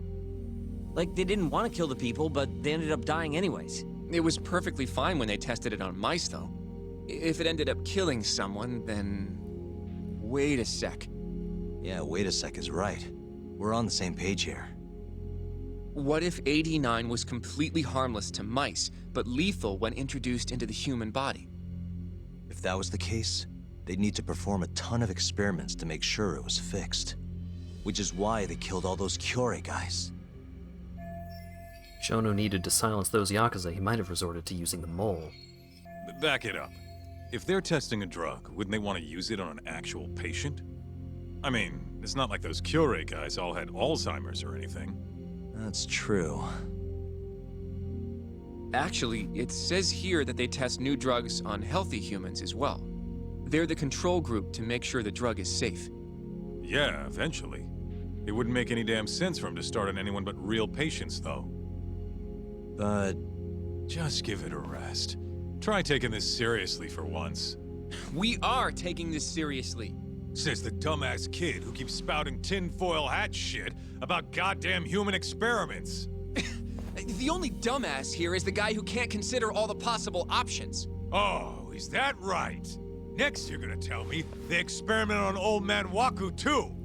Like, they didn't want to kill the people, but they ended up dying anyways. It was perfectly fine when they tested it on mice, though. If it ended up killing someone, then... Wait a sec. Yeah, wait a sec is right. We're on the same page here. What if 89 was completely harmless to mice, but lethal when introduced into the human body? If that was the case, they'd need to perform a ton of experiments to make sure it was fixed. Which is why they killed all those Kyorei guys. Shono needed to silence those Yakuza, he might have resorted to using the mole. Back it up. If they're testing a drug, wouldn't they want to use it on an actual patient? I mean, it's not like those Kyorei guys all had Alzheimer's or anything. That's true. Actually, it says here that they test new drugs on healthy humans as well. They're the control group to make sure the drug is safe. Yeah, eventually. It wouldn't make any damn sense for him to start on anyone but real patients, though. But... just give it a rest. Try taking this seriously for once. We are taking this seriously. Says the dumbass kid who keeps spouting tinfoil hat shit about goddamn human experiments. The only dumbass here is the guy who can't consider all the possible options. Oh, is that right? Next you're gonna tell me they experimented on old man Waku too.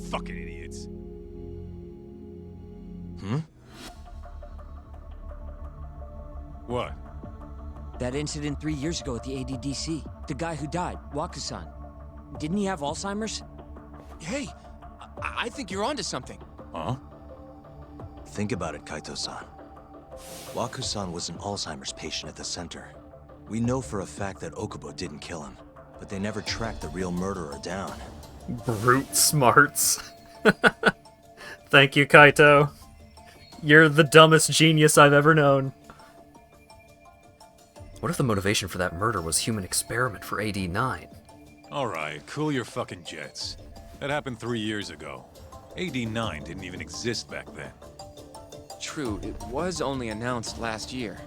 Fucking idiots. What? That incident 3 years ago at the ADDC. The guy who died, Waku-san. Didn't he have Alzheimer's? Hey, I think you're onto something. Huh? Think about it, Kaito-san. Waku-san was an Alzheimer's patient at the center. We know for a fact that Okubo didn't kill him, but they never tracked the real murderer down. Brute smarts. Thank you, Kaito. You're the dumbest genius I've ever known. What if the motivation for that murder was human experiment for AD9? Alright, cool your fucking jets. That happened 3 years ago. AD9 didn't even exist back then. True, it was only announced last year.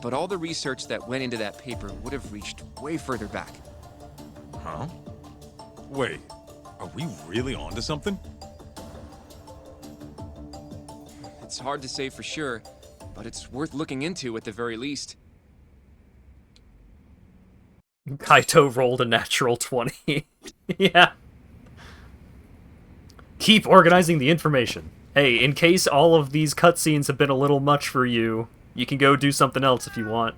But all the research that went into that paper would have reached way further back. Huh? Wait, are we really onto something? It's hard to say for sure, but it's worth looking into at the very least. Kaito rolled a natural 20. Yeah. Keep organizing the information. Hey, in case all of these cutscenes have been a little much for you, you can go do something else if you want.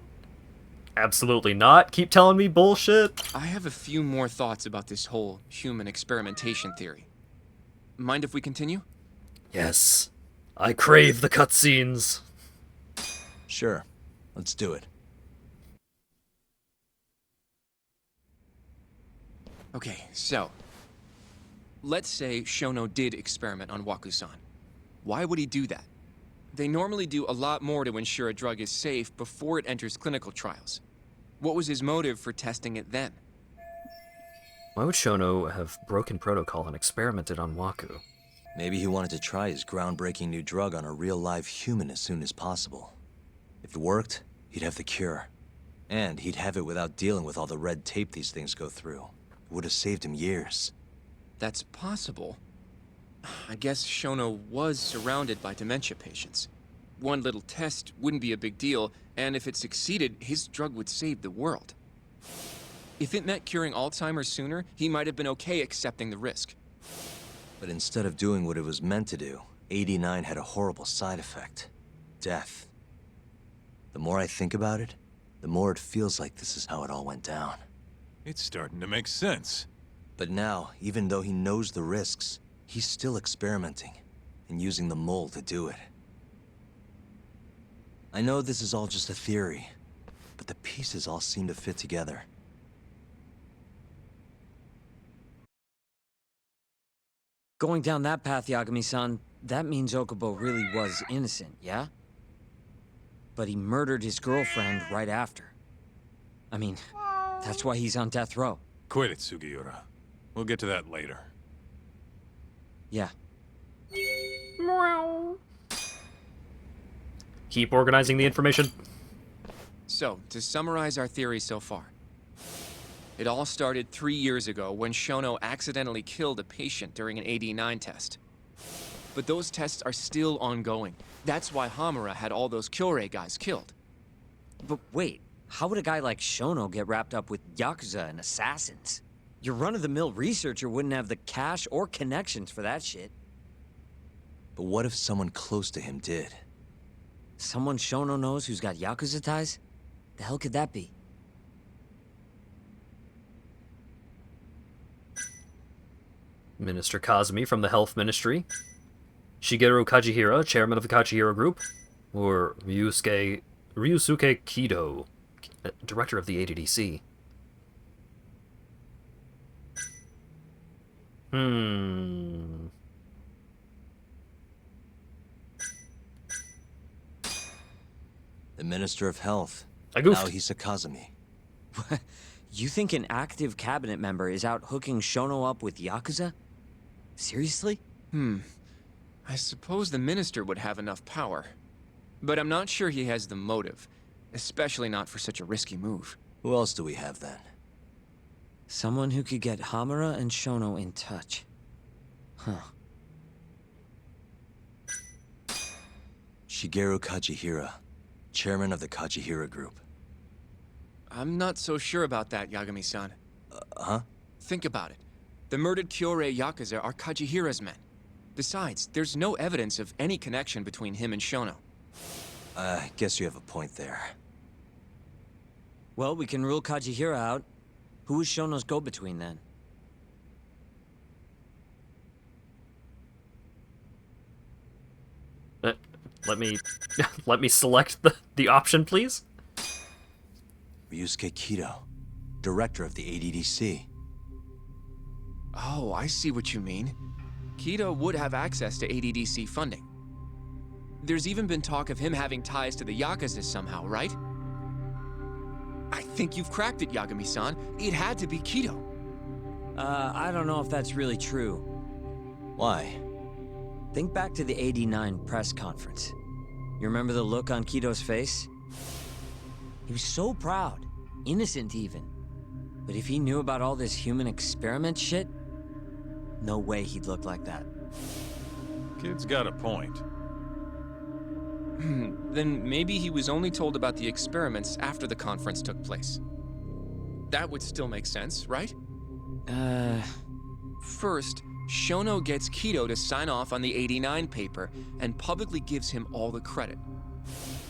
Absolutely not. Keep telling me bullshit. I have a few more thoughts about this whole human experimentation theory. Mind if we continue? Yes. I crave the cutscenes. Sure. Let's do it. Okay, so... let's say Shono did experiment on Waku-san. Why would he do that? They normally do a lot more to ensure a drug is safe before it enters clinical trials. What was his motive for testing it then? Why would Shono have broken protocol and experimented on Waku? Maybe he wanted to try his groundbreaking new drug on a real live human as soon as possible. If it worked, he'd have the cure. And he'd have it without dealing with all the red tape these things go through. It would have saved him years. That's possible. I guess Shono was surrounded by dementia patients. One little test wouldn't be a big deal, and if it succeeded, his drug would save the world. If it meant curing Alzheimer's sooner, he might have been okay accepting the risk. But instead of doing what it was meant to do, 89 had a horrible side effect. Death. The more I think about it, the more it feels like this is how it all went down. It's starting to make sense. But now, even though he knows the risks, he's still experimenting and using the mole to do it. I know this is all just a theory, but the pieces all seem to fit together. Going down that path, Yagami-san, that means Okubo really was innocent, yeah? But he murdered his girlfriend right after. I mean, that's why he's on death row. Quit it, Sugiura. We'll get to that later. Yeah. Keep organizing the information. So, to summarize our theory so far. It all started 3 years ago when Shono accidentally killed a patient during an AD9 test. But those tests are still ongoing. That's why Hamura had all those Kyorei guys killed. But wait, how would a guy like Shono get wrapped up with Yakuza and assassins? Your run-of-the-mill researcher wouldn't have the cash or connections for that shit. But what if someone close to him did? Someone Shono knows who's got Yakuza ties? The hell could that be? Minister Kazumi from the Health Ministry. Shigeru Kajihira, chairman of the Kajihira Group. Or Ryusuke Kido, director of the ADDC. The Minister of Health. I goofed. Naohisa Kazumi. You think an active cabinet member is out hooking Shono up with Yakuza? Seriously? I suppose the minister would have enough power. But I'm not sure he has the motive. Especially not for such a risky move. Who else do we have then? Someone who could get Hamura and Shono in touch. Huh. Shigeru Kajihira, chairman of the Kajihira Group. I'm not so sure about that, Yagami-san. Huh? Think about it. The murdered Kyorei Yakuza are Kajihira's men. Besides, there's no evidence of any connection between him and Shono. I guess you have a point there. Well, we can rule Kajihira out. Who is Shono's go-between then? Let me select the option, please. Ryusuke Kido, director of the ADDC. Oh, I see what you mean. Kido would have access to ADDC funding. There's even been talk of him having ties to the Yakuza somehow, right? I think you've cracked it, Yagami-san. It had to be Kido. I don't know if that's really true. Why? Think back to the '89 press conference. You remember the look on Kido's face? He was so proud, innocent even. But if he knew about all this human experiment shit, no way he'd look like that. Kid's got a point. Then maybe he was only told about the experiments after the conference took place. That would still make sense, right? First, Shono gets Kido to sign off on the '89 paper and publicly gives him all the credit.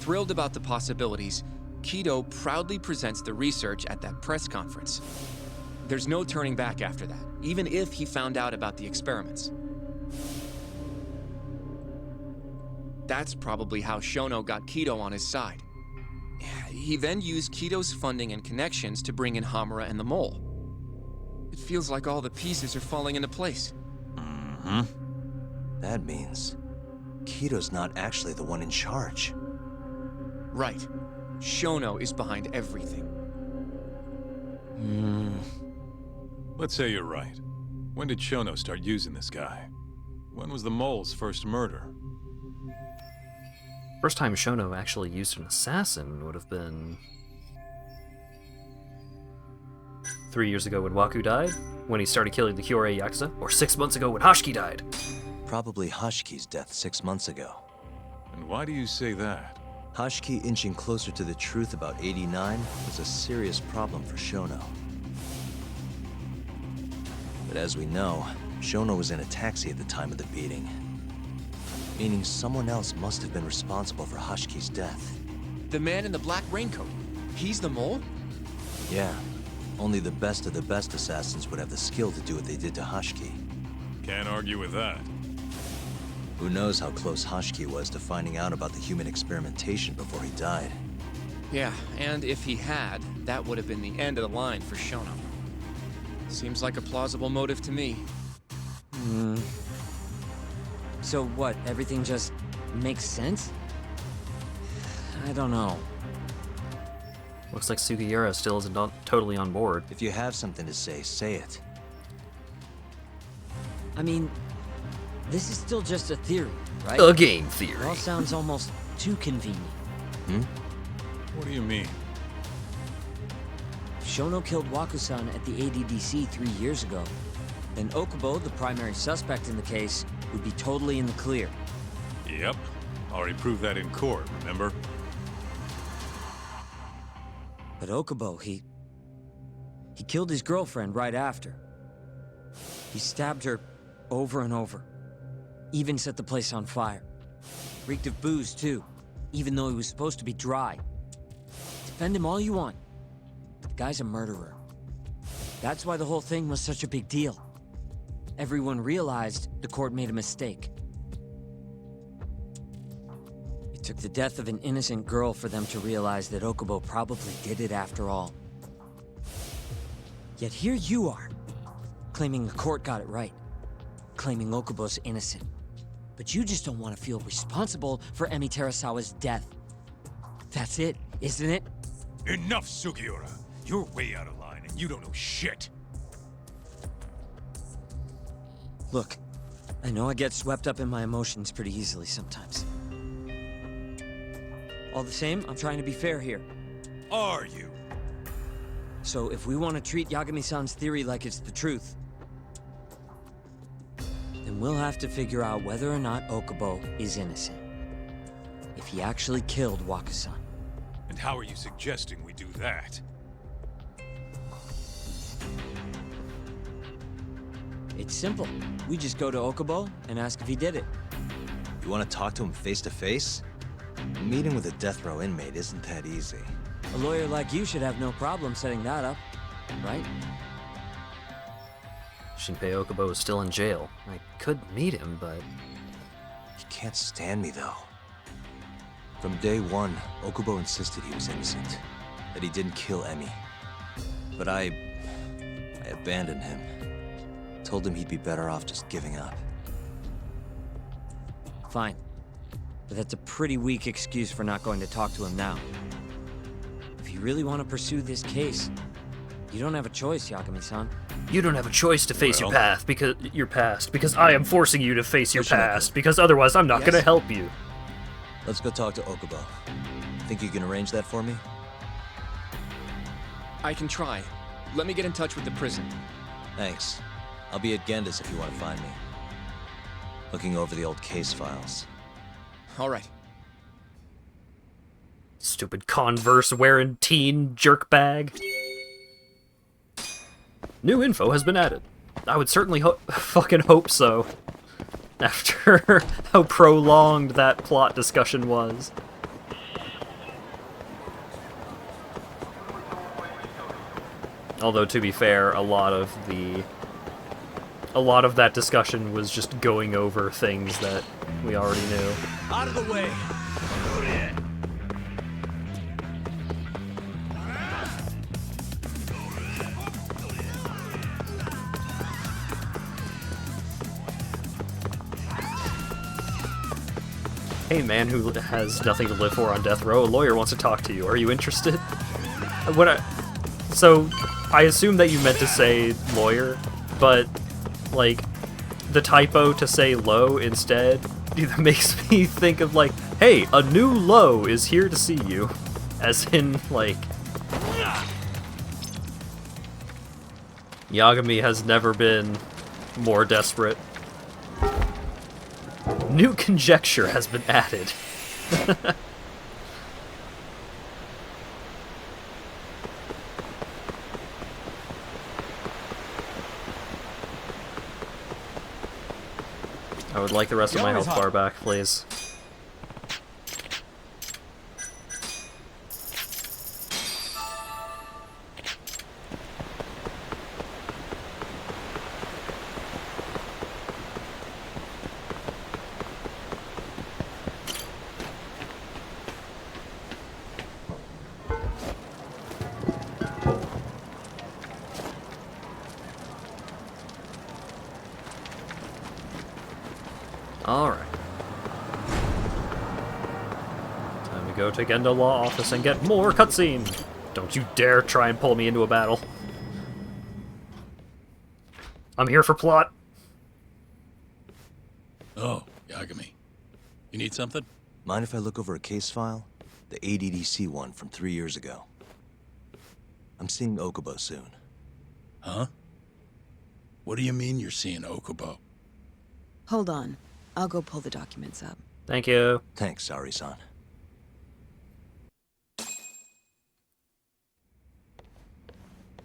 Thrilled about the possibilities, Kido proudly presents the research at that press conference. There's no turning back after that, even if he found out about the experiments. That's probably how Shono got Kido on his side. He then used Kido's funding and connections to bring in Hamura and the Mole. It feels like all the pieces are falling into place. That means Kido's not actually the one in charge. Right. Shono is behind everything. Let's say you're right. When did Shono start using this guy? When was the Mole's first murder? First time Shono actually used an assassin would have been 3 years ago when Waku died, when he started killing the Kyorei Yakuza, or 6 months ago when Hashiki died. Probably Hashiki's death 6 months ago. And why do you say that? Hashiki inching closer to the truth about '89 was a serious problem for Shono. But as we know, Shono was in a taxi at the time of the beating. Meaning someone else must have been responsible for Hashiki's death. The man in the black raincoat. He's the mole? Yeah. Only the best of the best assassins would have the skill to do what they did to Hashki. Can't argue with that. Who knows how close Hashki was to finding out about the human experimentation before he died. Yeah, and if he had, that would have been the end of the line for Shono. Seems like a plausible motive to me. So what, everything just makes sense? I don't know. Looks like Sugiura still isn't totally on board. If you have something to say it. I mean, this is still just a theory, right? A game theory. It all sounds almost too convenient. What do you mean? If Shono killed Wakusan at the ADDC 3 years ago, then Okubo, the primary suspect in the case, would be totally in the clear. Yep. Already proved that in court, remember? But Okubo, he killed his girlfriend right after. He stabbed her over and over. Even set the place on fire. Reeked of booze, too, even though he was supposed to be dry. Defend him all you want. The guy's a murderer. That's why the whole thing was such a big deal. Everyone realized the court made a mistake. It took the death of an innocent girl for them to realize that Okubo probably did it after all. Yet here you are, claiming the court got it right, claiming Okubo's innocent. But you just don't want to feel responsible for Emi Terasawa's death. That's it, isn't it? Enough, Sugiura. You're way out of line, and you don't know shit. Look, I know I get swept up in my emotions pretty easily sometimes. All the same, I'm trying to be fair here. Are you? So if we want to treat Yagami-san's theory like it's the truth, then we'll have to figure out whether or not Okubo is innocent. If he actually killed Wakusan. And how are you suggesting we do that? It's simple. We just go to Okubo and ask if he did it. You want to talk to him face to face? Meeting with a death row inmate isn't that easy. A lawyer like you should have no problem setting that up, right? Shinpei Okubo is still in jail. I could meet him, but... He can't stand me, though. From day one, Okubo insisted he was innocent, that he didn't kill Emi. But I abandoned him. Told him he'd be better off just giving up. Fine. But that's a pretty weak excuse for not going to talk to him now. If you really want to pursue this case, you don't have a choice, Yagami-san. You don't have a choice to face your past, because I am forcing you to face your Pushing past, because otherwise I'm not gonna help you. Let's go talk to Okubo. Think you can arrange that for me? I can try. Let me get in touch with the prison. Thanks. I'll be at Gendis if you want to find me. Looking over the old case files. All right. Stupid Converse wearing teen jerkbag. New info has been added. I would certainly fucking hope so. After how prolonged that plot discussion was. Although, to be fair, a lot of that discussion was just going over things that we already knew. Out of the way! Hey man who has nothing to live for on death row, a lawyer wants to talk to you. Are you interested? So, I assume that you meant to say lawyer, but, like, the typo to say low instead either makes me think of, like, hey, a new low is here to see you. As in, like... Yagami has never been more desperate. New conjecture has been added. I would like the rest of my health bar back, please. go to Gendo Law Office and get more cutscene. Don't you dare try and pull me into a battle. I'm here for plot. Oh, Yagami. You need something? Mind if I look over a case file? The ADDC one from 3 years ago. I'm seeing Okubo soon. Huh? What do you mean you're seeing Okubo? Hold on. I'll go pull the documents up. Thank you. Thanks, Sari-san.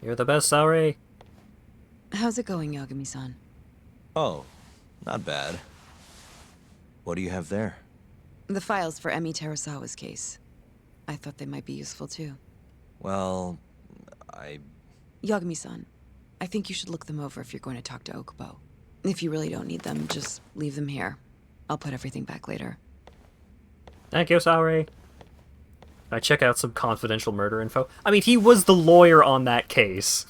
You're the best, Saori. How's it going, Yagami-san? Oh, not bad. What do you have there? The files for Emi Terasawa's case. I thought they might be useful too. Well, Yagami-san, I think you should look them over if you're going to talk to Okubo. If you really don't need them, just leave them here. I'll put everything back later. Thank you, Saori. I check out some confidential murder info. I mean, he was the lawyer on that case.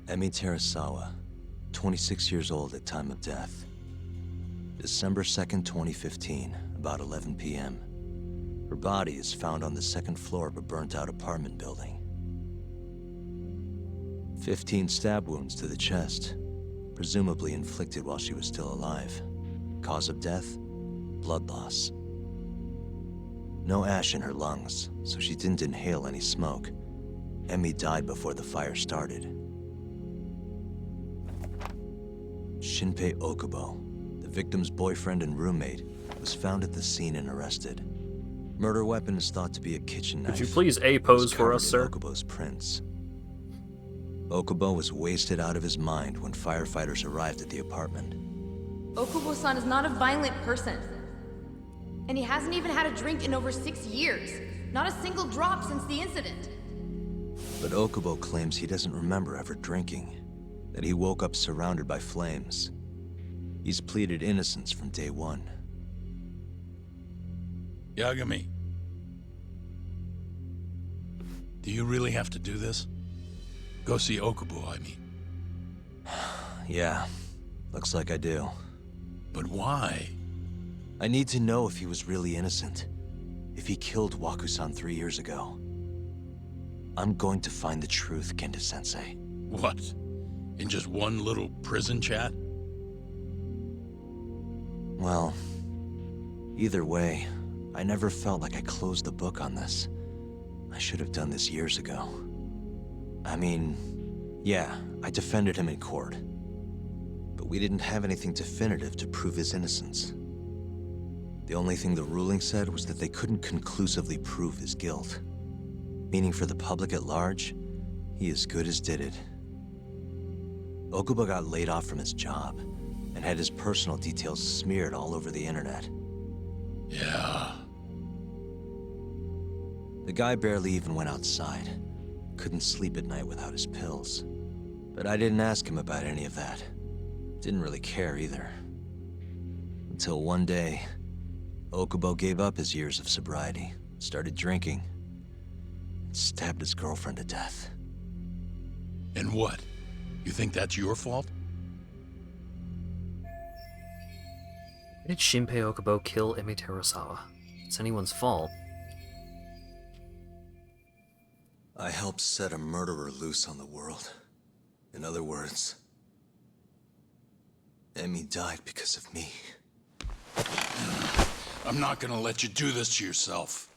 Emi Terasawa, 26 years old at time of death. December 2nd, 2015, about 11 p.m. Her body is found on the second floor of a burnt-out apartment building. 15 stab wounds to the chest, presumably inflicted while she was still alive. Cause of death? Blood loss. No ash in her lungs, so she didn't inhale any smoke. Emi died before the fire started. Shinpei Okubo, the victim's boyfriend and roommate, was found at the scene and arrested. Murder weapon is thought to be a kitchen knife. Could you please A-pose for us, sir? Okubo's prints. Okubo was wasted out of his mind when firefighters arrived at the apartment. Okubo-san is not a violent person. And he hasn't even had a drink in over 6 years. Not a single drop since the incident. But Okubo claims he doesn't remember ever drinking, that he woke up surrounded by flames. He's pleaded innocence from day one. Yagami. Do you really have to do this? Go see Okubo, I mean. Yeah, looks like I do. But why? I need to know if he was really innocent. If he killed Waku-san 3 years ago. I'm going to find the truth, Kenta-sensei. What? In just one little prison chat? Well, either way, I never felt like I closed the book on this. I should have done this years ago. I mean, yeah, I defended him in court. But we didn't have anything definitive to prove his innocence. The only thing the ruling said was that they couldn't conclusively prove his guilt. Meaning for the public at large, he as good as did it. Okubo got laid off from his job, and had his personal details smeared all over the internet. Yeah. The guy barely even went outside. Couldn't sleep at night without his pills. But I didn't ask him about any of that. Didn't really care either. Until one day, Okubo gave up his years of sobriety, started drinking, and stabbed his girlfriend to death. And what? You think that's your fault? Why did Shinpei Okubo kill Emi Terasawa? It's anyone's fault. I helped set a murderer loose on the world. In other words, Emi died because of me. I'm not gonna let you do this to yourself.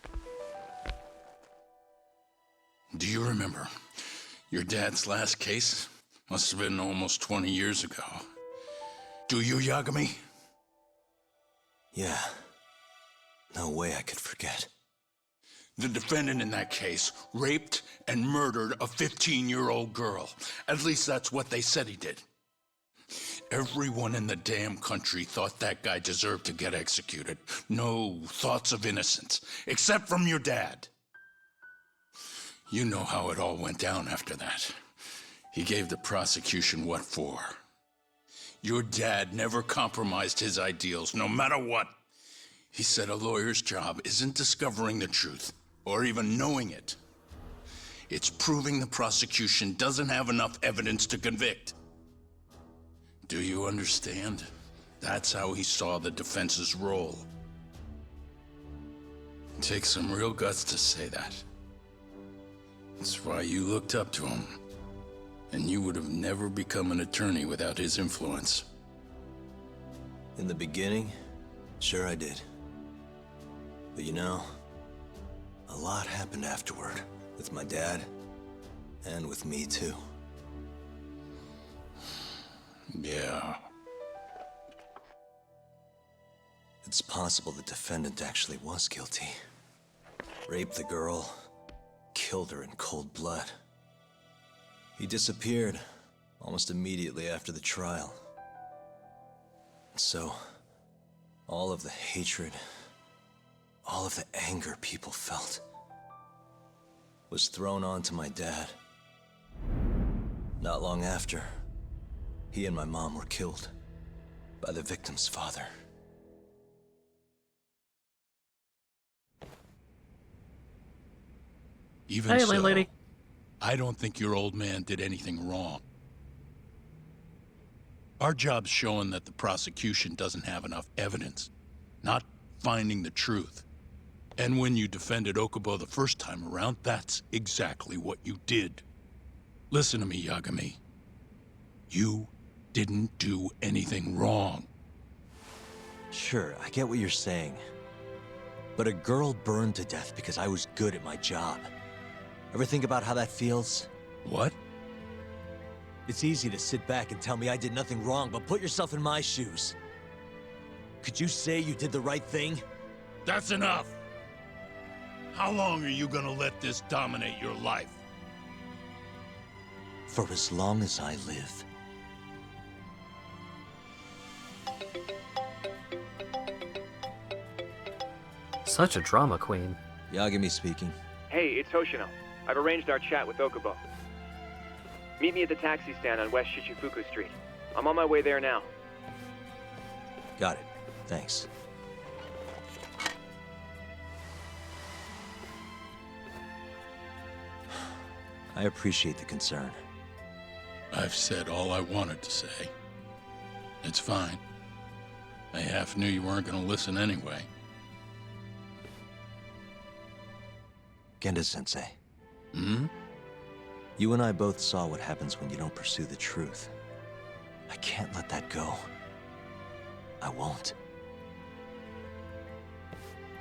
Do you remember your dad's last case? Must have been almost 20 years ago. Do you, Yagami? Yeah. No way I could forget. The defendant in that case raped and murdered a 15-year-old girl. At least that's what they said he did. Everyone in the damn country thought that guy deserved to get executed. No thoughts of innocence, except from your dad. You know how it all went down after that. He gave the prosecution what for. Your dad never compromised his ideals, no matter what. He said a lawyer's job isn't discovering the truth, or even knowing it. It's proving the prosecution doesn't have enough evidence to convict. Do you understand? That's how he saw the defense's role. It takes some real guts to say that. That's why you looked up to him. And you would have never become an attorney without his influence. In the beginning, sure I did. But you know, a lot happened afterward, with my dad, and with me too. Yeah. It's possible the defendant actually was guilty. Raped the girl, killed her in cold blood. He disappeared almost immediately after the trial. So, all of the hatred, all of the anger people felt, was thrown onto my dad. Not long after, he and my mom were killed by the victim's father. Even Hey, so, landlady. I don't think your old man did anything wrong. Our job's showing that the prosecution doesn't have enough evidence, not finding the truth. And when you defended Okubo the first time around, that's exactly what you did. Listen to me, Yagami. You didn't do anything wrong. Sure, I get what you're saying. But a girl burned to death because I was good at my job. Ever think about how that feels? What? It's easy to sit back and tell me I did nothing wrong, but put yourself in my shoes. Could you say you did the right thing? That's enough! How long are you gonna let this dominate your life? For as long as I live. Such a drama queen. Yagami speaking. Hey, it's Hoshino. I've arranged our chat with Okubo. Meet me at the taxi stand on West Shichifuku Street. I'm on my way there now. Got it. Thanks. I appreciate the concern. I've said all I wanted to say. It's fine. I half knew you weren't gonna listen anyway. Genda-sensei. Hmm? You and I both saw what happens when you don't pursue the truth. I can't let that go. I won't.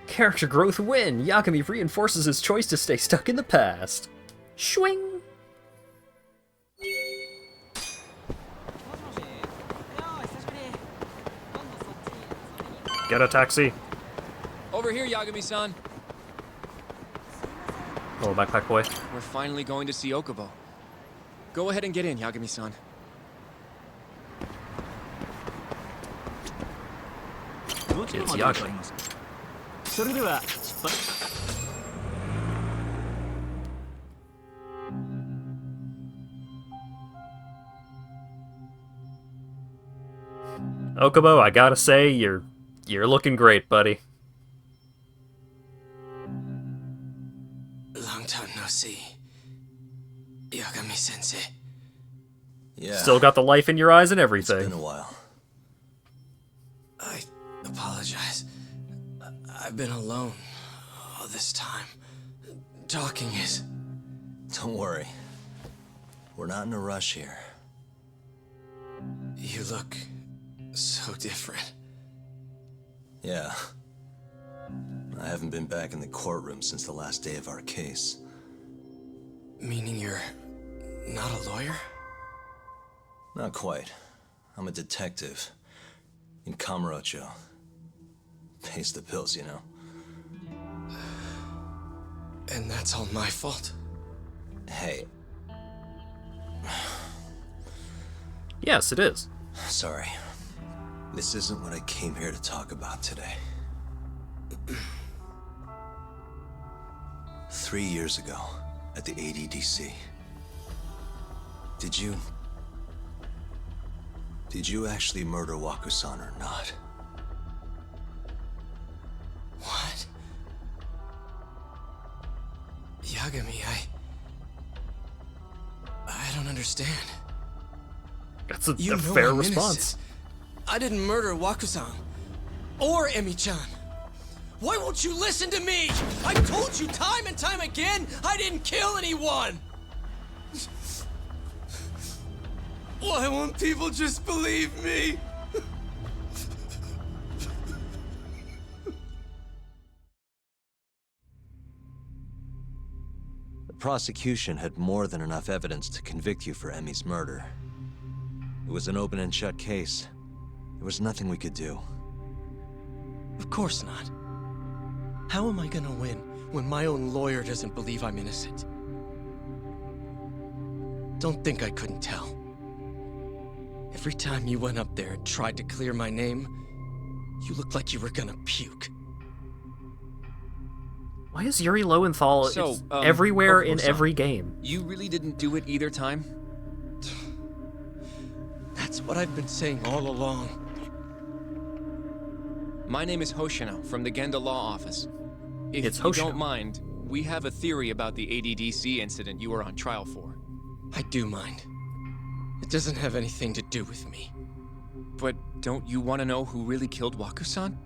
Character growth win! Yagami reinforces his choice to stay stuck in the past. Swing! Get a taxi. Over here, Yagami-san. Oh, backpack boy. We're finally going to see Okubo. Go ahead and get in, Yagami-san. It's Yagami. Okubo, I gotta say, you're looking great, buddy. Long time no see. Yagami-sensei. Yeah. Still got the life in your eyes and everything. It's been a while. I apologize. I've been alone all this time. Talking is... Don't worry. We're not in a rush here. You look so different. Yeah. I haven't been back in the courtroom since the last day of our case. Meaning you're not a lawyer? Not quite. I'm a detective. In Kamurocho. Pays the bills, you know. And that's all my fault? Hey. Yes, it is. Sorry. This isn't what I came here to talk about today. 3 years ago, at the Did you actually murder Waku-san or not? What? Yagami, I don't understand. That's a fair response. I didn't murder Waku-san. Or Emi-chan. Why won't you listen to me? I've told you time and time again, I didn't kill anyone! Why won't people just believe me? The prosecution had more than enough evidence to convict you for Emi's murder. It was an open and shut case. There was nothing we could do. Of course not. How am I gonna win when my own lawyer doesn't believe I'm innocent? Don't think I couldn't tell. Every time you went up there and tried to clear my name, you looked like you were gonna puke. Why is Yuri Lowenthal everywhere in every game? You really didn't do it either time? That's what I've been saying all along. My name is Hoshino from the Genda Law Office. If It's you Hoshino. don't mind, we have a theory about the ADDC incident you were on trial for. I do mind. It doesn't have anything to do with me. But don't you want to know who really killed Waku-san?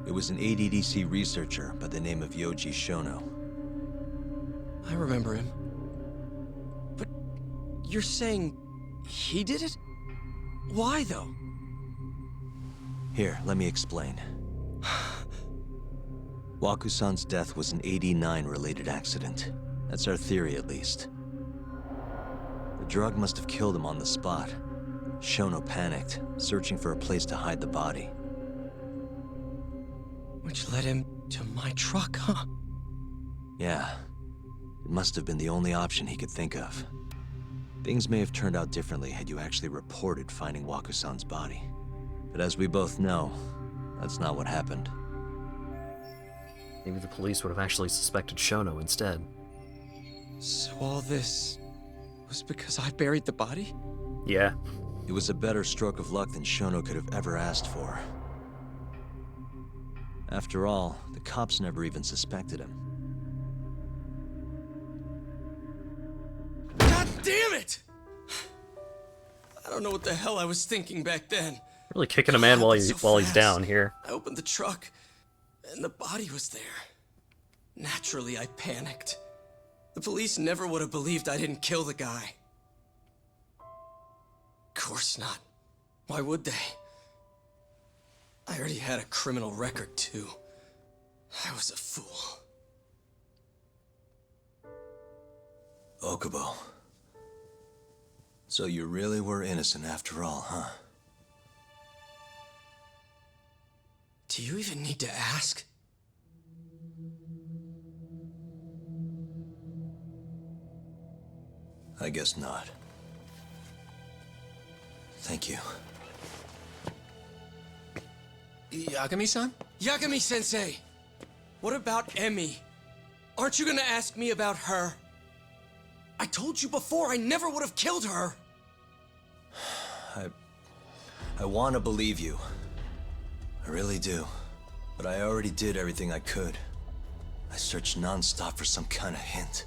It was an ADDC researcher by the name of Yoji Shono. I remember him. But you're saying he did it? Why, though? Here, let me explain. Waku-san's death was an 89-related accident. That's our theory, at least. The drug must have killed him on the spot. Shono panicked, searching for a place to hide the body. Which led him to my truck, huh? Yeah. It must have been the only option he could think of. Things may have turned out differently had you actually reported finding Waku-san's body. But as we both know, that's not what happened. Maybe the police would have actually suspected Shono instead. So all this was because I buried the body? Yeah. It was a better stroke of luck than Shono could have ever asked for. After all, the cops never even suspected him. God damn it! I don't know what the hell I was thinking back then. Really kicking a man while he's down here. I opened the truck, and the body was there. Naturally, I panicked. The police never would have believed I didn't kill the guy. Of course not. Why would they? I already had a criminal record, too. I was a fool. Okubo. So you really were innocent after all, huh? Do you even need to ask? I guess not. Thank you. Yagami-san? Yagami-sensei! What about Emi? Aren't you gonna ask me about her? I told you before I never would have killed her! I want to believe you. I really do. But I already did everything I could. I searched non-stop for some kind of hint.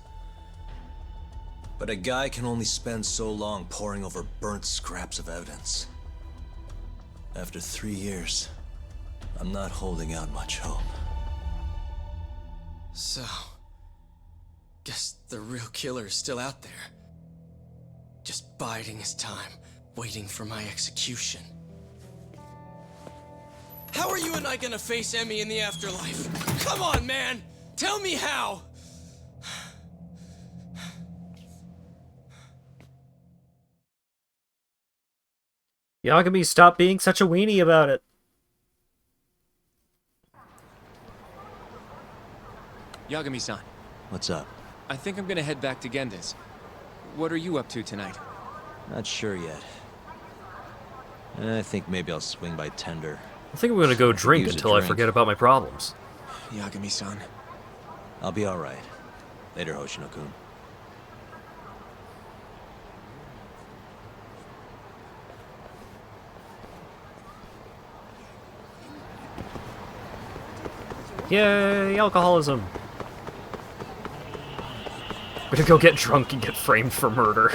But a guy can only spend so long poring over burnt scraps of evidence. After 3 years, I'm not holding out much hope. So, guess the real killer is still out there. Just biding his time, waiting for my execution. How are you and I gonna face Emi in the afterlife? Come on, man! Tell me how! Yagami, stop being such a weenie about it. Yagami-san. What's up? I think I'm gonna head back to Genda's. What are you up to tonight? Not sure yet. I think maybe I'll swing by Tender. I think I'm gonna go drink until I forget about my problems. Yagami-san. I'll be alright. Later, Hoshino-kun. Yay, alcoholism! We're gonna go get drunk and get framed for murder.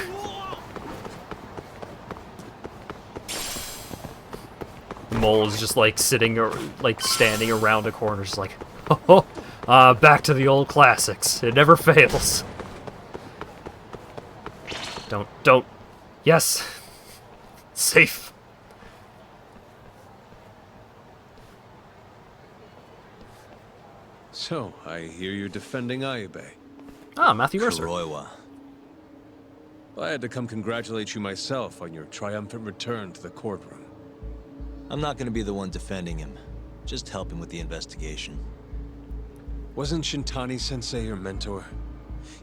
Mole's just like sitting or like standing around a corner, just like, back to the old classics. It never fails. Don't. Yes. Safe. So, I hear you're defending Ayube. Ah, Matthew Mercer. Kuroiwa. I had to come congratulate you myself on your triumphant return to the courtroom. I'm not gonna be the one defending him. Just helping with the investigation. Wasn't Shintani-sensei your mentor?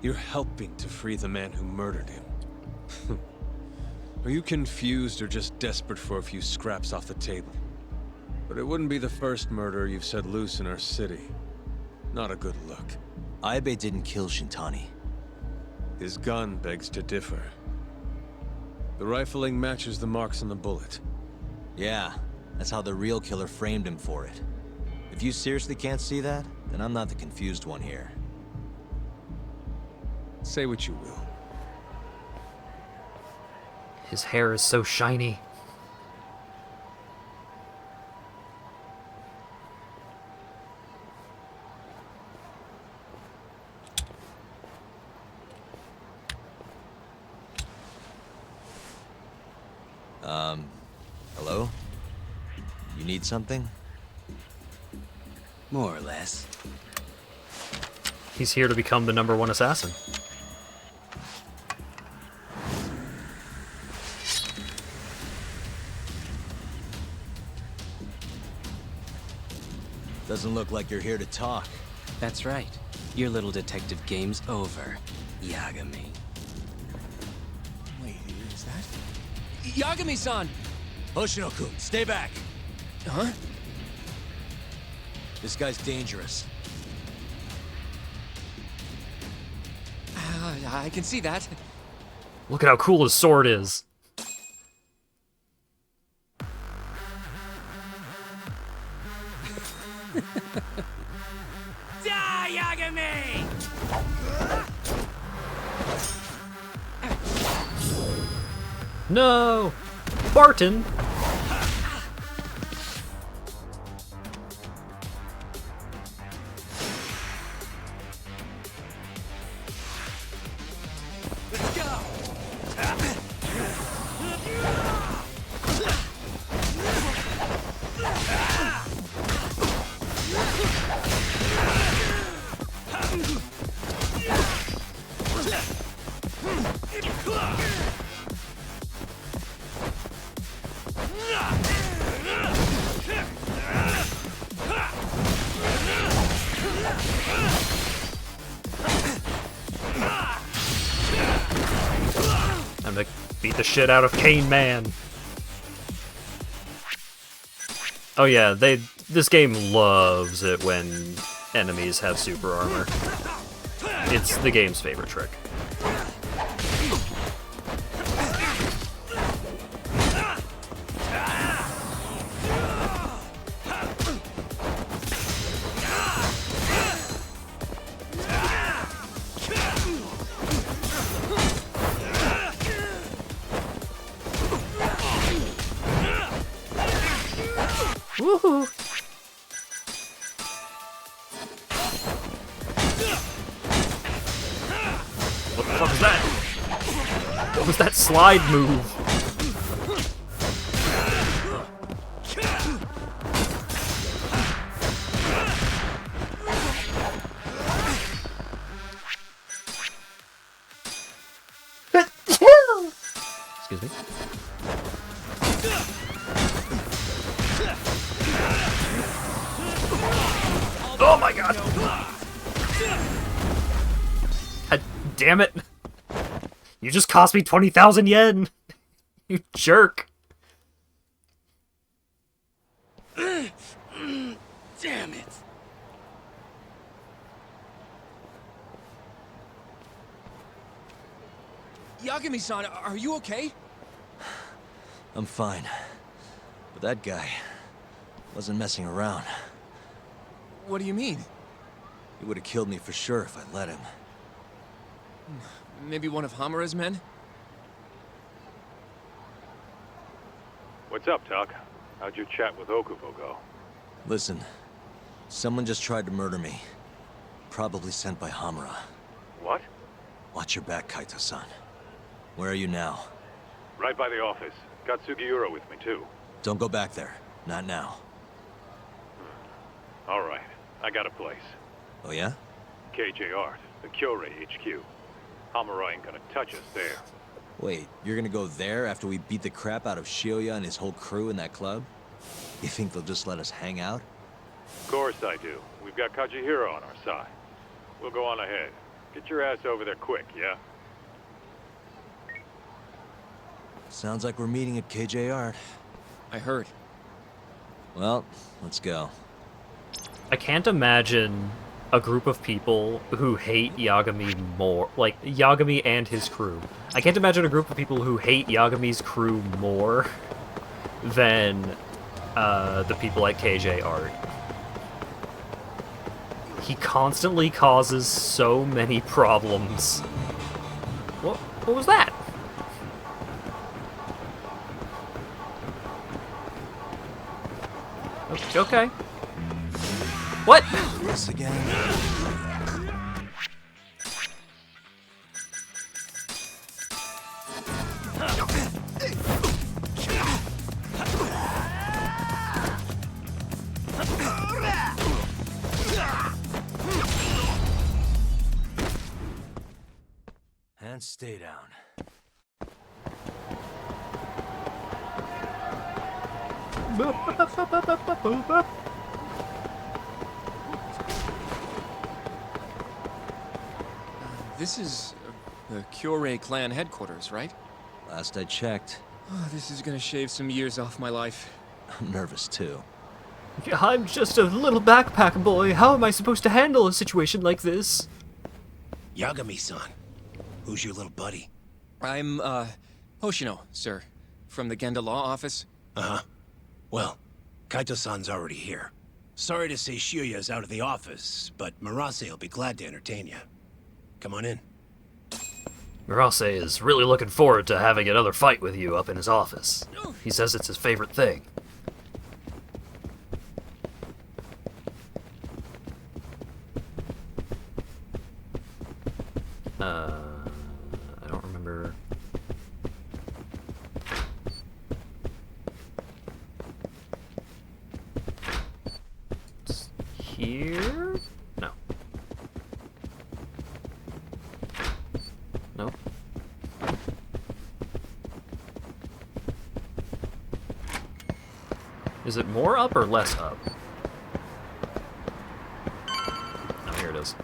You're helping to free the man who murdered him. Are you confused or just desperate for a few scraps off the table? But it wouldn't be the first murder you've set loose in our city. Not a good look. Ayube didn't kill Shintani. His gun begs to differ. The rifling matches the marks on the bullet. Yeah, that's how the real killer framed him for it. If you seriously can't see that, then I'm not the confused one here. Say what you will. His hair is so shiny. Hello? You need something? More or less. He's here to become the #1 assassin. Doesn't look like you're here to talk. That's right. Your little detective game's over, Yagami. Wait, is that... Yagami-san! Hoshino-kun, stay back! Huh? This guy's dangerous. I can see that. Look at how cool his sword is. Die, Yagami! No! Barton! Let's go! I'm gonna beat the shit out of Cane Man. Oh yeah, this game loves it when enemies have super armor. It's the game's favorite trick. Woohoo! What the fuck was that? What was that slide move? Excuse me. Oh my god! God damn it! You just cost me 20,000 yen! You jerk! Damn it! Yagami-san, are you okay? I'm fine. But that guy wasn't messing around. What do you mean? He would have killed me for sure if I let him. Maybe one of Hamura's men? What's up, Tuck? How'd your chat with Okubo go? Listen, someone just tried to murder me. Probably sent by Hamura. What? Watch your back, Kaito-san. Where are you now? Right by the office. Got Sugiura with me, too. Don't go back there. Not now. All right. I got a place. Oh yeah? KJ Art, the Kyorei HQ. Hamura ain't gonna touch us there. Wait, you're gonna go there after we beat the crap out of Shioya and his whole crew in that club? You think they'll just let us hang out? Of course I do. We've got Kajihiro on our side. We'll go on ahead. Get your ass over there quick, yeah? Sounds like we're meeting at KJ Art. I heard. Well, let's go. I can't imagine a group of people who hate Yagami more, like Yagami and his crew. I can't imagine a group of people who hate Yagami's crew more than the people at KJ Art. He constantly causes so many problems. What was that? Okay. What? This again. And stay down. This is the Kyorei clan headquarters, right? Last I checked. Oh, this is gonna shave some years off my life. I'm nervous too. I'm just a little backpack boy. How am I supposed to handle a situation like this? Yagami-san. Who's your little buddy? I'm, Hoshino, sir. From the Genda Law Office. Uh-huh. Well, Kaito-san's already here. Sorry to say Shioya's out of the office, but Murase will be glad to entertain you. Come on in. Murase is really looking forward to having another fight with you up in his office. He says it's his favorite thing. I don't remember. It's here? No. No. Is it more up or less up? Oh, here it is.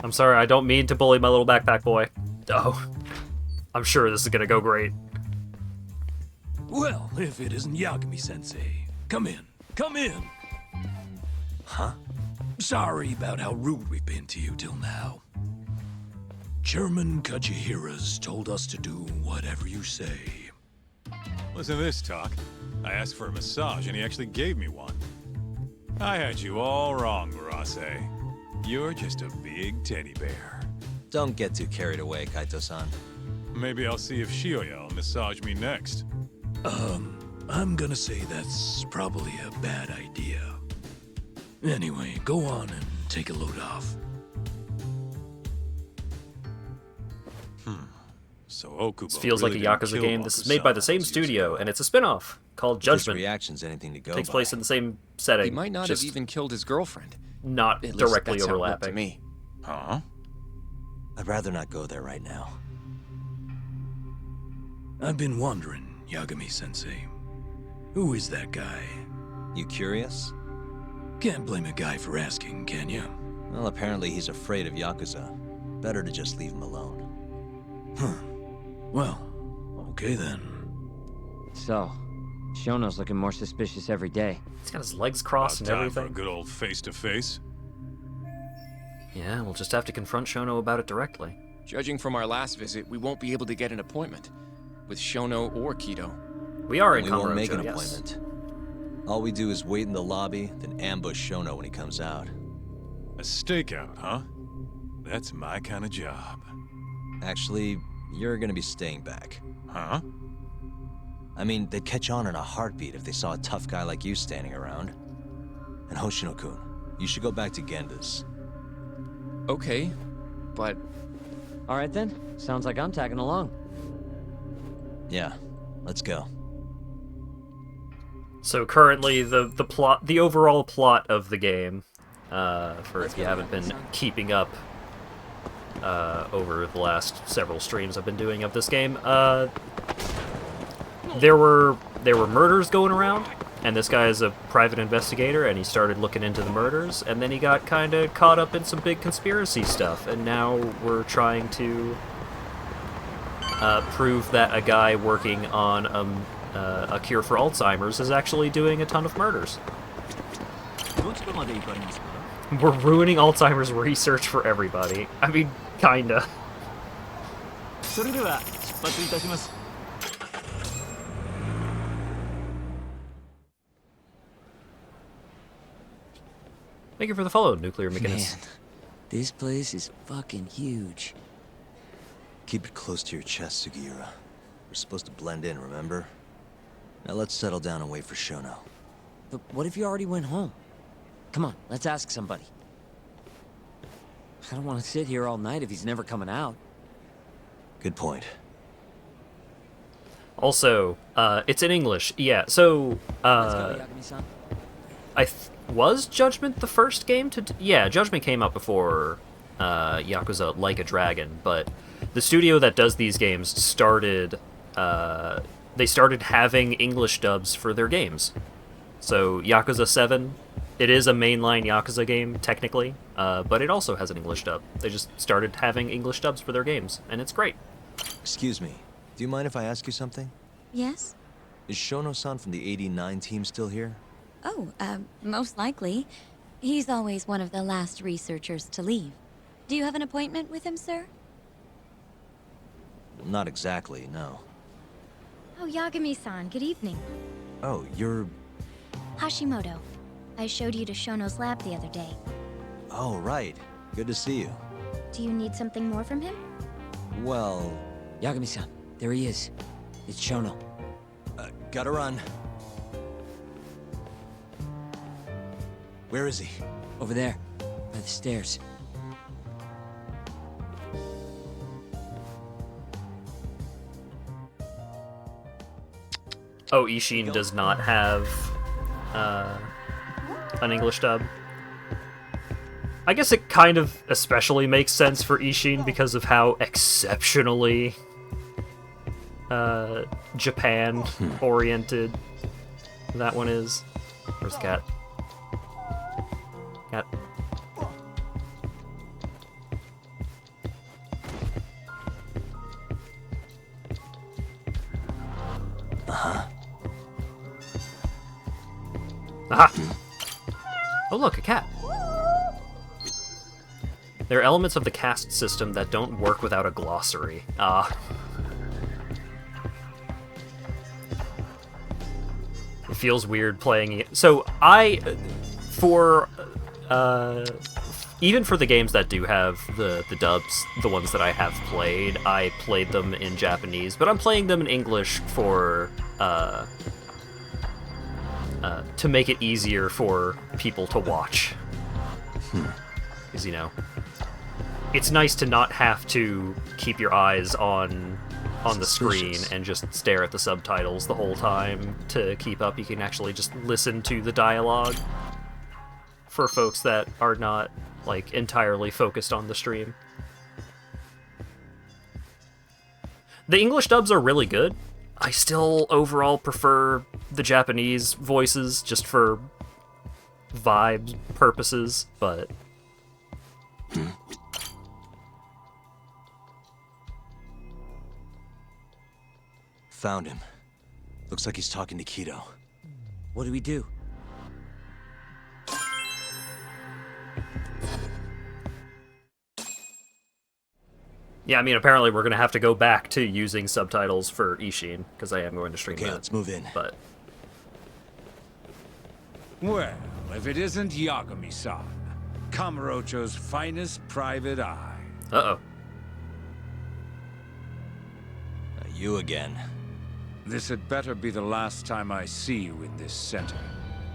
I'm sorry, I don't mean to bully my little backpack boy. Oh, I'm sure this is gonna go great. Well, if it isn't Yagami-sensei. Come in. Come in. Huh? Sorry about how rude we've been to you till now. Chairman Kajihira's told us to do whatever you say. Listen to this talk. I asked for a massage and he actually gave me one. I had you all wrong, Murase. You're just a big teddy bear. Don't get too carried away, Kaito-san. Maybe I'll see if Shioya will massage me next. I'm gonna say that's probably a bad idea. Anyway, go on and take a load off. So Okubo This feels really like a didn't Yakuza kill game. This is made by the same studio, and it's a spin-off called This Judgment. reaction's anything to go Takes by. place in the same setting. He might not just have even killed his girlfriend. not At least directly that's how it looked overlapping. to me. Huh? I'd rather not go there right now. I've been wondering, Yagami-sensei. Who is that guy? You curious? Can't blame a guy for asking, can you? Well, apparently he's afraid of Yakuza. Better to just leave him alone. Huh. Well, okay then. So, Shono's looking more suspicious every day. He's got his legs crossed About and time for a everything. good old face-to-face. Yeah, we'll just have to confront Shono about it directly. Judging from our last visit, we won't be able to get an appointment with Shono or Kido. We are in We won't Kamurocho, make an yes. appointment. All we do is wait in the lobby, then ambush Shono when he comes out. A stakeout, huh? That's my kind of job. Actually, you're gonna be staying back. Huh? I mean, they'd catch on in a heartbeat if they saw a tough guy like you standing around. And Hoshino-kun, you should go back to Genda's. Okay, but... Alright then, sounds like I'm tagging along. Yeah, let's go. So currently, the overall plot of the game, for if you haven't been keeping up over the last several streams I've been doing of this game, there were murders going around, and this guy is a private investigator, and he started looking into the murders, and then he got kind of caught up in some big conspiracy stuff, and now we're trying to prove that a guy working on a cure for Alzheimer's is actually doing a ton of murders. We're ruining Alzheimer's research for everybody. I mean, kinda. Thank you for the follow, Nuclear Mechanist. Man, this place is fucking huge. Keep it close to your chest, Sugiura. We're supposed to blend in, remember? Now let's settle down and wait for Shono. But what if you already went home? Come on, let's ask somebody. I don't want to sit here all night if he's never coming out. Good point. Also, it's in English. Yeah, so, Let's go, Yagami-san. Was Judgment the first game to... Yeah, Judgment came out before Yakuza Like a Dragon, but the studio that does these games started... they started having English dubs for their games. So, Yakuza 7, it is a mainline Yakuza game, technically, but it also has an English dub. They just started having English dubs for their games, and it's great. Excuse me, do you mind if I ask you something? Yes? Is Shono-san from the 89 team still here? Oh, most likely. He's always one of the last researchers to leave. Do you have an appointment with him, sir? Not exactly, no. Oh, Yagami-san, good evening. Oh, you're... Hashimoto. I showed you to Shono's lab the other day. Oh, right. Good to see you. Do you need something more from him? Well... Yagami-san, there he is. It's Shono. Gotta run. Where is he? Over there, by the stairs. Oh, Ishin does not have an English dub. I guess it kind of especially makes sense for Ishin because of how exceptionally Japan-oriented that one is. Where's the cat? Cat. Aha! Oh look, a cat! There are elements of the caste system that don't work without a glossary. It feels weird playing it. So even for the games that do have the dubs, the ones that I have played, I played them in Japanese, but I'm playing them in English for to make it easier for people to watch. Because, you know, it's nice to not have to keep your eyes on the screen and just stare at the subtitles the whole time to keep up. You can actually just listen to the dialogue for folks that are not, like, entirely focused on the stream. The English dubs are really good. I still overall prefer the Japanese voices just for vibe purposes, but... Found him. Looks like he's talking to Kido. What do we do? Yeah, I mean, apparently we're going to have to go back to using subtitles for Ishin, because I am going to stream that. Okay, let's move in. But... Well, if it isn't Yagami-san, Kamurocho's finest private eye. Uh-oh. You again. This had better be the last time I see you in this center.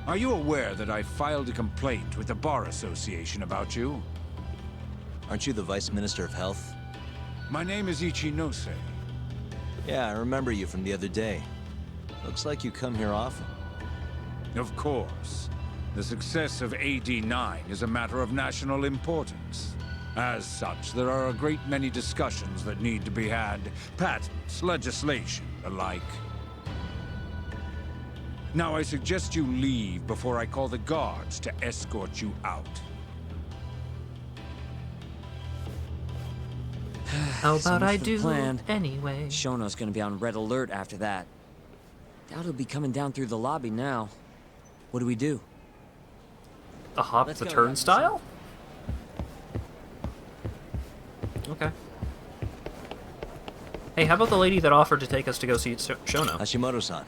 Are you aware that I filed a complaint with the Bar Association about you? Aren't you the Vice Minister of Health? My name is Ichinose. Yeah, I remember you from the other day. Looks like you come here often. Of course. The success of AD9 is a matter of national importance. As such, there are a great many discussions that need to be had. Patents, legislation, the like. Now I suggest you leave before I call the guards to escort you out. How about I do plan anyway? Shono's gonna be on red alert after that. Doubt he'll be coming down through the lobby now. What do we do? A hop the turnstile? Okay. Hey, how about the lady that offered to take us to go see Shono? Hashimoto-san.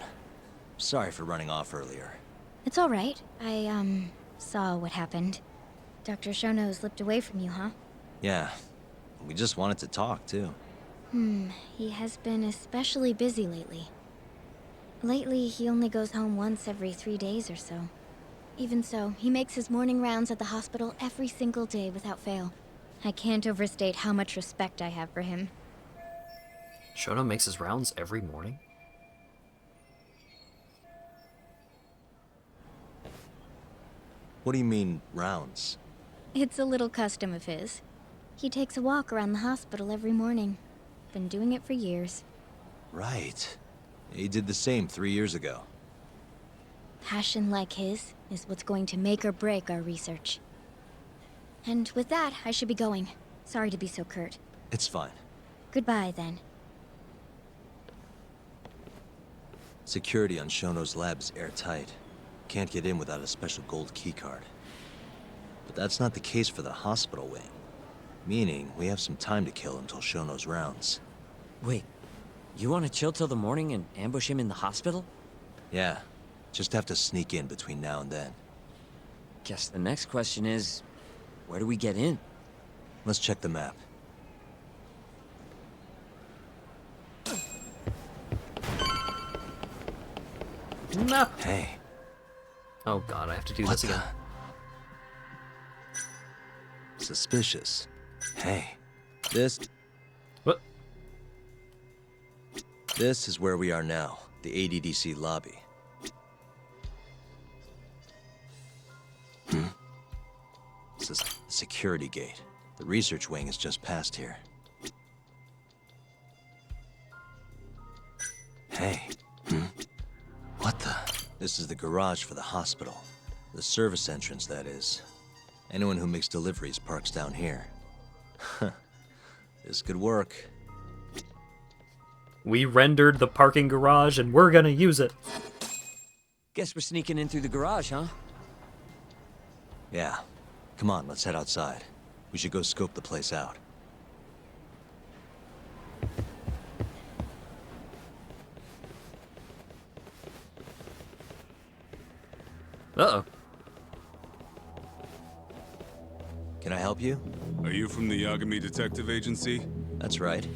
Sorry for running off earlier. It's all right. I, saw what happened. Dr. Shono slipped away from you, huh? Yeah. We just wanted to talk, too. He has been especially busy lately. Lately, he only goes home once every 3 days or so. Even so, he makes his morning rounds at the hospital every single day without fail. I can't overstate how much respect I have for him. Shono makes his rounds every morning? What do you mean, rounds? It's a little custom of his. He takes a walk around the hospital every morning. Been doing it for years. Right. He did the same 3 years ago. Passion like his is what's going to make or break our research. And with that, I should be going. Sorry to be so curt. It's fine. Goodbye, then. Security on Shono's lab is airtight. Can't get in without a special gold keycard. But that's not the case for the hospital wing. Meaning, we have some time to kill until Shono's rounds. Wait, you want to chill till the morning and ambush him in the hospital? Yeah, just have to sneak in between now and then. Guess the next question is, where do we get in? Let's check the map. Map. Hey. Oh god, I have to do this again. Suspicious. Hey. This... What? This is where we are now. The ADDC lobby. This is the security gate. The research wing is just past here. Hey. What the? This is the garage for the hospital. The service entrance, that is. Anyone who makes deliveries parks down here. This could work. We rendered the parking garage and we're gonna use it. Guess we're sneaking in through the garage, huh? Yeah. Come on, let's head outside. We should go scope the place out. Uh-oh. Can I help you? Are you from the Yagami Detective Agency? That's right.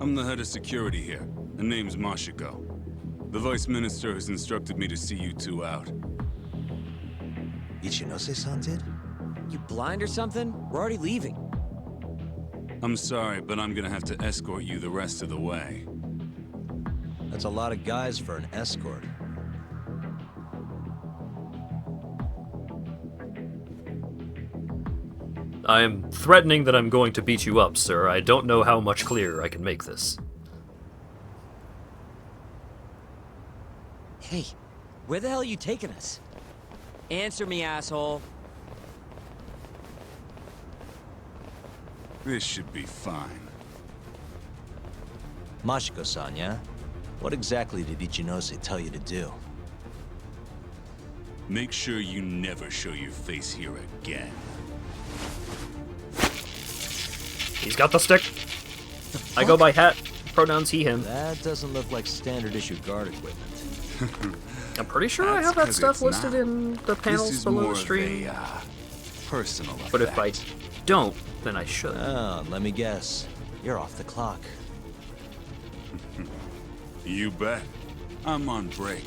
I'm the head of security here. Her name's Mashiko. The Vice Minister has instructed me to see you two out. Ichinose-san did? You blind or something? We're already leaving. I'm sorry, but I'm gonna have to escort you the rest of the way. That's a lot of guys for an escort. I am threatening that I'm going to beat you up, sir. I don't know how much clearer I can make this. Hey, where the hell are you taking us? Answer me, asshole. This should be fine. Mashiko-san, yeah? What exactly did Ichinose tell you to do? Make sure you never show your face here again. He's got the stick. I go by hat. Pronouns he, him. That doesn't look like standard issue guard equipment. I'm pretty sure I That's have that 'cause stuff it's listed not. in the panels This is below more the of stream. a, personal But if I effect. don't, then I should. Let me guess. You're off the clock. You bet. I'm on break,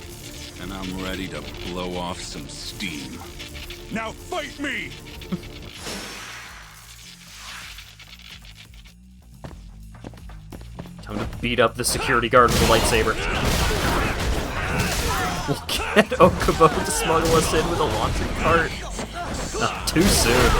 and I'm ready to blow off some steam. Now fight me! Time to beat up the security guard with a lightsaber. We'll get Okubo to smuggle us in with a launching cart. Not too soon.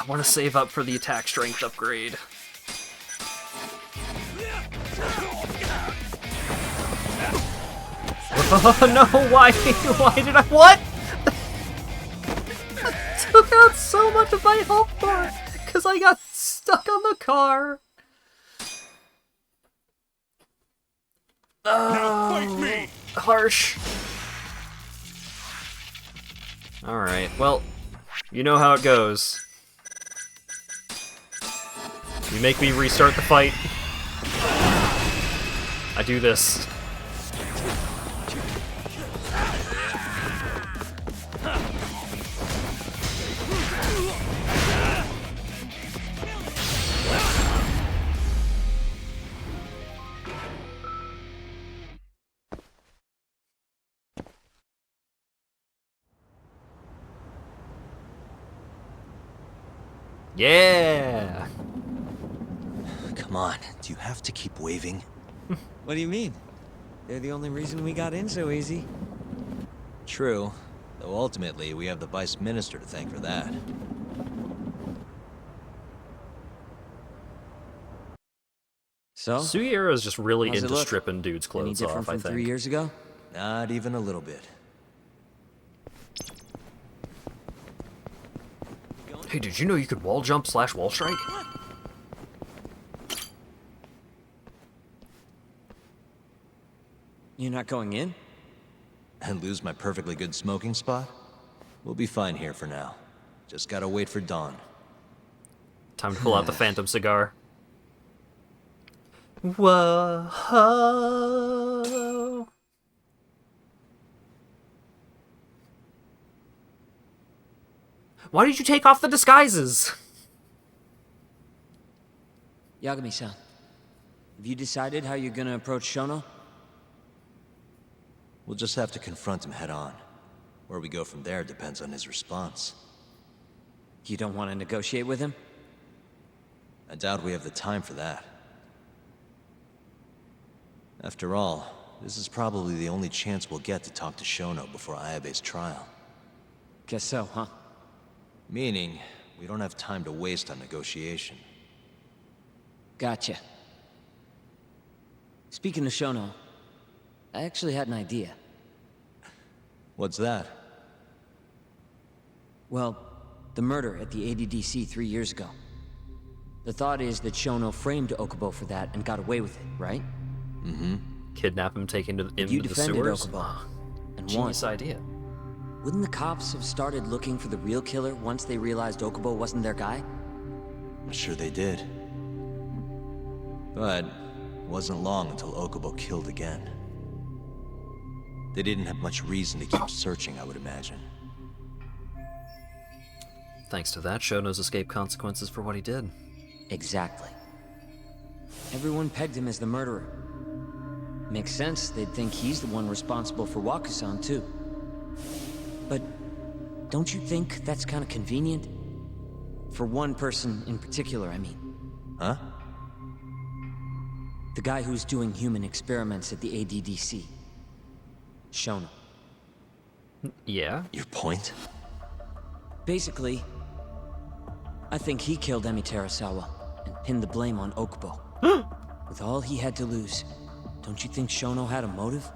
I want to save up for the attack strength upgrade. Oh no, why? Why did I— what? I took out so much of my health bar because I got stuck on the car. Now fight me! Harsh. Alright, well, you know how it goes. You make me restart the fight. I do this. Yeah! Come on, do you have to keep waving? What do you mean? They're the only reason we got in so easy. True, though ultimately we have the Vice Minister to thank for that. So? Sugiura is just really How's it into look? stripping dudes' Any clothes different off, I from think. 3 years ago? Not even a little bit. Hey, did you know you could wall jump / wall strike? You're not going in? And lose my perfectly good smoking spot? We'll be fine here for now. Just gotta wait for dawn. Time to pull out the Phantom cigar. Whoa. Why did you take off the disguises? Yagami-san, have you decided how you're gonna approach Shono? We'll just have to confront him head on. Where we go from there depends on his response. You don't want to negotiate with him? I doubt we have the time for that. After all, this is probably the only chance we'll get to talk to Shono before Ayabe's trial. Guess so, huh? Meaning, we don't have time to waste on negotiation. Gotcha. Speaking of Shono, I actually had an idea. What's that? Well, the murder at the ADDC 3 years ago. The thought is that Shono framed Okubo for that and got away with it, right? Mm-hmm. Kidnap him, take him If you into the defended sewers? Okubo and Genius won, idea. wouldn't the cops have started looking for the real killer once they realized Okubo wasn't their guy? I'm sure they did. But it wasn't long until Okubo killed again. They didn't have much reason to keep searching, I would imagine. Thanks to that, Shono's escaped consequences for what he did. Exactly. Everyone pegged him as the murderer. Makes sense, they'd think he's the one responsible for Wakusan, too. But don't you think that's kind of convenient? For one person in particular, I mean. Huh? The guy who's doing human experiments at the ADDC. Shono. Yeah? Your point? Basically, I think he killed Emi Terasawa and pinned the blame on Okubo. With all he had to lose, don't you think Shono had a motive?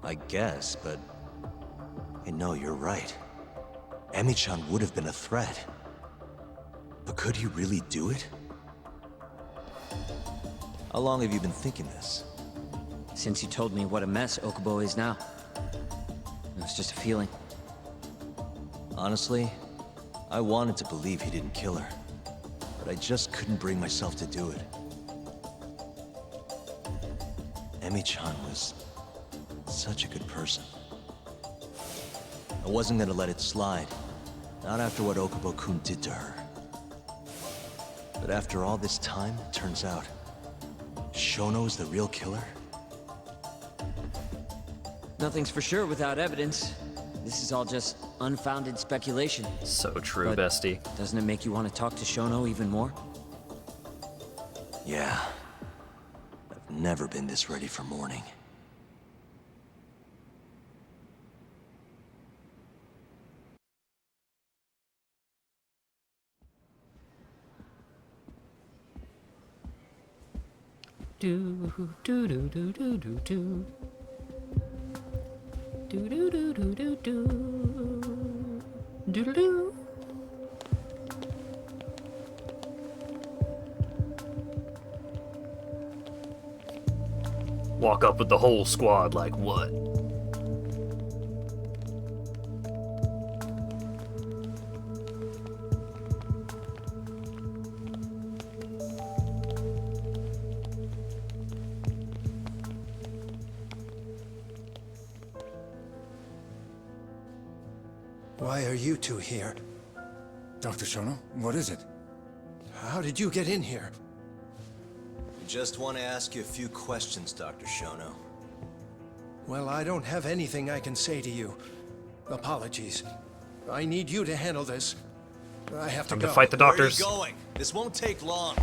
I guess, but... Hey, no, you're right. Emi-chan would have been a threat. But could he really do it? How long have you been thinking this? Since you told me what a mess Okubo is now. It was just a feeling. Honestly, I wanted to believe he didn't kill her. But I just couldn't bring myself to do it. Emi-chan was such a good person. I wasn't gonna let it slide. Not after what Okubo-kun did to her. But after all this time, it turns out, Shono's the real killer? Nothing's for sure without evidence. This is all just unfounded speculation. So true, But bestie. doesn't it make you want to talk to Shono even more? Yeah. I've never been this ready for morning. Do do do do do do do. Do do do do do do. Do do do. Walk up with the whole squad like what? Why are you two here? Dr. Shono, what is it? How did you get in here? We just want to ask you a few questions, Dr. Shono. Well, I don't have anything I can say to you. Apologies. I need you to handle this. I have to Time go. to fight the doctors. Where are you going? This won't take long.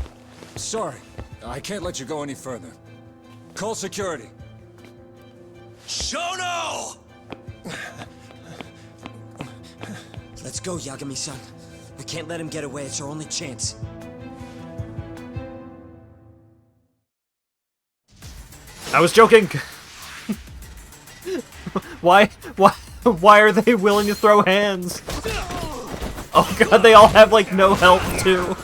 Sorry, I can't let you go any further. Call security. Shono! Let's go, Yagami-san. We can't let him get away. It's our only chance. I was joking. Why are they willing to throw hands? Oh god, they all have like no health too.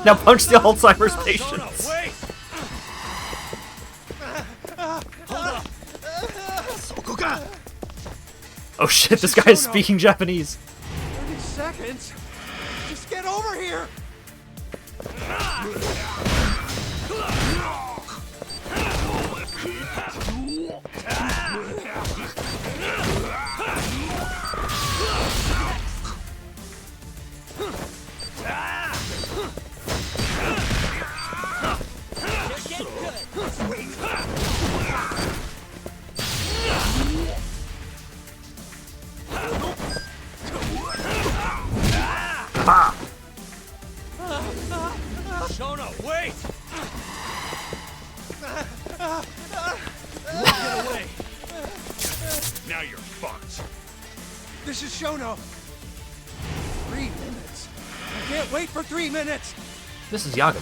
Now punch the Alzheimer's patients. Oh shit, this guy is speaking Japanese. 30 seconds? Just get over here! Ha! Shono, wait! Get away! Now you're fucked. This is Shono. 3 minutes. I can't wait for 3 minutes. This is Yaga.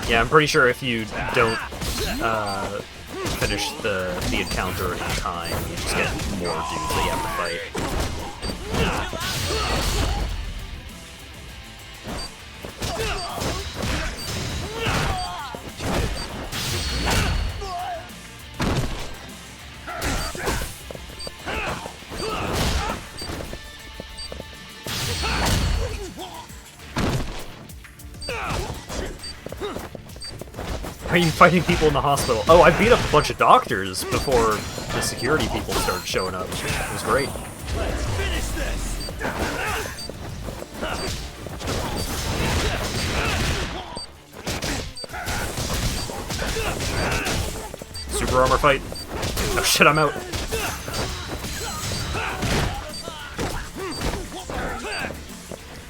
Yeah, I'm pretty sure if you don't finish the encounter in time, you just get more dudes that you have to fight. Are you fighting people in the hospital? Oh, I beat up a bunch of doctors before the security people started showing up. It was great. Let's finish this! Super armor fight. Oh shit, I'm out.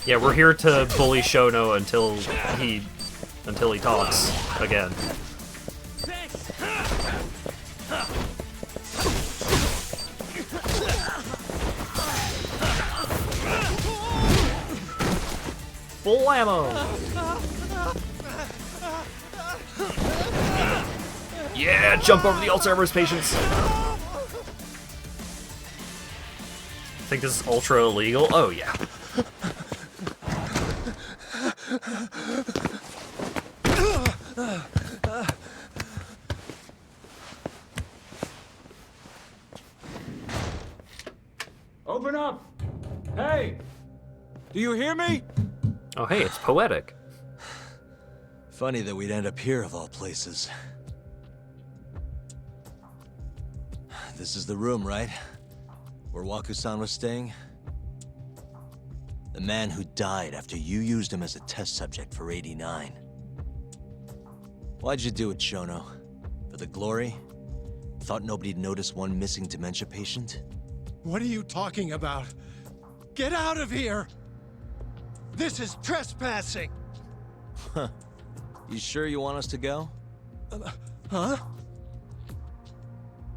Yeah, we're here to bully Shono until he talks again. Full ammo! Yeah, jump over the Alzheimer's patients! Think this is ultra illegal? Oh yeah. Open up! Hey! Do you hear me? Oh hey, it's poetic. Funny that we'd end up here of all places. This is the room, right? Where Waku-san was staying? The man who died after you used him as a test subject for 89. Why'd you do it, Shono? For the glory? Thought nobody'd notice one missing dementia patient? What are you talking about? Get out of here! This is trespassing! Huh. You sure you want us to go? Huh?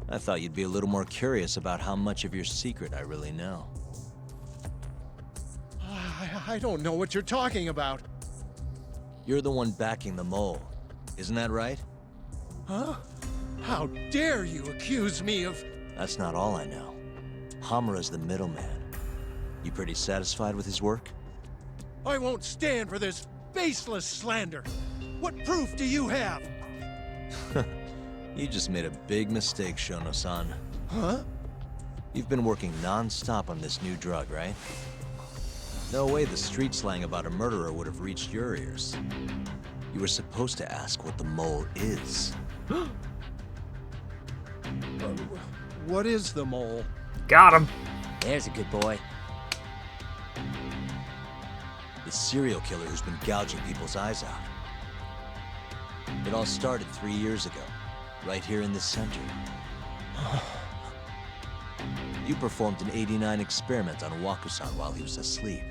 I thought you'd be a little more curious about how much of your secret I really know. I don't know what you're talking about. You're the one backing the mole, isn't that right? Huh? How dare you accuse me of... That's not all I know. Hamura's the middleman. You pretty satisfied with his work? I won't stand for this baseless slander. What proof do you have? You just made a big mistake, Shono-san. Huh? You've been working non-stop on this new drug, right? No way the street slang about a murderer would have reached your ears. You were supposed to ask what the mole is. What is the mole? Got him. There's a good boy. The serial killer who's been gouging people's eyes out. It all started 3 years ago, right here in this center. You performed an 89 experiment on Waku-san while he was asleep.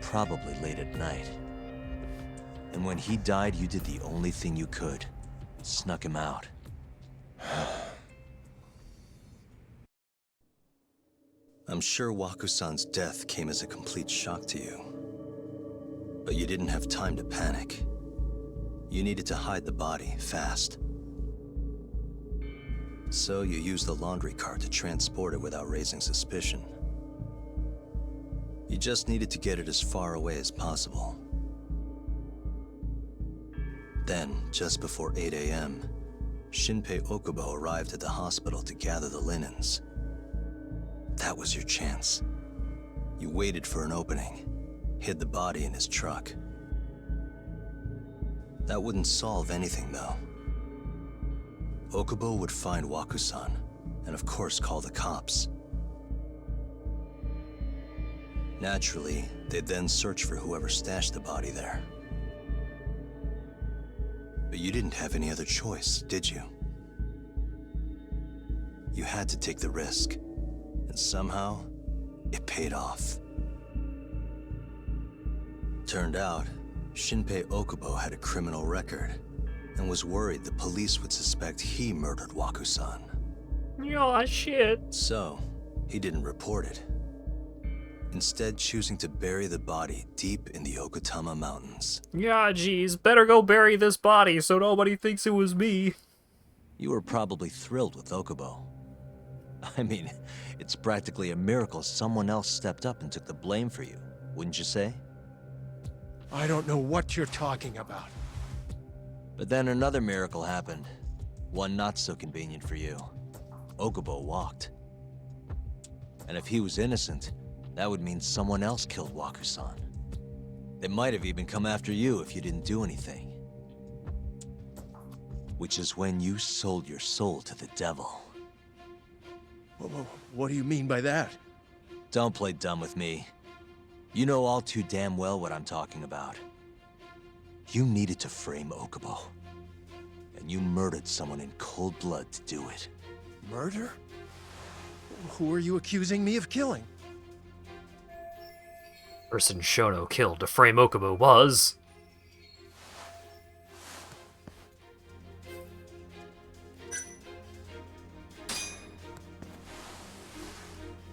Probably late at night. And when he died, you did the only thing you could. Snuck him out. I'm sure Waku-san's death came as a complete shock to you. But you didn't have time to panic. You needed to hide the body, fast. So you used the laundry cart to transport it without raising suspicion. You just needed to get it as far away as possible. Then, just before 8 a.m., Shinpei Okubo arrived at the hospital to gather the linens. That was your chance. You waited for an opening, hid the body in his truck. That wouldn't solve anything, though. Okubo would find Waku-san, and of course call the cops. Naturally, they'd then search for whoever stashed the body there. But you didn't have any other choice, did you? You had to take the risk, and somehow, it paid off. Turned out, Shinpei Okubo had a criminal record, and was worried the police would suspect he murdered Waku-san. Aw, shit. So, he didn't report it. Instead choosing to bury the body deep in the Okutama Mountains. Yeah, geez, better go bury this body so nobody thinks it was me. You were probably thrilled with Okubo. I mean, it's practically a miracle someone else stepped up and took the blame for you, wouldn't you say? I don't know what you're talking about. But then another miracle happened. One not so convenient for you. Okubo walked. And if he was innocent, that would mean someone else killed Waku-san. They might have even come after you if you didn't do anything. Which is when you sold your soul to the devil. What do you mean by that? Don't play dumb with me. You know all too damn well what I'm talking about. You needed to frame Okubo. And you murdered someone in cold blood to do it. Murder? Who are you accusing me of killing? person Shono killed to frame Okubo was...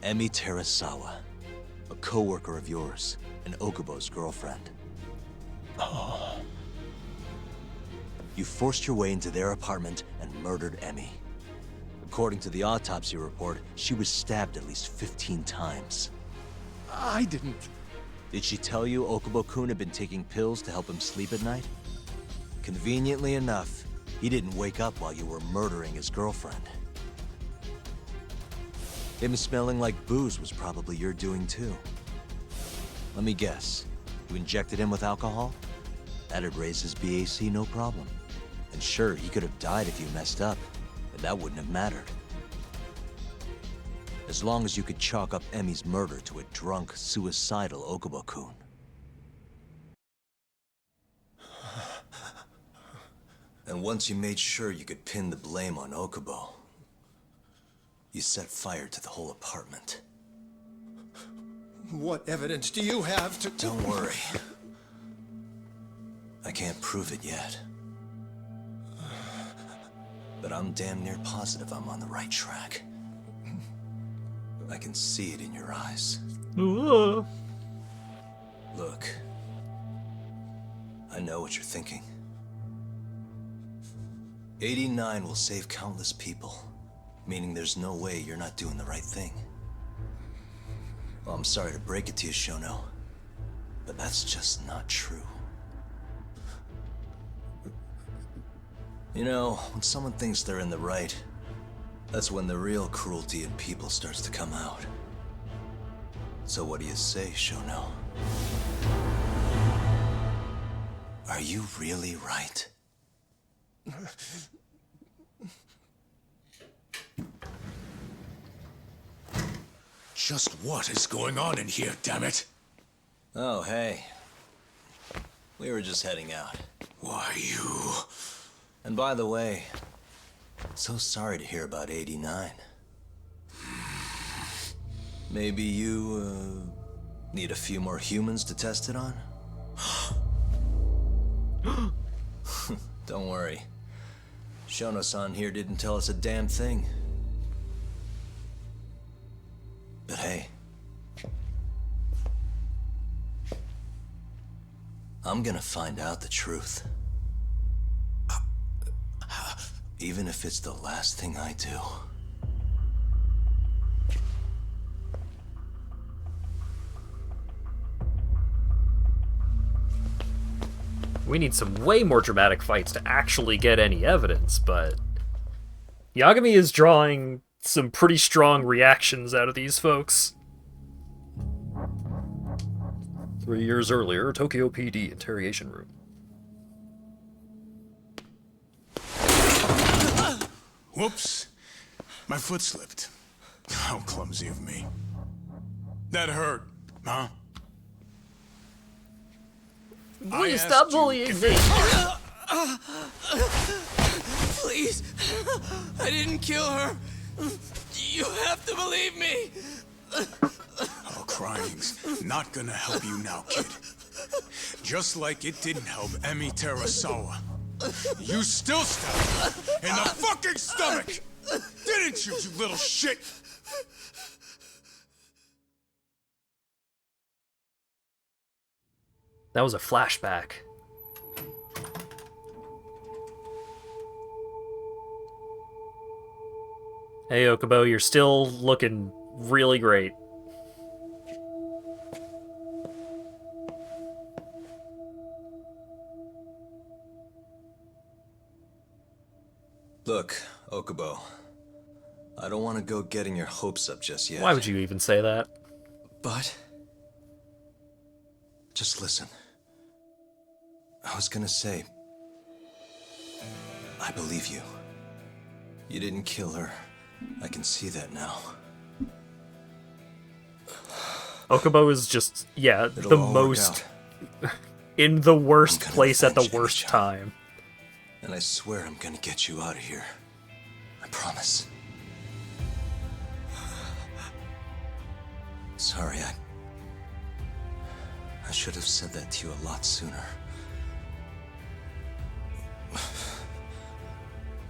Emi Terasawa, a co-worker of yours, and Okubo's girlfriend. Oh. You forced your way into their apartment and murdered Emi. According to the autopsy report, she was stabbed at least 15 times. I didn't. Did she tell you Okubo-kun had been taking pills to help him sleep at night? Conveniently enough, he didn't wake up while you were murdering his girlfriend. Him smelling like booze was probably your doing too. Let me guess. You injected him with alcohol? That'd raise his BAC no problem. And sure, he could have died if you messed up, but that wouldn't have mattered. As long as you could chalk up Emi's murder to a drunk, suicidal Okubo-kun. And once you made sure you could pin the blame on Okubo, you set fire to the whole apartment. What evidence do you have to... Don't worry. I can't prove it yet. But I'm damn near positive I'm on the right track. I can see it in your eyes. Look. I know what you're thinking. 89 will save countless people, meaning there's no way you're not doing the right thing. Well, I'm sorry to break it to you, Shono, but that's just not true. You know, when someone thinks they're in the right, that's when the real cruelty in people starts to come out. So what do you say, Shono? Are you really right? Just what is going on in here, damn it? Oh, hey. We were just heading out. Why, you... And by the way, so sorry to hear about 89. Maybe you, need a few more humans to test it on? Don't worry. Shono-san here didn't tell us a damn thing. But hey, I'm gonna find out the truth. Even if it's the last thing I do. We need some way more dramatic fights to actually get any evidence, but Yagami is drawing some pretty strong reactions out of these folks. 3 years earlier, Tokyo PD interrogation room. Whoops. My foot slipped. How clumsy of me. That hurt, huh? Please stop bullying me! Please! I didn't kill her! You have to believe me! Oh, crying's not gonna help you now, kid. Just like it didn't help Emi Terasawa. You still stabbed her in the fucking stomach! Didn't you, you little shit? That was a flashback. Hey, Okubo, you're still looking really great. Look, Okubo, I don't want to go getting your hopes up just yet. Why would you even say that? But just listen. I was gonna say, I believe you. You didn't kill her. I can see that now. Okubo is just, yeah, It'll the all work most in the worst I'm gonna place at the avenge worst Emi-chan. time. And I swear I'm gonna get you out of here. I promise. Sorry, I should have said that to you a lot sooner.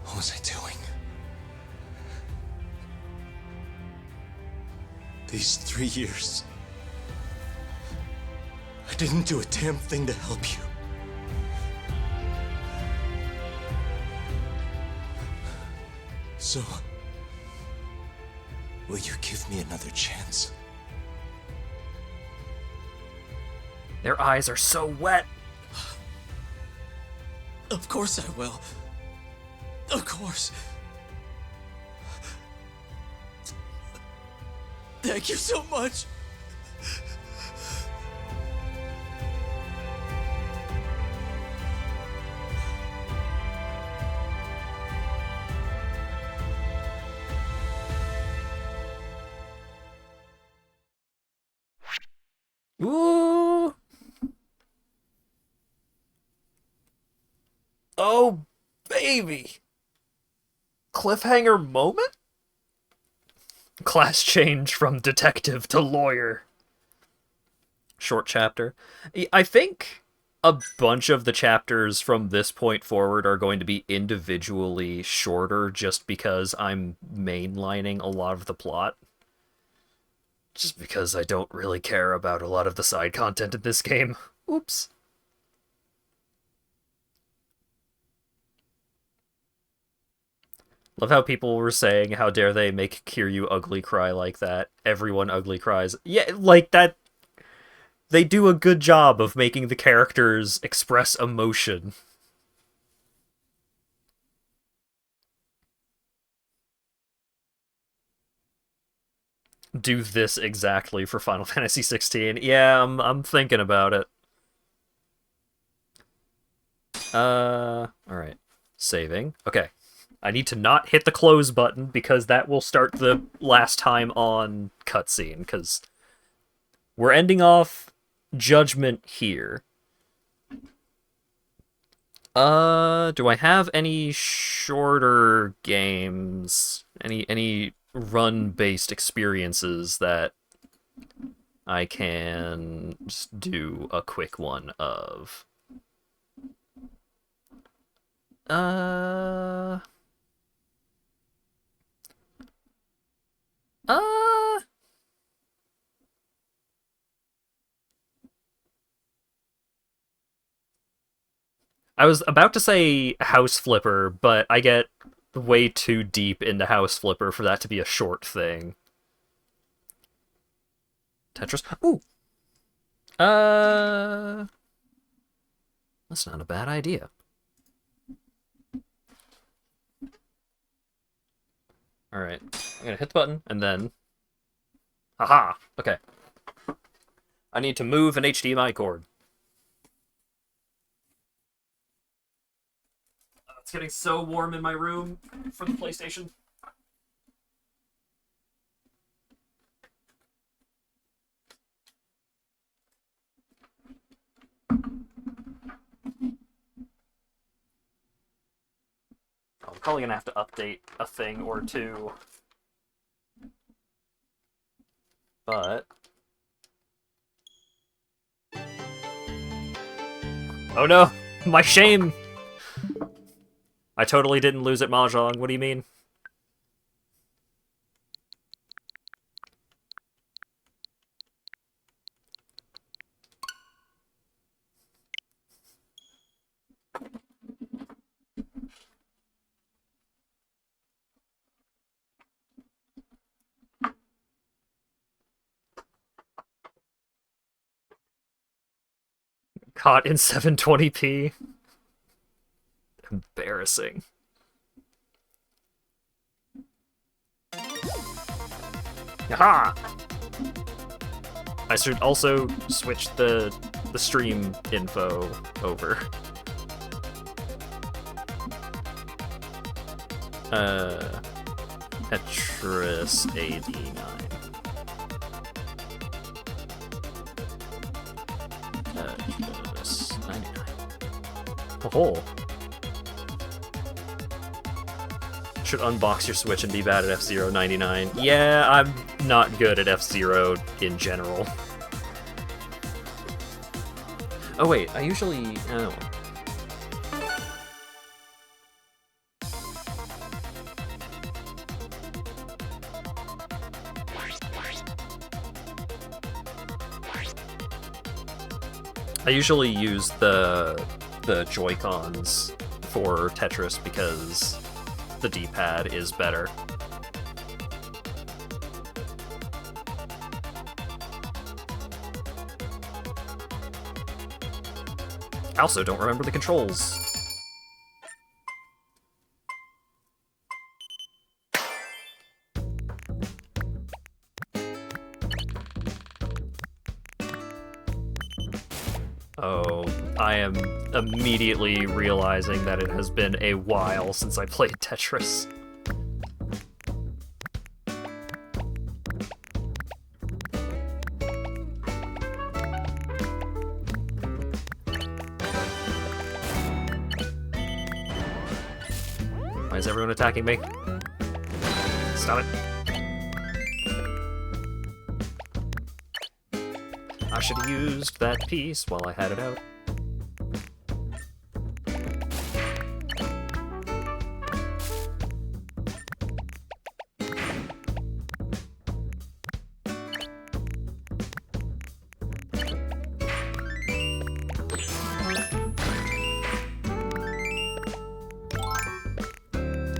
What was I doing? These 3 years, I didn't do a damn thing to help you. So, will you give me another chance? Their eyes are so wet. Of course I will. Of course. Thank you so much. Ooh. Oh, baby. Cliffhanger moment? Class change from detective to lawyer. Short chapter. I think a bunch of the chapters from this point forward are going to be individually shorter just because I'm mainlining a lot of the plot. Just because I don't really care about a lot of the side content in this game. Oops. Love how people were saying, how dare they make Kiryu ugly cry like that. Everyone ugly cries. Yeah, like that. They do a good job of making the characters express emotion. Do this exactly for Final Fantasy 16. Yeah, I'm thinking about it. Alright. Saving. Okay. I need to not hit the close button because that will start the last time on cutscene, because we're ending off Judgment here. Do I have any shorter games? Any run-based experiences that I can just do a quick one of? I was about to say House Flipper, but I get way too deep into House Flipper for that to be a short thing. Tetris? Ooh! That's not a bad idea. Alright, I'm gonna hit the button, and then... Haha! Okay. I need to move an HDMI cord. It's getting so warm in my room for the PlayStation. I'm probably gonna have to update a thing or two. But... Oh no! My shame! I totally didn't lose at Mahjong, what do you mean? Caught in 720p. Embarrassing. Aha! I should also switch the stream info over. Tetris 89. Tetris 99. Oh. Should unbox your Switch and be bad at F-Zero 99. Yeah, I'm not good at F-Zero in general. Oh wait, I usually... Oh. I usually use the Joy-Cons for Tetris because the D-pad is better. I also don't remember the controls. Oh, I am immediately realizing that it has been a while since I played Tetris. Why is everyone attacking me? Stop it. I should have used that piece while I had it out.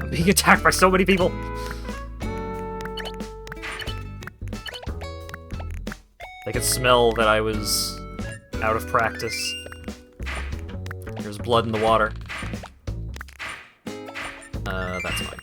I'm being attacked by so many people! I could smell that I was out of practice. There's blood in the water. That's mine.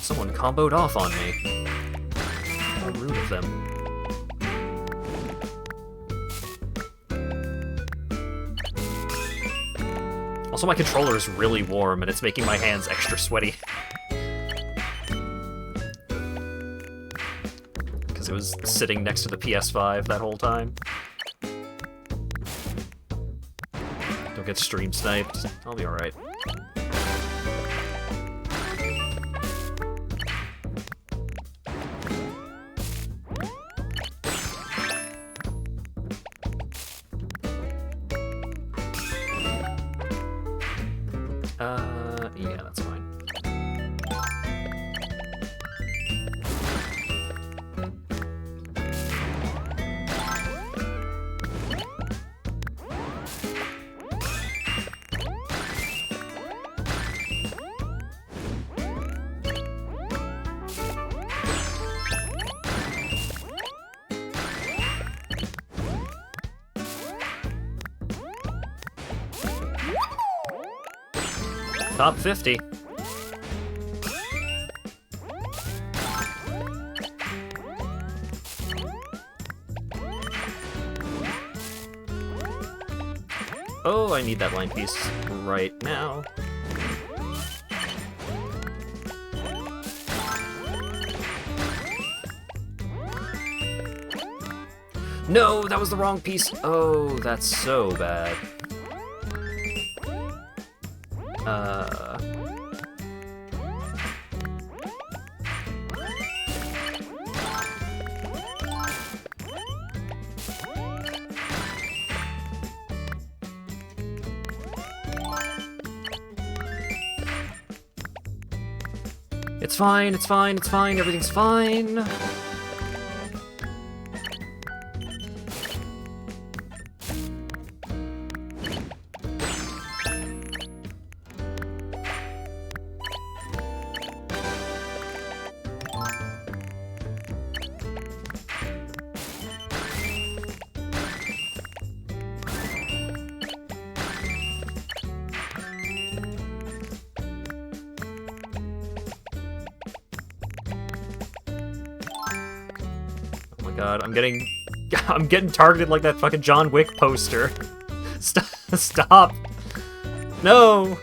Someone comboed off on me. How rude of them. Also, my controller is really warm, and it's making my hands extra sweaty. Because it was sitting next to the PS5 that whole time. Don't get stream sniped. I'll be alright. Yeah, that's fine. Top 50. Oh, I need that line piece right now. No, that was the wrong piece. Oh, that's so bad. It's fine, it's fine, it's fine, everything's fine. God, I'm getting targeted like that fucking John Wick poster. Stop. No.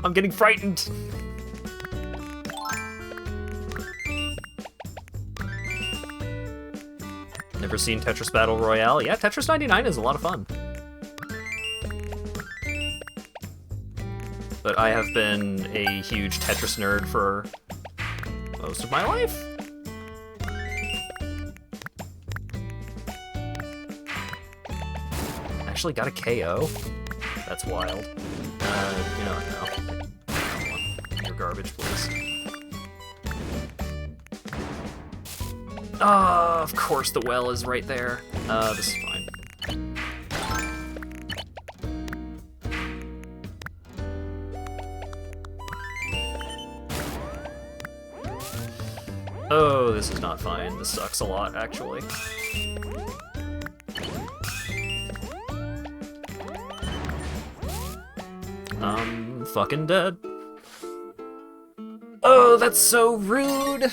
I'm getting frightened. Never seen Tetris Battle Royale? Yeah, Tetris 99 is a lot of fun. But I have been a huge Tetris nerd for most of my life. Actually got a KO? That's wild. You know what, no. Your garbage, please. Ah, of course the well is right there. This is fine. Oh, this is not fine. This sucks a lot, actually. I'm fucking dead. Oh, that's so rude!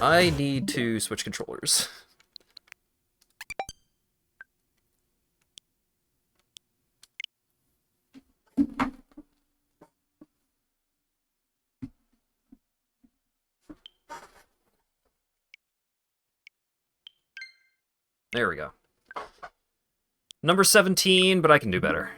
I need to switch controllers. There we go. Number 17, but I can do better.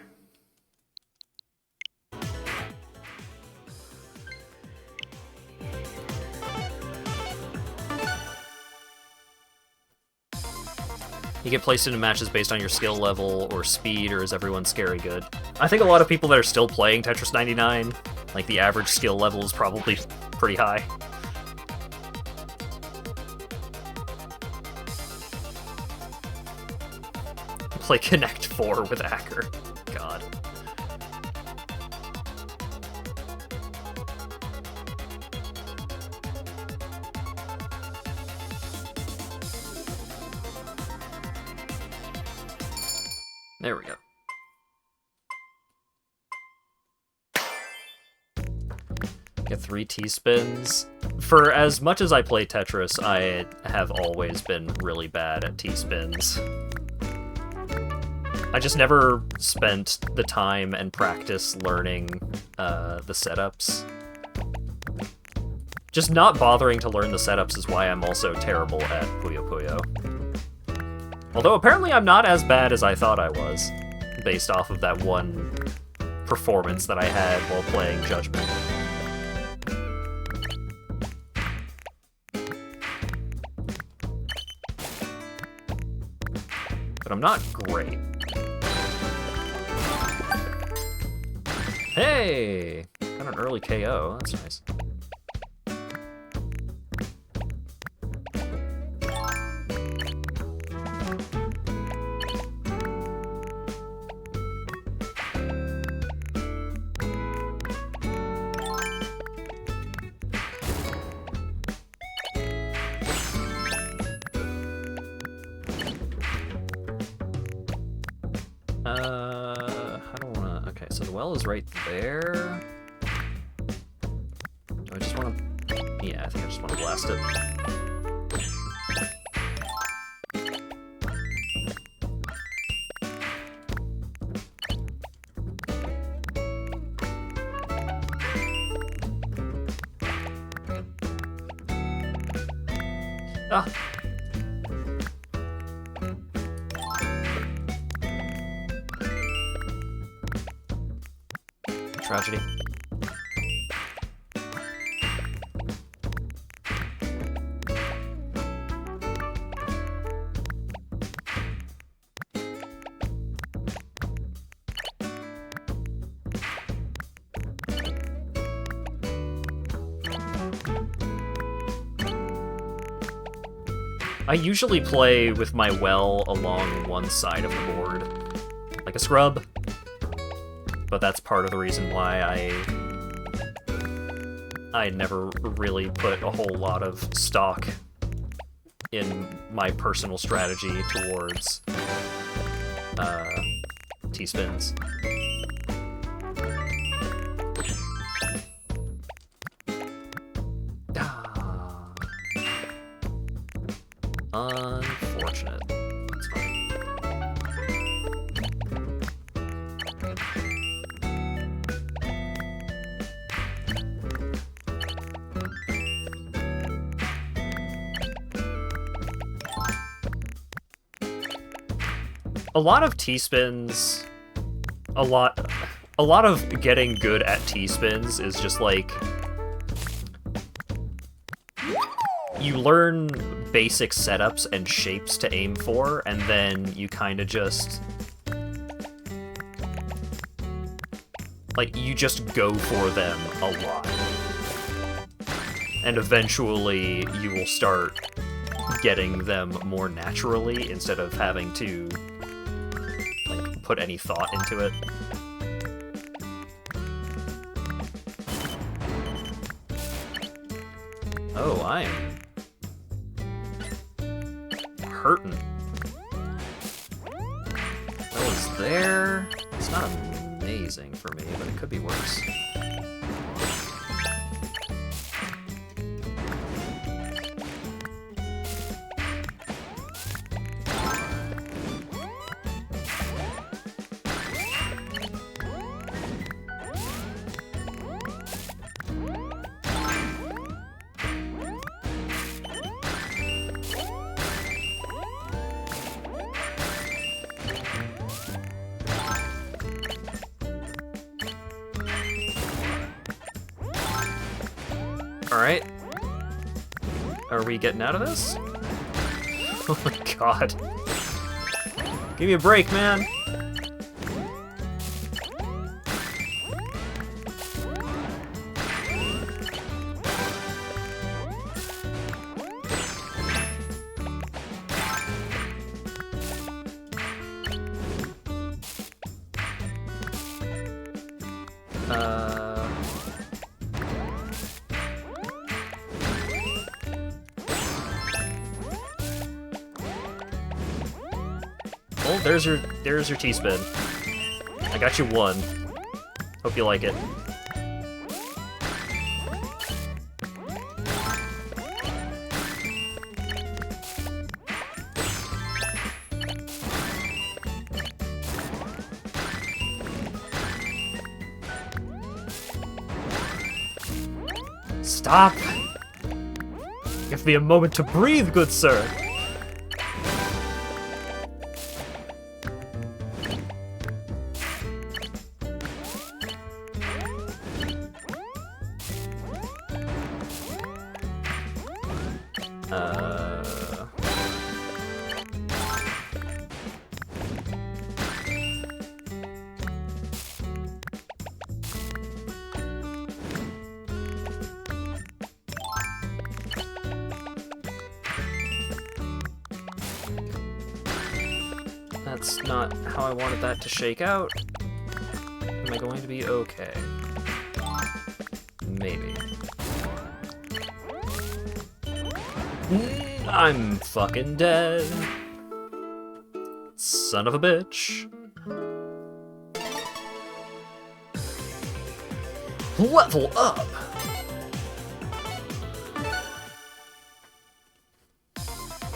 You get placed into matches based on your skill level or speed, or is everyone scary good? I think a lot of people that are still playing Tetris 99, like the average skill level is probably pretty high. Play Connect 4 with Acker. God. There we go. Get 3 T-spins. For as much as I play Tetris, I have always been really bad at T-spins. I just never spent the time and practice learning the setups. Just not bothering to learn the setups is why I'm also terrible at Puyo Puyo. Although apparently I'm not as bad as I thought I was, based off of that one performance that I had while playing Judgment. But I'm not great. Hey! Got an early KO, that's nice. I don't wanna... Okay, so the well is right there. Do I just wanna... Yeah, I think I just wanna blast it. Ah! Tragedy. I usually play with my well along one side of the board, like a scrub. But that's part of the reason why I never really put a whole lot of stock in my personal strategy towards T-spins. Unfortunate. That's fine. A lot of T-spins, a lot of getting good at T-spins is just like, you learn basic setups and shapes to aim for, and then you kind of just, like, you just go for them a lot. And eventually you will start getting them more naturally instead of having to put any thought into it. Oh, I am hurting. That was there. It's not amazing for me, but it could be worse. Alright. Are we getting out of this? Oh my god. Give me a break, man! Well, there's your T-spin. I got you one. Hope you like it. Stop! Give me a moment to breathe, good sir! That's not how I wanted that to shake out. Am I going to be okay? Maybe. I'm fucking dead. Son of a bitch. Level up!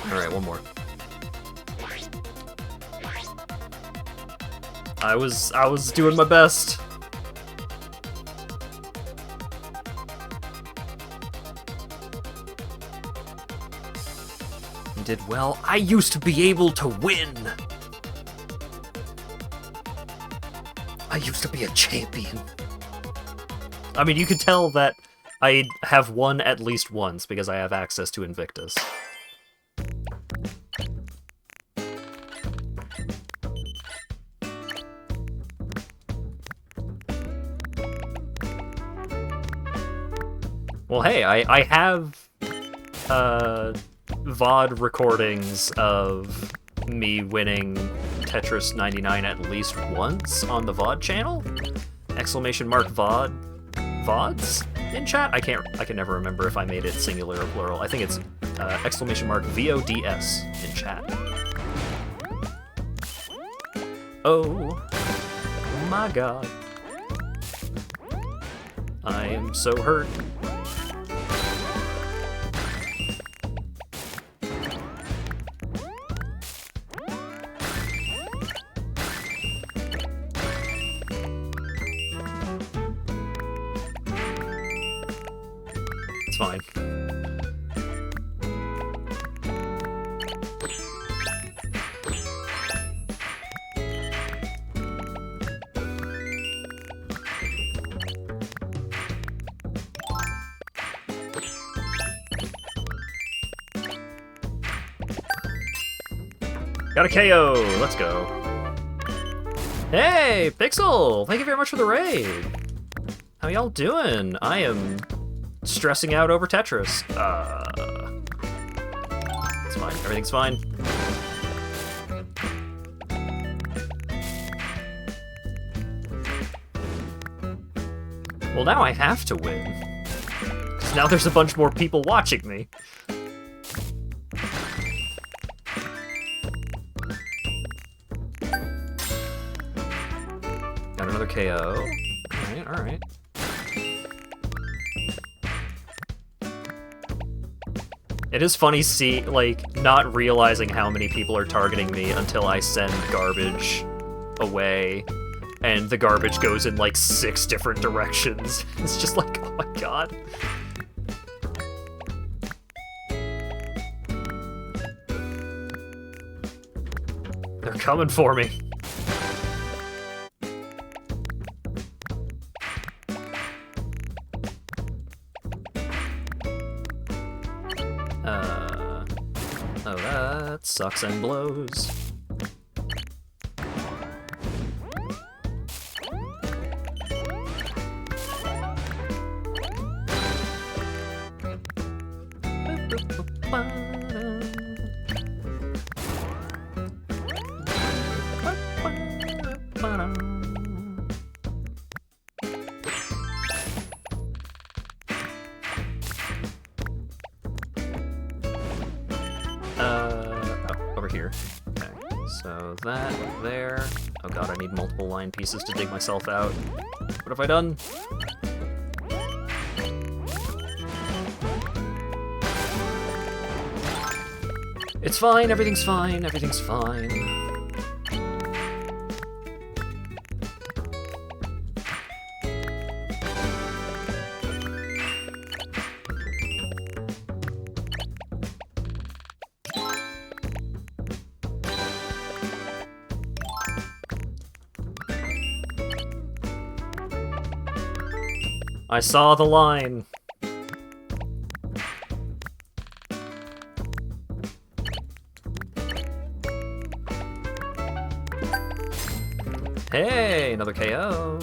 Alright, one more. I was doing my best. You did well. I used to be able to win. I used to be a champion. I mean, you could tell that I have won at least once because I have access to Invictus. Well, hey, I have VOD recordings of me winning Tetris 99 at least once on the VOD channel. Exclamation mark VOD. VODs in chat? I can never remember if I made it singular or plural. I think it's exclamation mark VODS in chat. Oh my god. I am so hurt. fine. Got a KO! Let's go. Hey, Pixel! Thank you very much for the raid! How y'all doing? I am stressing out over Tetris. It's fine. Everything's fine. Well, now I have to win. Because now there's a bunch more people watching me. Got another KO. Alright, alright. It is funny not realizing how many people are targeting me until I send garbage away, and the garbage goes in, 6 different directions. It's just like, oh my god. They're coming for me. Oh, that sucks and blows. That there. Oh god, I need multiple line pieces to dig myself out. What have I done? It's fine, everything's fine, everything's fine. I saw the line. Hey, another KO.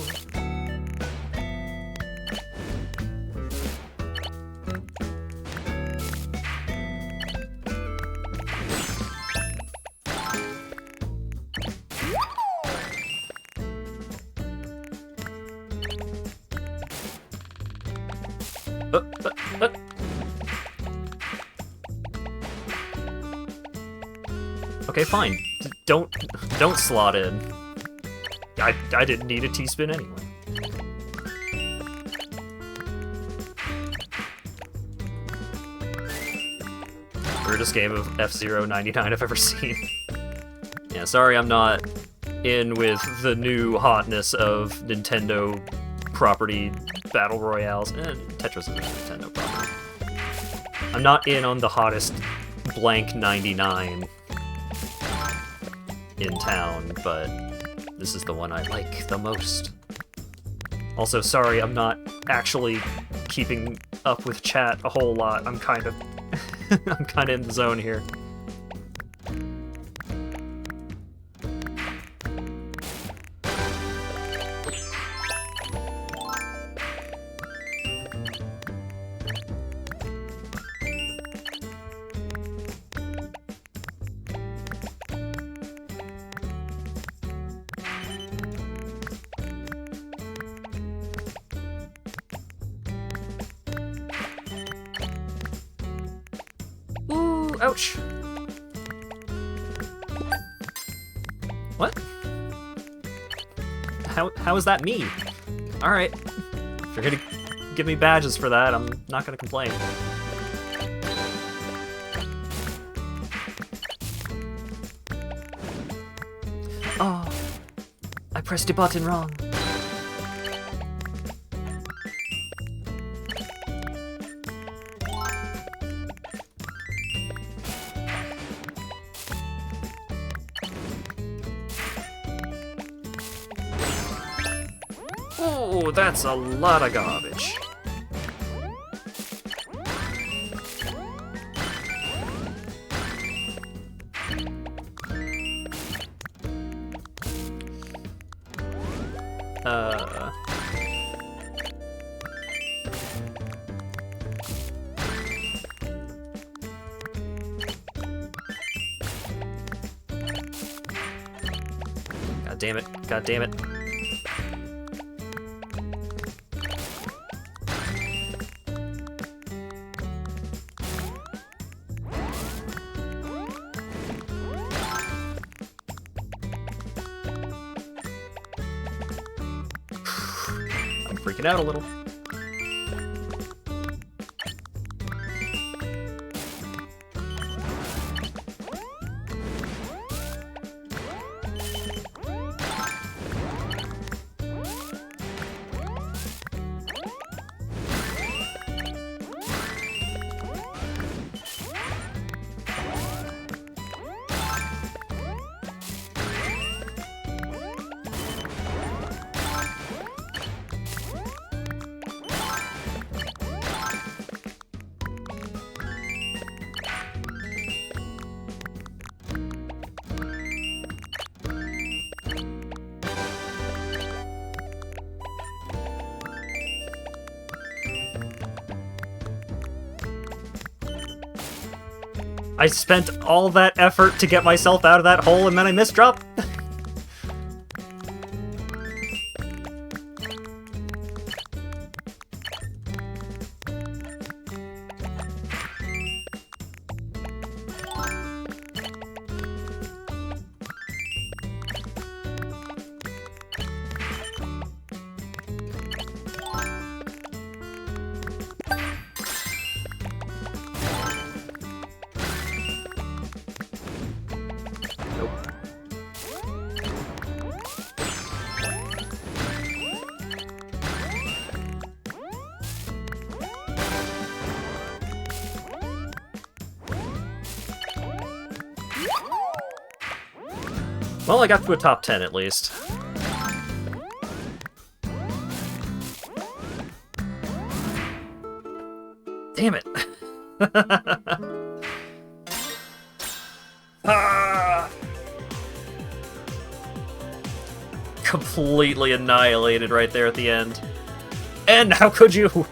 Okay, fine. Don't slot in. I didn't need a T-spin anyway. Weirdest game of F-Zero 99 I've ever seen. Yeah, sorry I'm not in with the new hotness of Nintendo property battle royales. Tetris is a Nintendo property. I'm not in on the hottest blank 99 in town, but this is the one I like the most. Also, sorry, I'm not actually keeping up with chat a whole lot. I'm kind of I'm kind of in the zone here. Ouch. What? How is that me? Alright. If you're gonna give me badges for that, I'm not gonna complain. Oh, I pressed a button wrong. Oh, that's a lot of garbage. God damn it. God damn it. I'm freaking out a little. I spent all that effort to get myself out of that hole and then I misdrop. Well, I got to a top 10 at least. Damn it. Ah! Completely annihilated right there at the end. And how could you?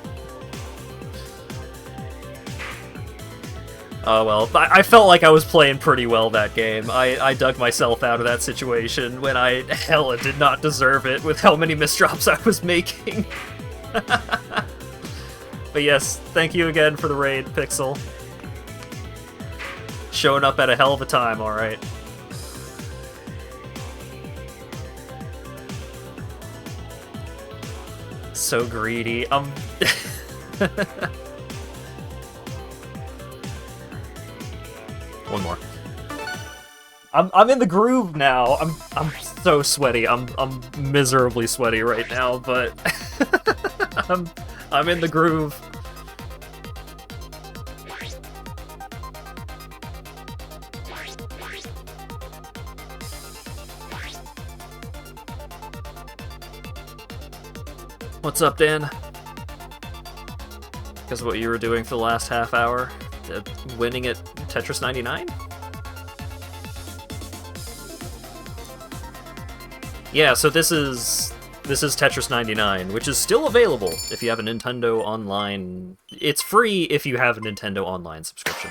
Oh well, I felt like I was playing pretty well that game. I dug myself out of that situation when I hella did not deserve it with how many misdrops I was making. But yes, thank you again for the raid, Pixel. Showing up at a hell of a time, alright. So greedy. One more. I'm in the groove now. I'm so sweaty. I'm miserably sweaty right now, but I'm in the groove. What's up, Dan? Because of what you were doing for the last half hour? Winning at Tetris 99? Yeah, so this is Tetris 99, which is still available if you have a Nintendo Online. It's free if you have a Nintendo Online subscription.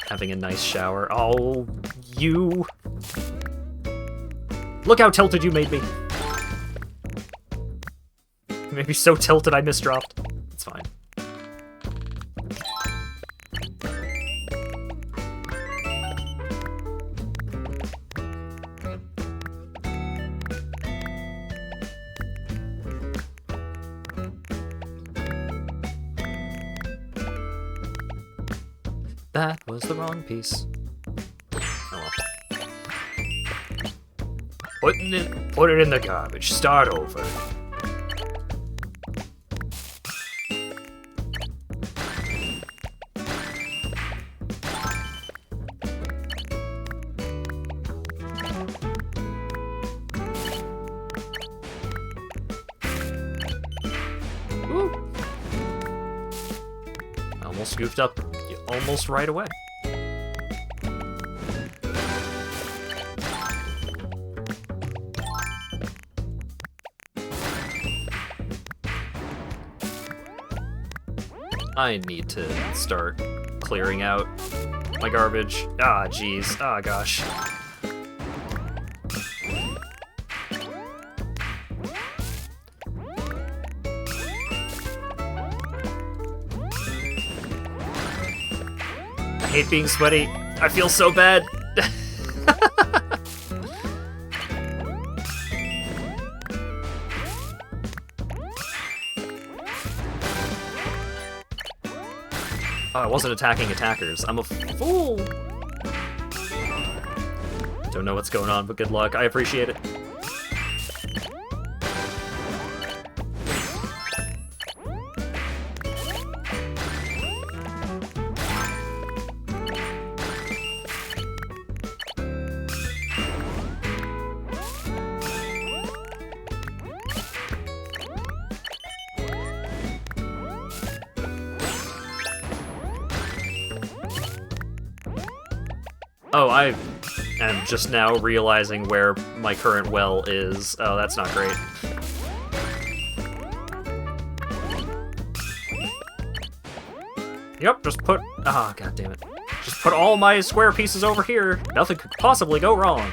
Having a nice shower. Oh, you... Look how tilted you made me. You made me so tilted I misdropped. It's fine. That was the wrong piece. Oh well. Put it in the garbage. Start over. almost goofed up almost right away. I need to start clearing out my garbage. Ah, jeez. Ah, gosh. I hate being sweaty. I feel so bad. Oh, I wasn't attacking attackers. I'm a fool! Don't know what's going on, but good luck. I appreciate it. Oh, I am just now realizing where my current well is. Oh, that's not great. Yep, just put... Ah, god damn it. Just put all my square pieces over here. Nothing could possibly go wrong.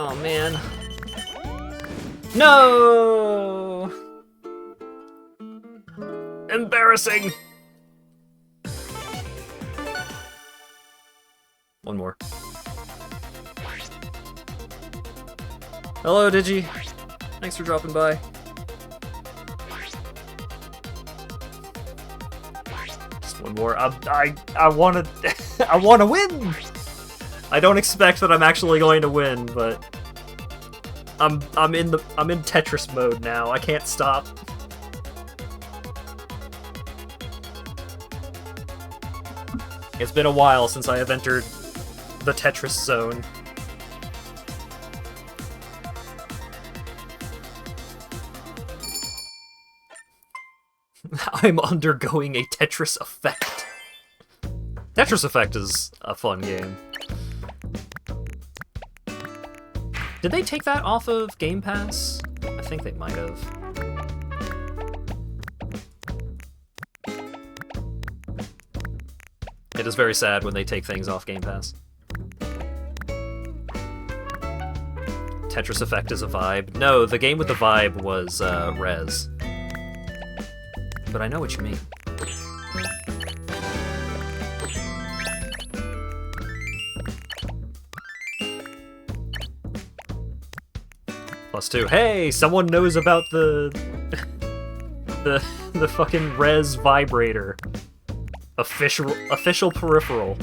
Oh, man. No! Embarrassing! One more. Hello, Digi. Thanks for dropping by. Just one more. I wanna I wanna win! I don't expect that I'm actually going to win, but I'm in Tetris mode now. I can't stop. It's been a while since I have entered the Tetris zone. I'm undergoing a Tetris effect. Tetris Effect is a fun game. Did they take that off of Game Pass? I think they might have. It is very sad when they take things off Game Pass. Tetris Effect is a vibe. No, the game with the vibe was Rez. But I know what you mean. +2. Hey, someone knows about the fucking Res vibrator. Official peripheral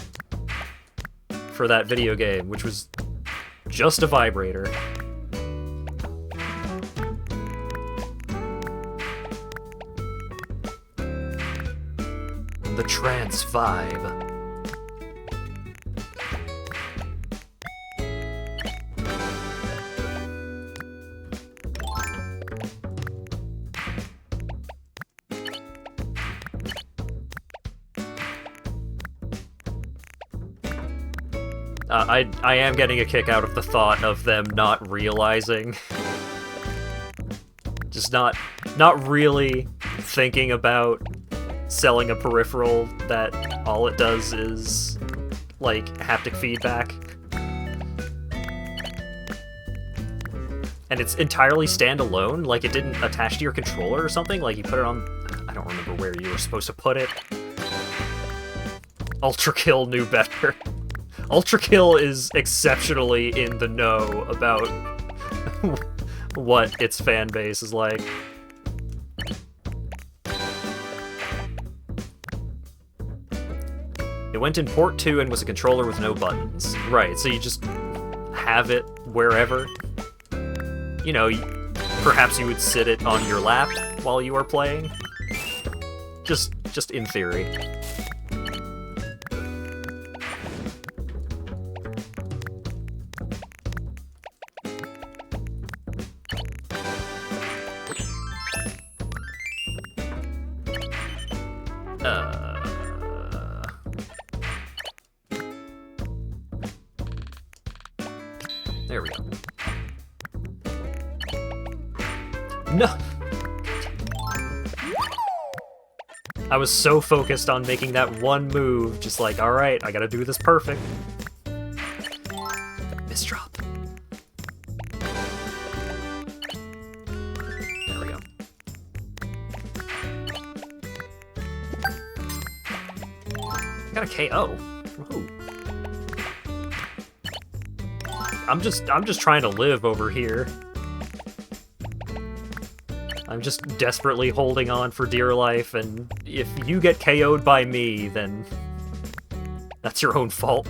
for that video game, which was just a vibrator. The trance vibe. I am getting a kick out of the thought of them not realizing. Just not really thinking about selling a peripheral that all it does is like, haptic feedback. And it's entirely standalone, like it didn't attach to your controller or something, like you put it on... I don't remember where you were supposed to put it. Ultra Kill knew better. Ultra Kill is exceptionally in the know about what its fan base is like. It went in port 2 and was a controller with no buttons. Right, so you just have it wherever. You know, perhaps you would sit it on your lap while you are playing. Just in theory. There we go. No! I was so focused on making that one move, just like, alright, I gotta do this perfect. Misdrop. There we go. Got a KO. From who? I'm just trying to live over here. I'm just desperately holding on for dear life, and if you get KO'd by me, then that's your own fault.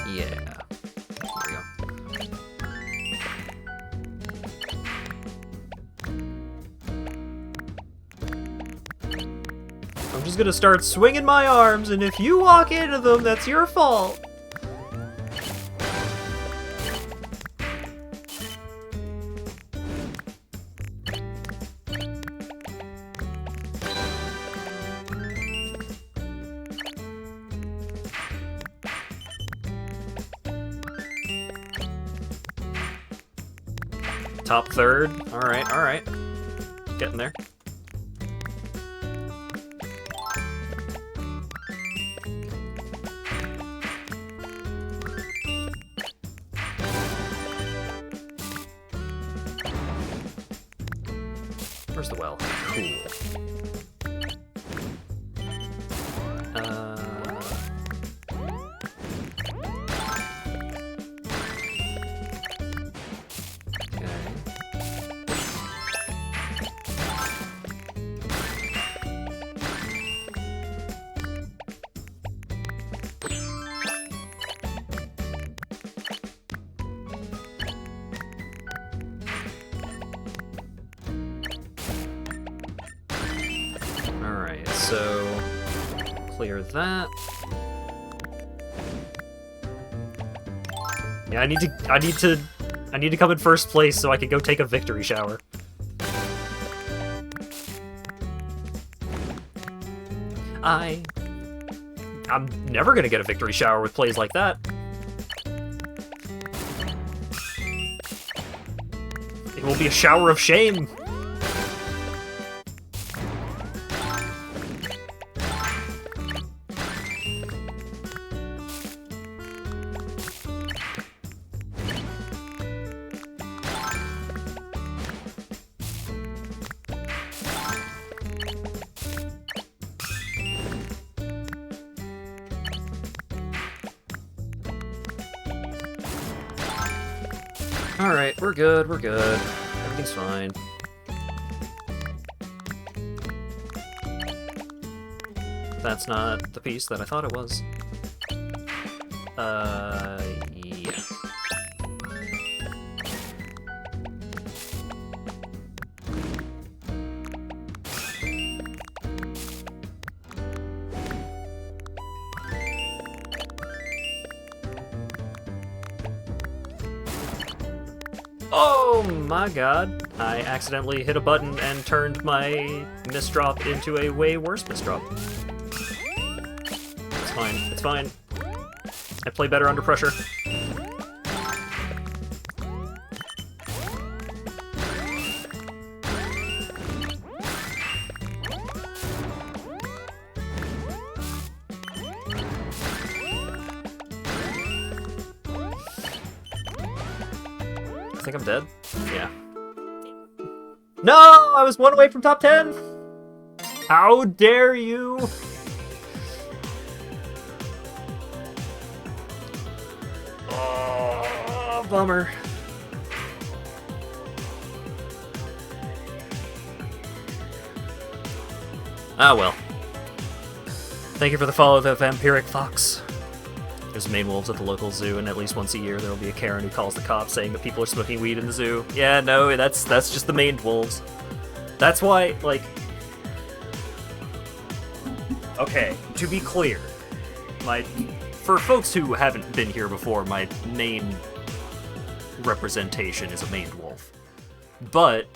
Yeah. There we go. I'm just gonna start swinging my arms, and if you walk into them, that's your fault. Top third. Alright, alright. Getting there. Where's the well? Cool. Alright, so clear that. Yeah, I need to come in first place so I can go take a victory shower. I'm never gonna get a victory shower with plays like that. It will be a shower of shame. Alright, we're good, we're good. Everything's fine. That's not the piece that I thought it was. Yeah. Oh my god, I accidentally hit a button and turned my misdrop into a way worse misdrop. It's fine, it's fine. I play better under pressure. I think I'm dead. Yeah. No! I was one away from top 10! How dare you! Oh, bummer. Ah, well. Thank you for the follow, the Vampiric Fox. There's main wolves at the local zoo, and at least once a year there will be a Karen who calls the cops saying that people are smoking weed in the zoo. Yeah, no, that's just the main wolves. That's why, like... Okay, to be clear, for folks who haven't been here before, my main representation is a maned wolf. But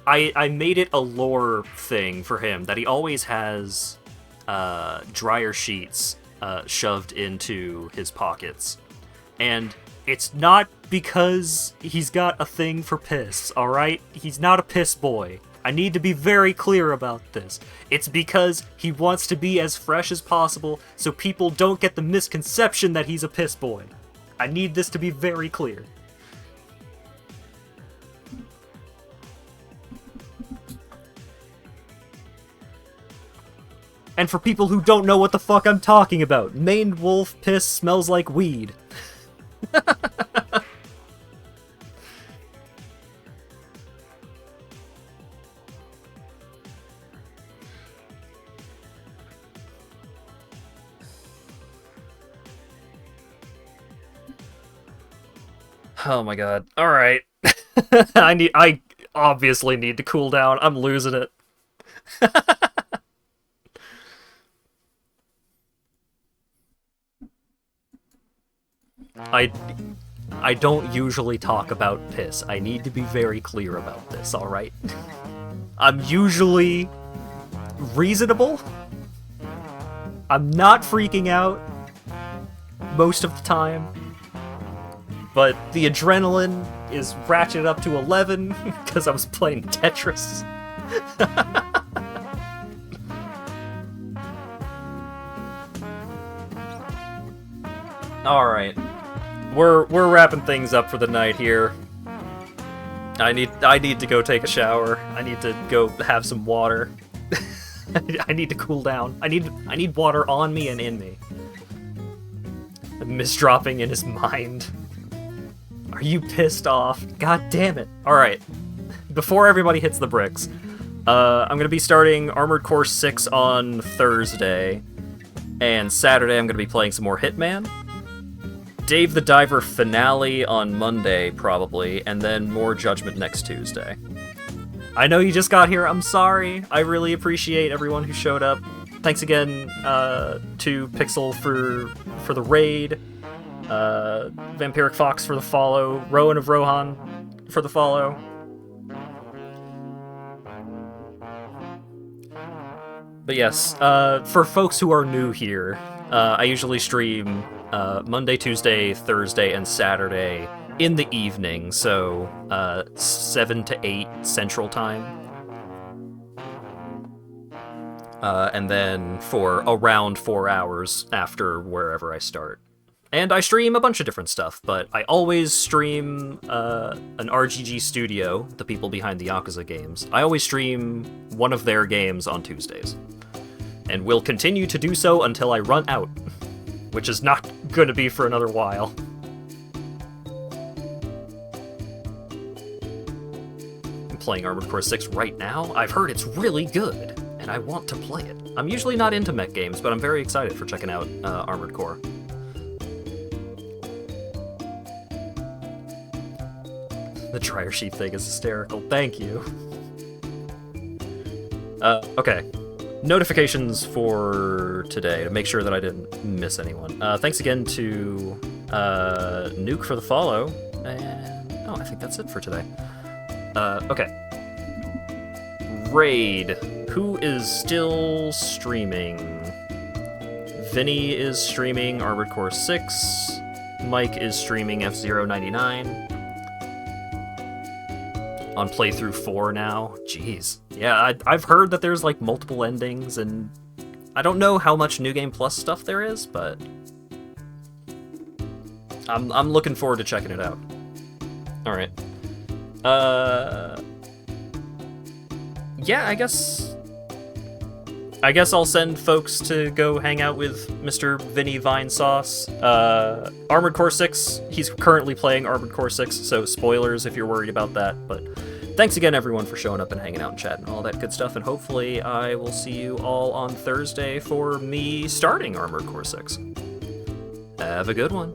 I made it a lore thing for him that he always has dryer sheets shoved into his pockets. And it's not because he's got a thing for piss, alright? He's not a piss boy. I need to be very clear about this. It's because he wants to be as fresh as possible so people don't get the misconception that he's a piss boy. I need this to be very clear. And for people who don't know what the fuck I'm talking about, maned wolf piss smells like weed. Oh my god. Alright. I obviously need to cool down. I'm losing it. I don't usually talk about piss. I need to be very clear about this, alright? I'm usually reasonable. I'm not freaking out most of the time. But the adrenaline is ratcheted up to 11 because I was playing Tetris. Alright. We're wrapping things up for the night here. I need to go take a shower. I need to go have some water. I need to cool down. I need water on me and in me. A mist dropping in his mind. Are you pissed off? God damn it. Alright. Before everybody hits the bricks, I'm going to be starting Armored Core 6 on Thursday. And Saturday I'm going to be playing some more Hitman. Dave the Diver finale on Monday, probably. And then more Judgment next Tuesday. I know you just got here. I'm sorry. I really appreciate everyone who showed up. Thanks again to Pixel for the raid. Vampiric Fox for the follow, Rowan of Rohan for the follow. But yes, for folks who are new here, I usually stream Monday, Tuesday, Thursday, and Saturday in the evening, so 7 to 8 Central Time. And then for around 4 hours after wherever I start. And I stream a bunch of different stuff, but I always stream an RGG Studio, the people behind the Yakuza games. I always stream one of their games on Tuesdays. And will continue to do so until I run out, which is not going to be for another while. I'm playing Armored Core 6 right now. I've heard it's really good, and I want to play it. I'm usually not into mech games, but I'm very excited for checking out Armored Core. The dryer sheet thing is hysterical. Thank you. Okay. Notifications for today to make sure that I didn't miss anyone. Thanks again to Nuke for the follow. And I think that's it for today. Okay. Raid. Who is still streaming? Vinny is streaming Armored Core 6. Mike is streaming F-Zero 99. On playthrough 4 now. Jeez. Yeah, I've heard that there's like multiple endings, and I don't know how much New Game Plus stuff there is, but I'm looking forward to checking it out. Alright. Yeah, I guess I'll send folks to go hang out with Mr. Vinny Vinesauce. Armored Core 6, he's currently playing Armored Core 6, so spoilers if you're worried about that, but thanks again everyone for showing up and hanging out and chatting and all that good stuff, and hopefully I will see you all on Thursday for me starting Armored Core 6. Have a good one.